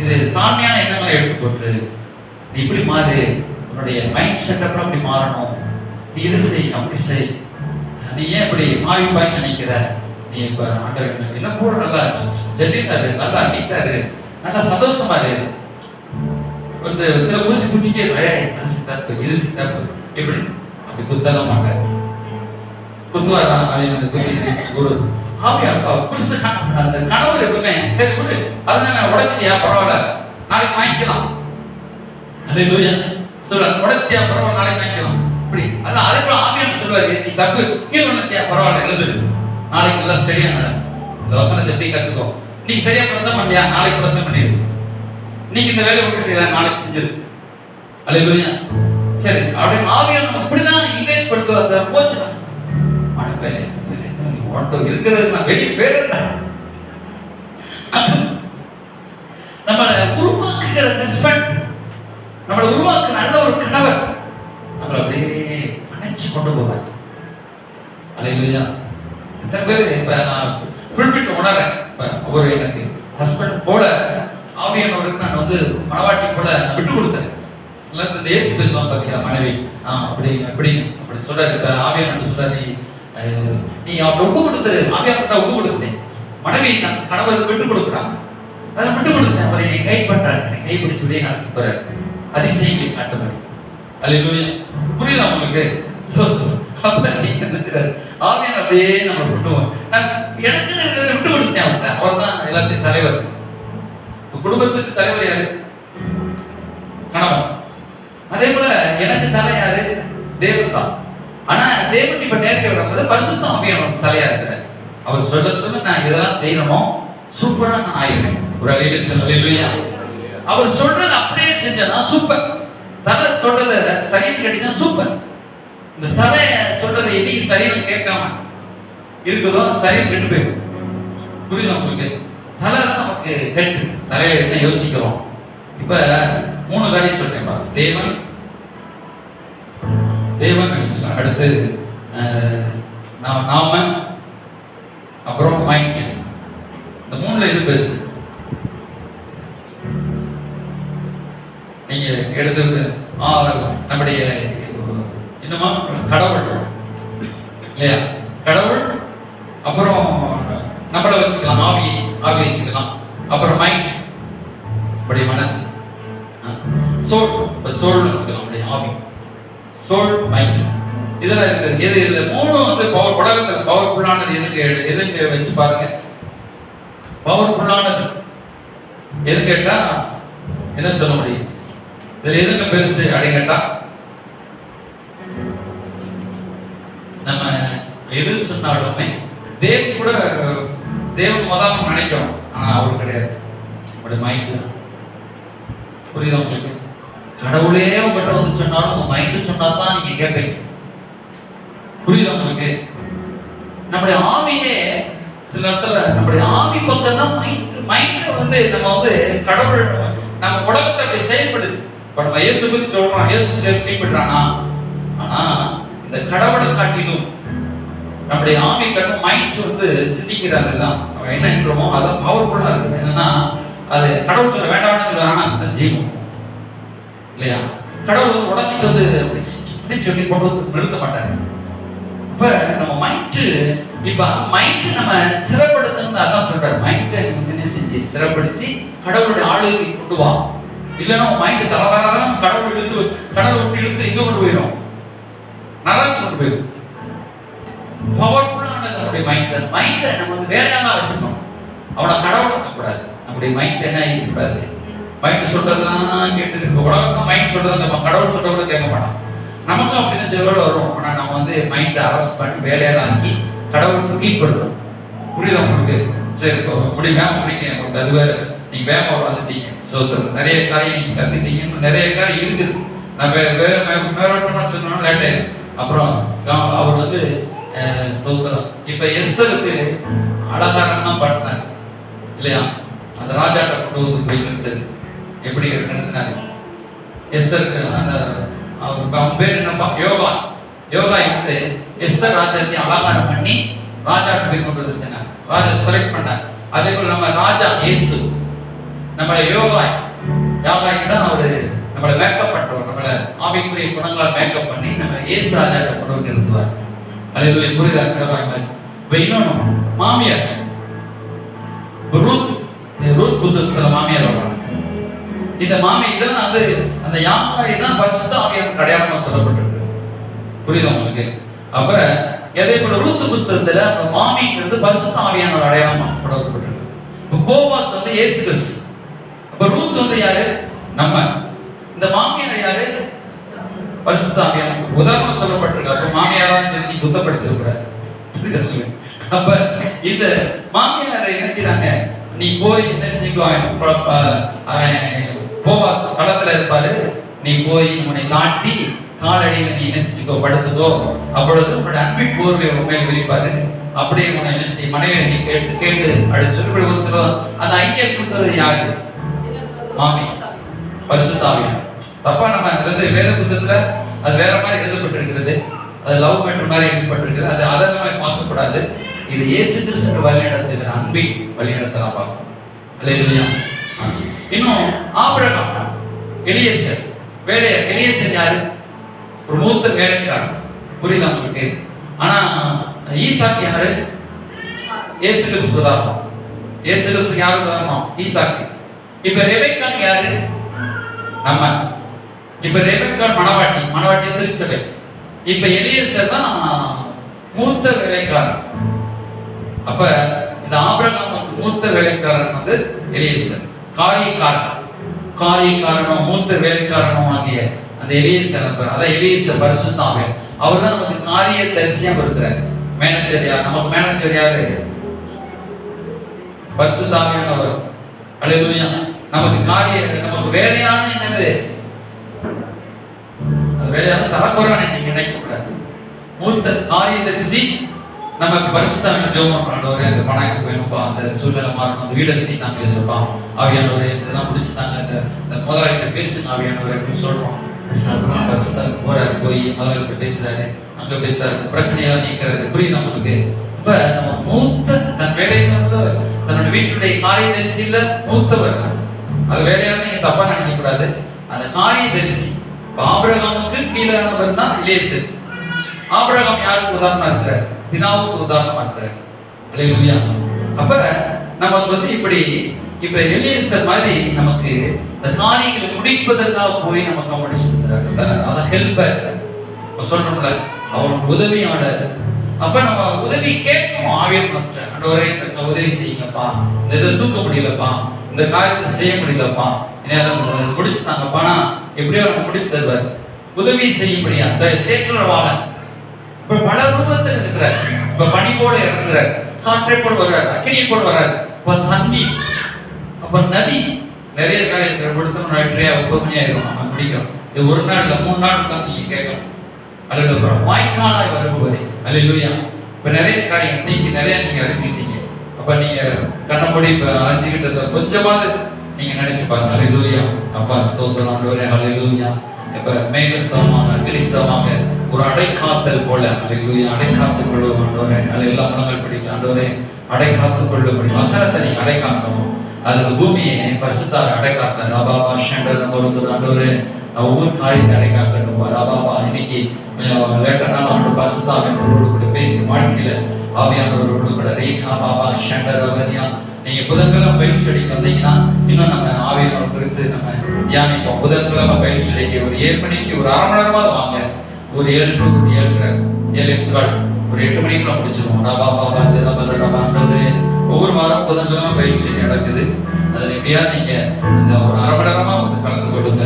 இது தாழ்மையான எண்ணங்களை எடுத்து போட்டு நீ இப்படி மாறு, உன்னுடைய மைண்ட் செட்டப் அப்படி மாறணும், நீ இது செய் அப்படி செய், நீ ஏன் இப்படி மாறி பாய் நினைக்கிற, நீ இப்ப ஆண்டவர் என்ன கூட நல்லா ஜெல்லிட்டாரு, நல்லா நீட்டாரு, நல்லா சந்தோஷமா இரு. வந்து சில ஊசி குட்டிக்கே சித்தாப்பு இது சித்தாப்பு எப்படி அப்படி குத்தல மாட்டாரு. குத்துவாரா ஒரு அந்த கணவர் எப்பவுமே சரி விடு, அதனால உடைச்சிட்டியா பரவாயில்ல நாளைக்கு வாங்கிக்கலாம், அல்லேலூயா சொல்ல உடைச்சிட்டியா பரவாயில்ல நாளைக்கு வாங்கிக்கலாம் இப்படி. அதான் அதே போல ஆவியானவர் சொல்வாரு நீ தப்பு கீழே விழுந்தியா பரவாயில்ல எழுது, நாளைக்கு நல்லா ஸ்டடியா நட, இந்த வசனத்தை எப்படி கத்துக்கோ, நீ சரியா பிரசவம் பண்ணியா நாளைக்கு பிரசவம் பண்ணிடு, நீங்க இந்த வேலையை விட்டுட்டீங்களா நாளைக்கு செஞ்சிரு, அல்லேலூயா சரி. அப்படி ஆவியானவர் இப்படிதான் இங்கிலீஷ் படுத்துவாங்க போச்சு. அடப்பே இருக்கிறது நான் வெளியே பேர நம்மளை உருவாக்குகிற ரெஸ்பெக்ட், நம்மளை உருவாக்குற நல்ல ஒரு கணவர் நம்மளை அப்படியே அணைச்சு கொண்டு போவார். அல்லேலூயா. எத்தனை பேர் இப்ப நான் ஃபுல்பிட் உணர்றேன். இப்ப ஒரு எனக்கு ஹஸ்பண்ட் போல ஆவியானவருக்கு நான் வந்து மனவாட்டி போல விட்டு கொடுத்தேன். சிலர் இந்த ஏற்று பேசுவாங்க பாத்தீங்களா மனைவி அப்படி அப்படி அப்படி சொல்றாரு. இப்ப ஆவியானவர் சொல்றாரு நீ அவன் ஒப்பு கொடுத்துரு, ஆவியானவர்கிட்ட ஒப்பு கொடுத்தேன், மனைவி தன் கணவருக்கு விட்டு கொடுக்குறான், அதை விட்டு கொடுத்தேன், அவர் என்னை கை பண்றாரு, என்னை கை பிடிச்சு விட நடத்தி போறாரு, அதிசயங்களை காட்டும்படி. அல்லேலூயா. புரியுதா உங்களுக்கு? ஆவியானவர் அப்படியே நம்ம விட்டுவோம். நான் எனக்கு இருக்கிறத விட்டு கொடுத்தேன் அவர்கிட்ட. அவர் தான் எல்லாத்தையும் தலைவர். குடும்பத்துக்கு தலைவர் யாரு? கணவன். அதே போல எனக்கு தலை யாரு? தேவன் தான். ஆனா தேவன் இப்ப நேரத்தை வரும்போது பரிசுத்த ஆவியானவர் தலையா இருக்கிறார். அவர் சொல்ல சொல்ல நான் இதெல்லாம் செய்யணும், சூப்பரா நான் ஆயிடுவேன். ஒரு அல்லேலூயா. அவர் சொல்றது அப்படியே செஞ்சா சூப்பர். தலை சொல்றத சரின்னு கேட்டீங்கன்னா சூப்பர். இந்த தலை சொல்றதை என்னைக்கு சரின்னு கேட்காம இருக்குதோ சரி விட்டு போயிடும். புரியுதா உங்களுக்கு? தலை தான் நமக்கு ஹெட். தலையில என்ன யோசிக்கிறோம். இப்ப 3 காரியம் சொல்றேன் பாருங்க. தேவன் தேவன் நினைச்சுக்கலாம். அடுத்து நாம, அப்புறம் மைண்ட். இந்த 3ல எது பேசு? நீங்க எடுத்து நம்முடைய இன்னுமா கடவுள் இல்லையா? கடவுள், அப்புறம் நம்மள வச்சுக்கலாம், ஆவி வச்சுக்கலாம், அப்புறம் மைண்ட் நம்முடைய மனசு, சோல் வச்சுக்கலாம், நம்முடைய ஆவி, சோல், மைண்ட். இதெல்லாம் இருக்குது. எது இதுல 3 வந்து உலகத்தில் பவர்ஃபுல்லானது எதுக்கு வச்சு பாருங்க. பவர்ஃபுல்லானது எது கேட்டா என்ன சொல்ல முடியும்? இதுல எதுங்க பெருசு அப்படின்னு கேட்டா நம்ம எது சொன்னாலுமே தேவன் கூட தேவன் முதல்ல நினைக்கிறோம், ஆனா அவர் கிடையாது. நம்முடைய மைண்ட் தான். புரியுதா உங்களுக்கு? கடவுளே உங்கள்கிட்ட வந்து சொன்னாலும் உங்க மைண்ட் சொன்னா தான் நீங்க கேட்பீங்க. புரியுதா உங்களுக்கு? நம்முடைய ஆவியே சில இடத்துல நம்முடைய ஆவி பக்கம் தான் மைண்ட் வந்து நம்ம வந்து கடவுள் நம்ம உலகத்தை அப்படி செயல்படுது. இப்ப நம்ம இயேசு பத்தி சொல்றோம், இயேசு செயல்படுறானா? ஆனா இந்த கடவுளை காட்டிலும் நம்முடைய ஆவி கட்டும் மைண்ட் வந்து சிந்திக்கிறாரு தான். நம்ம என்ன என்றோமோ அதான் பவர்ஃபுல்லா இருக்கு. என்னன்னா அது கடவுள் சொல்ல வேண்டாம்னு ஆனா அந்த ஜீவம் இல்லையா? கடவுள் வந்து உடச்சிட்டு வந்து அப்படி சொல்லி கொண்டு வந்து நிறுத்த மாட்டாரு. இப்ப நம்ம மைண்ட், இப்ப மைண்ட் நம்ம சிறப்படுத்தணும் அதான் சொல்றாரு. மைண்டை நீங்க செஞ்சு சிறப்படுத்தி கடவுளுடைய ஆளுகை கொண்டு வா. இல்லைன்னா மைண்ட் தலதலாம் கடவுள் விட்டு இழுத்து எங்க கொண்டு போயிடும்? நரகத்துக்கு கொண்டு போயிடும். பவர்ஃபுல்லான நம்முடைய மைண்டை நம்ம வந்து வேலையாக வச்சுக்கணும். அவனை கடவுள் இருக்கக்கூடாது. நம்முடைய மைண்ட் என்ன இருக்கக்கூடாது? மைண்ட் சொல்றதெல்லாம் கேட்டு உலகம் மைண்ட் சொல்றது நம்ம கடவுள் சொல்றத கேட்க மாட்டான். நமக்கும் அப்படிதான் ஜெபம் வரும். ஆனா நம்ம வந்து மைண்டை அரெஸ்ட் பண்ணி வேலையெல்லாம் ஆக்கி கடவுள் தூக்கிப்படுத்தும். புரியுதா உங்களுக்கு? சரி, வேகம் முடிக்க உங்களுக்கு அது வேற. நீங்க வேகம் வந்துட்டீங்க, சோத்திரம். நிறைய காரியம் நீங்க கத்துட்டீங்க, இன்னும் நிறைய காரியம் இருக்குது. நான் மேலோட்டமா சொன்னோம் லேட் ஆயிடும். அப்புறம் அவர் வந்து ஸ்தோத்திரம். இப்ப எஸ்தருக்கு அலங்காரம்லாம் பாட்டினாங்க இல்லையா? அந்த ராஜாட்ட கொண்டு வந்து போய் நிறுத்தது எப்படி நிறுத்தினாரு எஸ்தருக்கு. அந்த அவன் பேர் என்னப்பா? யோகா. யோகா இருந்து எஸ்தர் ராஜாத்தையும் அலங்காரம் பண்ணி ராஜாட்ட போய் கொண்டு வந்துருந்தாங்க. ராஜா செலக்ட் பண்ணார். அதே போல நம்ம ராஜா இயேசு நம்மளை யோகாய் தான் அவரு நம்மளை மேக்கப் பண்ணுறோம். நம்மளை ஆவிக்குரிய குணங்களால் மேக்கப் பண்ணி நம்ம இயேசு ராஜாட்ட கொண்டு வந்து நிறுத்துவார். அல்லேலூயா. புரியுதா? இப்போ இன்னொன்று மாமியார் ரூத் புத்தகத்துல மாமியார் வர்றாங்க. இந்த இதெல்லாம் வந்து அந்த யாக்கோபை தான் பரிசுத்த ஆவியானவர் அடையாளமா சொல்லப்பட்டிருக்கு. புரியுதா உங்களுக்கு? அப்ப அதே போல ரூத் புத்தகத்துல அந்த மாமிங்கிறது பரிசுத்த ஆவியானவர் அடையாளமா சொல்லப்பட்டிருக்கு. இப்போ போவாஸ் வந்து இயேசு கிறிஸ்து. அப்ப ரூத் வந்து யாரு? நம்ம. இந்த மாமியார் யாரு? பரிசுத்த ஆவியானவர். உதாரணம் சொல்லப்பட்டிருக்கு. அப்ப மாமியாரான்னு சொல்லி நீ குத்தப்படுத்திருக்கிறார். அப்ப இந்த மாமியாரை என்ன செய்யறாங்க? நீ போய் என்ன செய்வாங்க? போவாஸ் களத்துல இருப்பாரு. நீ போய் உன்னை காட்டி காலடியில் நீ என்ன செஞ்சுக்கோ, படுத்துக்கோ. அப்பொழுது உன்னோட அன்பின் போர்வை உண்மையில் விரிப்பாரு. அப்படியே உன்னை என்ன செய்ய மனைவி நீ கேட்டு அப்படி சொல்லி ஒரு சில அந்த ஐடியா கொடுக்கறது யாரு? மாமி, பரிசுத்த ஆவியானவர். தப்பா நம்ம வந்து வேத புத்தகத்துல அது வேற மாதிரி எழுதப்பட்டிருக்கிறது. அது லவ் மேட்டர் மாதிரி எழுதப்பட்டிருக்கிறது. அது அதை நம்ம பார்க்கக்கூடாது. இது இயேசு கிறிஸ்து வழிநடத்துகிற அன்பின் வழிநடத்தலாம் பார்க்கணும். அல்லேலூயா. இன்னும் ஆபிரகாம், எலியேசர் வேலையர். எலியேசர் யாரு? ஒரு மூத்த வேலைக்காரன். புரியுதா உங்களுக்கு? ஆனா ஈசாக்கு யாரு? இயேசு கிறிஸ்து உதாரணம். இயேசு கிறிஸ்து யாரு உதாரணம்? ஈசாக்கு. இப்ப ரெபெக்கா யாரு? நம்ம. இப்ப ரெபெக்கா மணவாட்டி திருச்சபை. இப்ப எலியேசர் தான் மூத்த வேலைக்காரன். அப்ப இந்த ஆபிரகாம் மூத்த வேலைக்காரன் வந்து எலியேசர். காரியக்காரனும் மூத்த வேலைக்காரனும் ஆகிய அந்த எலியேசர். அதான் எலியேசர் பரிசுத்த ஆவியானவர். அவர் தான் நமக்கு காரிய தரிசியா இருக்கிறார். மேனேஜர் யார்? நமக்கு மேனேஜர் யாரு? பரிசுத்த ஆவியானவர். அல்லேலூயா. நமக்கு வேலையான என்னது? அது வேலையான தரக்குறைவான நீங்க நினைக்க கூடாது. மூத்த காரிய தரிசி நமக்கு பரிசுத்தாவின் ஜெபம் பண்ணுறவரே, அந்த பணம் வேணும்பா, அந்த சூழ்நிலை மாறணும், அந்த வீடை பற்றி நான் பேசப்பா, ஆவியானவரே இதெல்லாம் முடிச்சுட்டாங்க, இந்த முதலாளிகிட்ட பேசுங்க ஆவியானவரே அப்படின்னு சொல்றோம். பரிசுத்தாவின் போறாரு, போய் முதலாளிகிட்ட பேசுறாரு, அங்க பேசுறாரு, பிரச்சனையெல்லாம் நீக்கிறாரு. புரியுது நம்மளுக்கு? இப்ப நம்ம மூத்த தன் வேலைக்கு தன்னோட வீட்டுடைய காரிய தரிசியில மூத்தவர். அது வேலையான நீங்க தப்பா நினைக்க கூடாது. அந்த காரிய தரிசி ஆபிரகாமுக்கு கீழானவர் தான் எலியேசர். ஆபிரகாம் யாருக்கு உதாரணமா இருக்கிறார்? பிதாவுக்கு உதாரணமா இருக்கிறார். அல்லேலூயா. அப்ப நமக்கு வந்து இப்ப எலியேசர் மாதிரி நமக்கு இந்த காரியங்களை முடிப்பதற்காக போய் நமக்கு முடிச்சுட்டாரு. அதான் ஹெல்பர் சொல்றோம்ல, அவனுக்கு உதவியாளர். அப்ப நம்ம உதவி கேட்கணும். ஆவியானவர்கிட்ட, ஆண்டவரே இந்த உதவி செய்யுங்கப்பா, இந்த இதை தூக்க முடியலப்பா, இந்த காரியத்தை செய்ய முடியலப்பா, முடிச்சுட்டாங்கப்பா, எப்படியோ நம்ம முடிச்சு தருவார். உதவி செய்யும்படியா தேற்றவாக இப்ப பல ரூபத்தில் இருக்கிறார். இப்ப பனி போல இருக்கிறார், காற்றை போல வர்றார், அக்கினியை போல வர்றார், தண்ணி, அப்ப நதி, நிறைய காரியத்தை கொடுத்தோம். நைட்ரியா உபமணியாயிரும் நம்ம பிடிக்கும். இது ஒரு நாள் இல்ல 3 நாள் உட்காந்து நீங்க கேட்கணும். அல்லது வாய்க்காலாய் வருபவரே. அல்லேலூயா. இப்ப நிறைய காரியம் நீங்க அறிஞ்சிட்டீங்க. அப்ப நீங்க கண்ணப்படி இப்ப அறிஞ்சுக்கிட்டத கொஞ்சமாவது நீங்க நினைச்சு பாருங்க. அல்லேலூயா. அப்பா ஸ்தோத்திரம் ஆண்டவரே. அல்லேலூயா. இப்ப மேகஸ்தவமாக கிறிஸ்தவமாக ஒரு அடைக்காத்தல் போல அல்லேலூயா அடைக்காத்துக் கொள்ளும் ஆண்டவரே. அது எல்லா குணங்கள் பிடிச்ச ஆண்டவரே அடைக்காத்துக் கொள்ளும்படி வசனத்தை நீங்க அடைக்காக்கணும். அது பூமியை பரிசுத்தார அடைக்காத்த ராபாபா ஷண்டர் நம்ம ஆண்டவரே ஒவ்வொரு காரியத்தை அடைக்காக்கட்டும். ராபாபா இன்னைக்கு கொஞ்சம் லேட்டனால ஆண்டு பரிசுத்தாவியோடு கூட பேசி வாழ்க்கையில ஆவியானவரோடு கூட ரேகா பாபா ஷண்டர் அவரியா நீங்க புதன்கிழமை பயிற்சி அடிக்க வந்தீங்கன்னா இன்னும் நம்ம ஆவியானவர் குறித்து நம்ம தியானிப்போம். புதன்கிழமை பயிற்சி அடிக்க ஒரு 7 மணிக்கு ஒரு 1/2 மணி நேரமாவது வாங்க. ஒரு 7 to 7:45 ஒரு 8 மணிக்குள்ள முடிச்சிருவோம். ஒவ்வொரு வாரம் புதன்கிழமை பயிற்சி நடக்குது. அதில் எப்படியா நீங்க இந்த ஒரு 1/2 மணி நேரமா வந்து கலந்து கொடுங்க.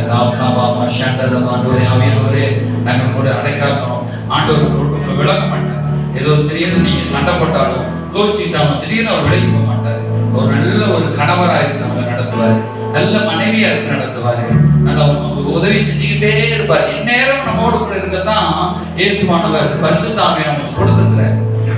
ஆவியானவரே நாங்கள் கூட அடைக்காக்கிறோம். ஆண்டவர் உங்களை விளக்க மாட்டார். ஏதோ திடீர்னு நீங்க சண்டை போட்டாலும் கோச்சிக்கிட்டாலும் திடீர்னு அவர் விலகி போக மாட்டார். ஒரு நல்ல ஒரு கணவரா இருக்கு நம்மளை நடத்துவாரு, நல்ல மனைவியா இருக்கு நடத்துவாரு, நல்லா உதவி செஞ்சுக்கிட்டே இருப்பார். இந்நேரம் நம்மோடு கூட இருக்கத்தான் இயேசுவானவர் பரிசுத்த ஆவியை நமக்கு கொடுத்திருக்கிறார்.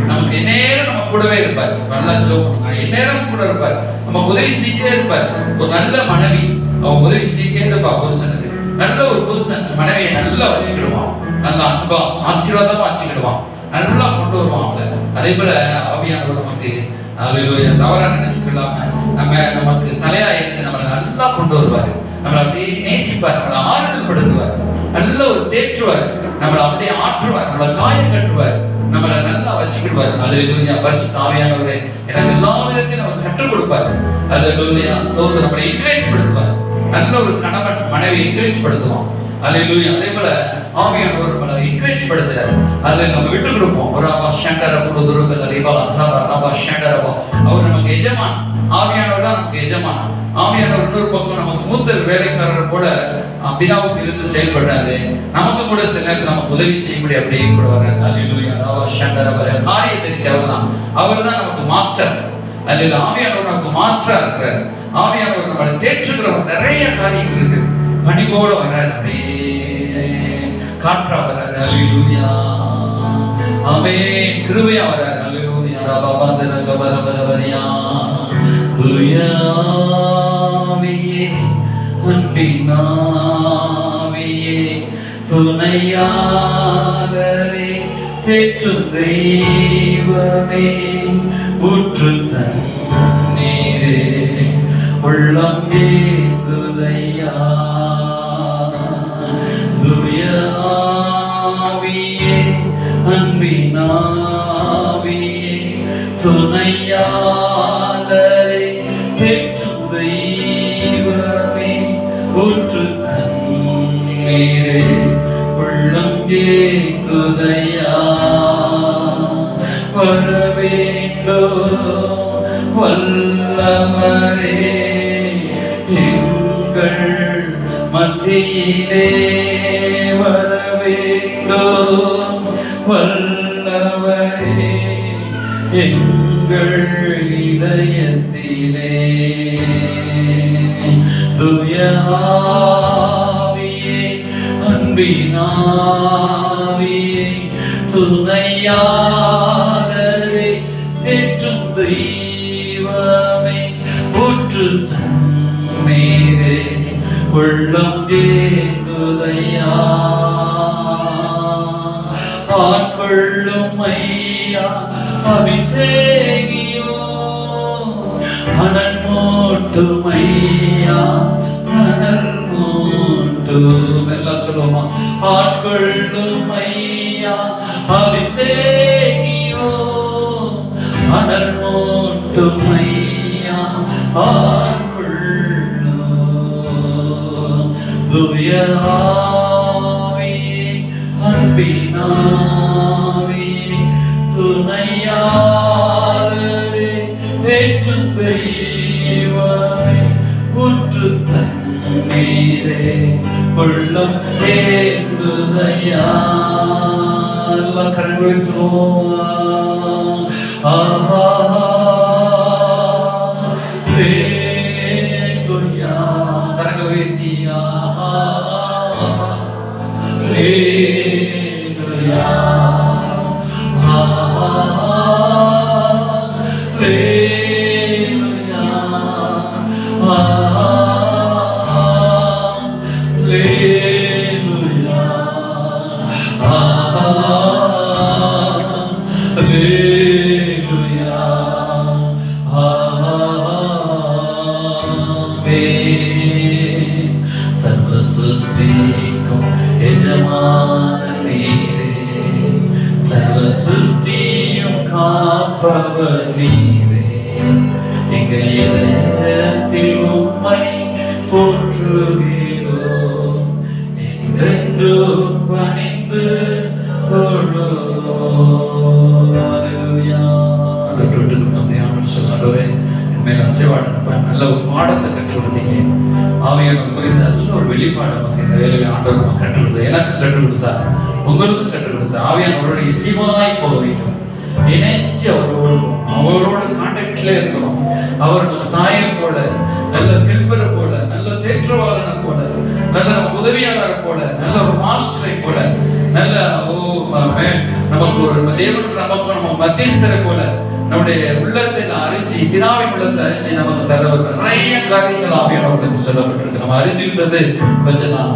நமக்கு இந்நேரம் நம்ம கூடவே இருப்பார். நல்லா ஜோம் இந்நேரம் கூட இருப்பார், நம்ம உதவி செஞ்சுட்டே இருப்பார். ஒரு நல்ல மனைவி அவன் உதவி செஞ்சுட்டே இருப்பா. புருஷனுக்கு நல்ல ஒரு புருஷன் மனைவியை நல்லா வச்சுக்கிடுவான், நல்லா அன்பா ஆசீர்வாதமா வச்சுக்கிடுவான், நல்லா கொண்டு வருவான் அவளை. அதே போல ஆவியானவர் நமக்கு தவறா நினைச்சுக்கலாம நமக்கு தலையா இருந்து நம்மளை நல்லா கொண்டு வருவாரு, நம்மளை அப்படியே நேசிப்பார், நம்மளை ஆறுதல் படுத்துவார், நல்ல ஒரு தேற்றுவார், நம்மளை அப்படியே ஆற்றுவார், நம்மளை காயம் கட்டுவார், நம்மளை நல்லா வச்சுக்கிடுவார். அல்லேலூயா. பரிசுத்த ஆவியானவரே எனக்கு எல்லா விதத்தையும் அவர் கற்றுக் கொடுப்பார். அல்லேலூயா. ஸ்தோத்திரம். நம்மளை என்கரேஜ் படுத்துவார். நல்ல ஒரு கணவன் மனைவி என்கரேஜ் படுத்துவான். அல்லேலூயா. அதே போல ஆவியானவர் நம்மளை என்கரேஜ் படுத்துறார். அதுல நம்ம விட்டு கொடுப்போம். ஒரு அவர் நமக்கு எஜமான். ஆவியானவர் தான் நமக்கு எஜமான். ஆவியானவர் இன்னொரு பக்கம் நமக்கு மூத்த வேலைக்காரர் போல பிதாவுக்கு இருந்து செயல்படுறாரு. நமக்கு கூட சில நேரத்தில் நமக்கு உதவி செய்யக்கூடிய அப்படியே கூட வர்றாரு. அல்லேலூயா. காரிய தெரிசி அவர் தான் நமக்கு மாஸ்டர். அல்ல ஆவியானவர் நமக்கு மாஸ்டரா இருக்கிறார். ஆவியானவர் நம்மளை தேற்றுகிறவர். நிறைய காரியங்கள் இருக்கு. பணிவோட வர்றாரு, அப்படியே காற்றா வர்றாரு. அல்லேலூயா. ஆமென். கிருபையா வர்றாரு. அல்லேலூயா. தூயாவியே அன்பினாவியே துணையாளரே தேற்றும் தெய்வமே ஊற்று தண்ணீரே உள்ளம் ஏங்குதையா. தூயாவியே அன்பினாவியே துணையாளரே தேற்றும் தெய்வமே ஊற்று தண்ணீரே உள்ளம் ஏங்குதையா. வரவேண்டோ வல்லவரே எங்கள் மத்தியிலே வரவேண்டோ வல்லவரே எங்கள் இதயத்திலே. தூயாவியே அன்பினாவியே துணையாளரே தேற்றும் தெய்வமே ஊற்று தண்ணீரே உள்ளம் ஏங்குதையா. ஆட்கொள்ளும் ஐயா அபிஷேகியோ அனல் மூட்டும் ஐயா அனல் மூட்டும். எல்லாம் சொல்லுவோமா? ஆட்கொள்ளும் ஐயா அபிஷேகியோ அனல் மூட்டும் ஐயா ஆட்கொள்ளும். தூயாவியே அன்பினாவியே துணையாளரே தேற்றும் தெய்வமே ஊற்று தண்ணீரே உள்ளம் ஏங்குதையா. எல்லாம் கரங்களை சொல்லுவோம். ஆஹா ஹல்லேலூயா. கரங்களை உயர்த்தியா. ஹல்லேலூயா. सर्वसृष्टिको यजमान नीरे सर्वसृष्टिயும் காப்பவர் நீரே. எங்க இதயத்தில் உம்மை போற்றுகிறோம், என்றென்றும் பணிந்து கொள்ளுவோம். அல்லேலூயா. நல்ல ஒரு பாடத்தை கற்றுக் கொடுத்தீங்க. ஆவியானவர் குறித்து நல்ல ஒரு வெளிப்பாடு நமக்கு இந்த வேலையை ஆண்டவர் நமக்கு கற்றுக் கொடுத்தார். எனக்கு கற்றுக் கொடுத்தார், உங்களுக்கும் கற்றுக் கொடுத்தார். ஆவியானவருடைய இசைவாய் போக வேண்டும், இணைஞ்சு அவரோட கான்டாக்ட்ல இருக்கணும். அவர் நம்ம தாயை போல, நல்ல ஹெல்ப்பரை போல, நல்ல தேற்றவாளனை போல, நல்ல உதவியாளரை போல, நல்ல ஒரு மாஸ்டரை போல, நல்ல நமக்கு ஒரு தேவன் நமக்கு நம்ம மத்தியஸ்தரை போல நம்முடைய உள்ளத்தை அறிஞ்சு, பிதாவின் உள்ளத்தை அறிஞ்சு நமக்கு தரவர் நிறைய காரியங்கள் ஆவியானவர் பற்றி சொல்லப்பட்டிருக்கு. நம்ம அறிஞ்சுன்றது கொஞ்சம் தான்,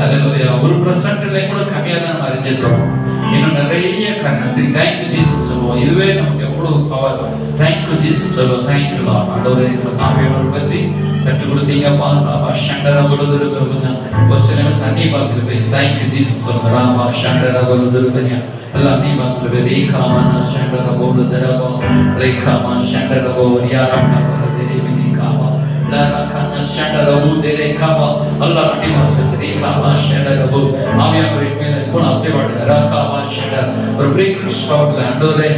அதில் 1% கூட கம்மியாக தான் நம்ம அறிஞ்சிருக்கிறோம். இன்னும் நிறைய நன்றி, தேங்க்யூ ஜீசஸ் சொல்லுவோம். இதுவே நமக்கு எவ்வளவு பவர். தேங்க்யூ ஜீசஸ் சொல்லுவோம். Thank you Lord. ஆண்டவரே, நமக்கு ஆவியானவர் பற்றி கற்றுக் கொடுத்தீங்கப்பா. ராபா ஷண்டரா பொழுதுருங்க ஒரு சில பேர் அந்நிய பாஷையில் பேசி தேங்க்யூ ஜீசஸ் சொல்லுங்க. ராபா ஷண்டரா பொழுதுருங்க எல்லாம் அந்நிய பாஷையில் ரேகாமா ஷண்டரா பொழுதுரபோ ரேகாமா ஷண்டரா பொரியாரா தேவினிகாமா லாராகானா ஷண்டரா பொழுதுரேகாமா அல்லாஹ் அந்நிய பாஷையில் ரேகாமா ஷண்டரா பொ ஆவியானவரின் மேல் எப்போது அசைவாடுங்க. ராகாமா ஷண்டரா ஒரு பிரேக்ரிஷ் பவர்ல ஆண்டவரே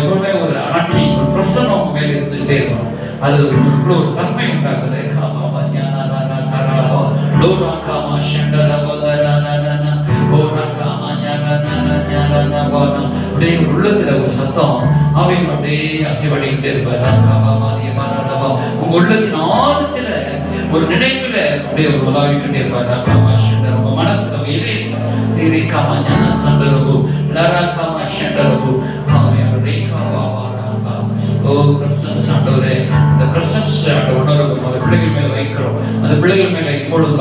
எப்பவுமே ஒரு அனட்டி, ஒரு பிரசன்னம் உங்க மேல இருந்துகிட்டே இருக்கும். அது ஒரு தன்மை உண்டாக்குது. காமா ஞானா கராவா லோராகாமா ஷண்டரா பதரானா ஓராகாமா ஞானா அப்படியே உள்ளத்துல ஒரு சத்தம் அவையும் அப்படியே அசைவடைகிட்டே இருப்பார். ராகாமா ரியமானவா உங்க உள்ளத்தின் ஆழத்துல ஒரு நினைவுல அப்படியே ஒரு உலாவிக்கிட்டே இருப்பார். ராகாமா ஷண்டரா உங்க மனசுல எதே ரேகாமா ஞானா சண்டரபு லராகாமா ஷண்டரபு ஆவியான ரேகாவா பிரசன்ஸ் ஆண்டவரே, இந்த பிரசன்ஸ் ஆண்டவர் உணர்வு அந்த பிள்ளைகள் மேல வைக்கிறோம். அந்த பிள்ளைகள் மேல இப்பொழுது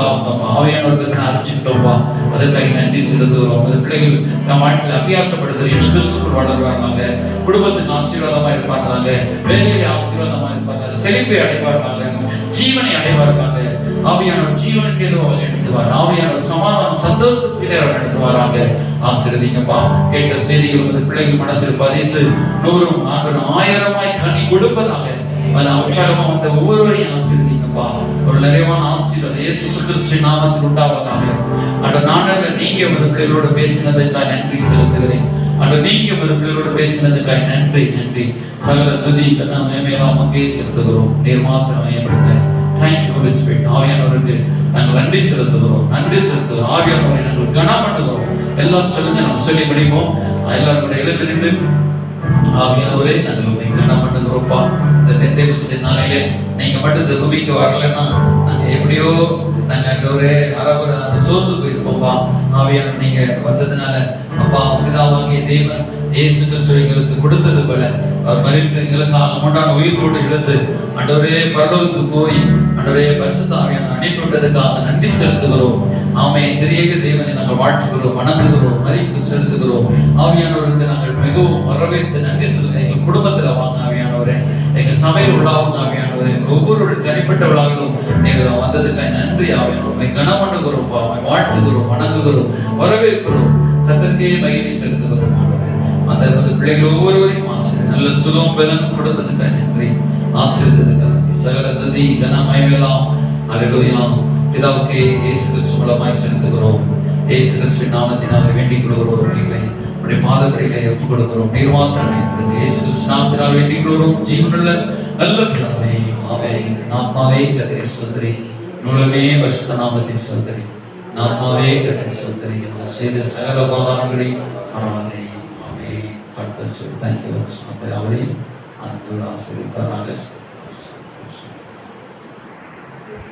ஆவியானவருக்கு அறிஞ்சுக்கிட்டோம்பா. அதுக்காக நன்றி செலுத்துகிறோம். அந்த பிள்ளைகள் நம் வாழ்க்கையில் அபியாசப்படுத்துறது இன்னும் கிறிஸ்துக்குள் வளர்வாங்க, குடும்பத்துக்கு ஆசீர்வாதமா இருப்பாங்க, வேலையை ஆசீர்வாதமா இருப்பாங்க, செழிப்பை அடைவார்கள், ஜீவனை அடைவார்கள். ஆவியானவர் ஜீவனுக்கு ஏதோ அவர் எடுத்துவார். ஆவியானவர் சமாதானம் சந்தோஷத்திலே அவர் எடுத்துவாராங்க. ஆசீர்வதிங்கப்பா. கேட்ட செய்திகள் அந்த பிள்ளைகள் மனசில் பதிந்து 100, 1000 கனி கொடுப்பதாக உற்சாகமா வந்த ஒவ்வொருவரையும் ஆசீர்வதிங்கப்பா. ஒரு நிறைவான ஆசீர்வாதம் இயேசு கிறிஸ்துவின் நாமத்தில் உண்டாவதாக. அந்த நாளில் நீங்க ஒரு பிள்ளைகளோட பேசினதுக்காக நன்றி செலுத்துகிறேன். அந்த நீங்க ஒரு பிள்ளைகளோட பேசினதுக்காக நன்றி நன்றி. சகல துதி மேலாம் அங்கே செலுத்துகிறோம். நீர் மாத்திரம் மேம்படுத்த தேங்க்யூ ஹோலி ஸ்பிரிட். ஆவியானவருக்கு நாங்கள் நன்றி செலுத்துகிறோம், நன்றி செலுத்துகிறோம். ஆவியானவரை நாங்கள் கனப்படுகிறோம். எல்லாரும் சொல்லுங்க, நம்ம சொல்லி படிப்போம். எல்லாரும் கூட எழுந்து நின்று ஆவியானவரே நாங்கள் உங்களை கனப்படுகிறோம்ப்பா. இந்த பெந்தேகோஸ்தே நாளிலே நீங்க மட்டும் இந்த பூமிக்கு வரலன்னா நாங்க எப்படியோ நாங்க ஒரு அறகுறை அந்த சோர்ந்து போயிருப்போம்ப்பா. ஆவியானவர் நீங்க வந்ததுனால அப்பா பிதாவாகிய தேவன் இயேசு கிறிஸ்து எங்களுக்கு கொடுத்தது போல அவர் மரித்து எங்களுக்காக உண்டான உயிரோடு இழந்து ஆண்டவரே பரலோகத்துக்கு போய் ஆண்டவரே பரிசுத்த ஆவியானவரை அனுப்பி விட்டதுக்காக நன்றி செலுத்துகிறோம். ஆமே திரியேக தேவனை நாங்கள் வாழ்த்துகிறோம், வணங்குகிறோம், மதிப்பு செலுத்துகிறோம். ஆவியானவருக்கு நாங்கள் மிகவும் வரவேற்று நன்றி செலுத்த எங்கள் குடும்பத்தில் வாங்க ஆவியானவரே, எங்க சமையல் உள்ளாவுங்க ஆவியானவரே, ஒவ்வொரு தனிப்பட்ட விழாவிலும் நீங்கள் வந்ததுக்காக நன்றி ஆவியானவரை கனமண்டுகிறோம், வாழ்த்துகிறோம், வணங்குகிறோம், வரவேற்கிறோம். கர்த்தருக்கே மகிமை செலுத்துகிறோம். அந்த பிள்ளைகள் ஒவ்வொருவரையும் ஆசீர்வதி, நல்ல சுகம் பலன் கொடுத்ததுக்காக நன்றி, ஆசீர்வதித்ததுக்காக சகல துதி கன மகிமையெல்லாம் அல்லேலூயா பிதாவுக்கே இயேசு கிறிஸ்து மூலமாய் செலுத்துகிறோம். இயேசு கிறிஸ்துவின் நாமத்தினால் வேண்டிக் கொள்கிறோம். எங்களை உடைய பாதப்படியிலே ஒப்புக் கொடுக்கிறோம். நீர் மாத்திரமே இயேசு கிறிஸ்து நாமத்தினால் வேண்டிக் கொள்கிறோம். ஜீவனுள்ள நல்ல பிதாவே ஆமென். ஆத்மாவே கர்த்தரை ஸ்தோத்திரி, நுழவே பரிசுத்த நாமத்தை ஸ்தோத்திரி. ஆத்மாவே கர்த்தரை ஸ்தோத்திரி. செய்த சகல உபகாரங்களை ஆராதனை. ஆமென். God bless you. Thank you. அவரையும் ஆசீர்வதிப்பாராக.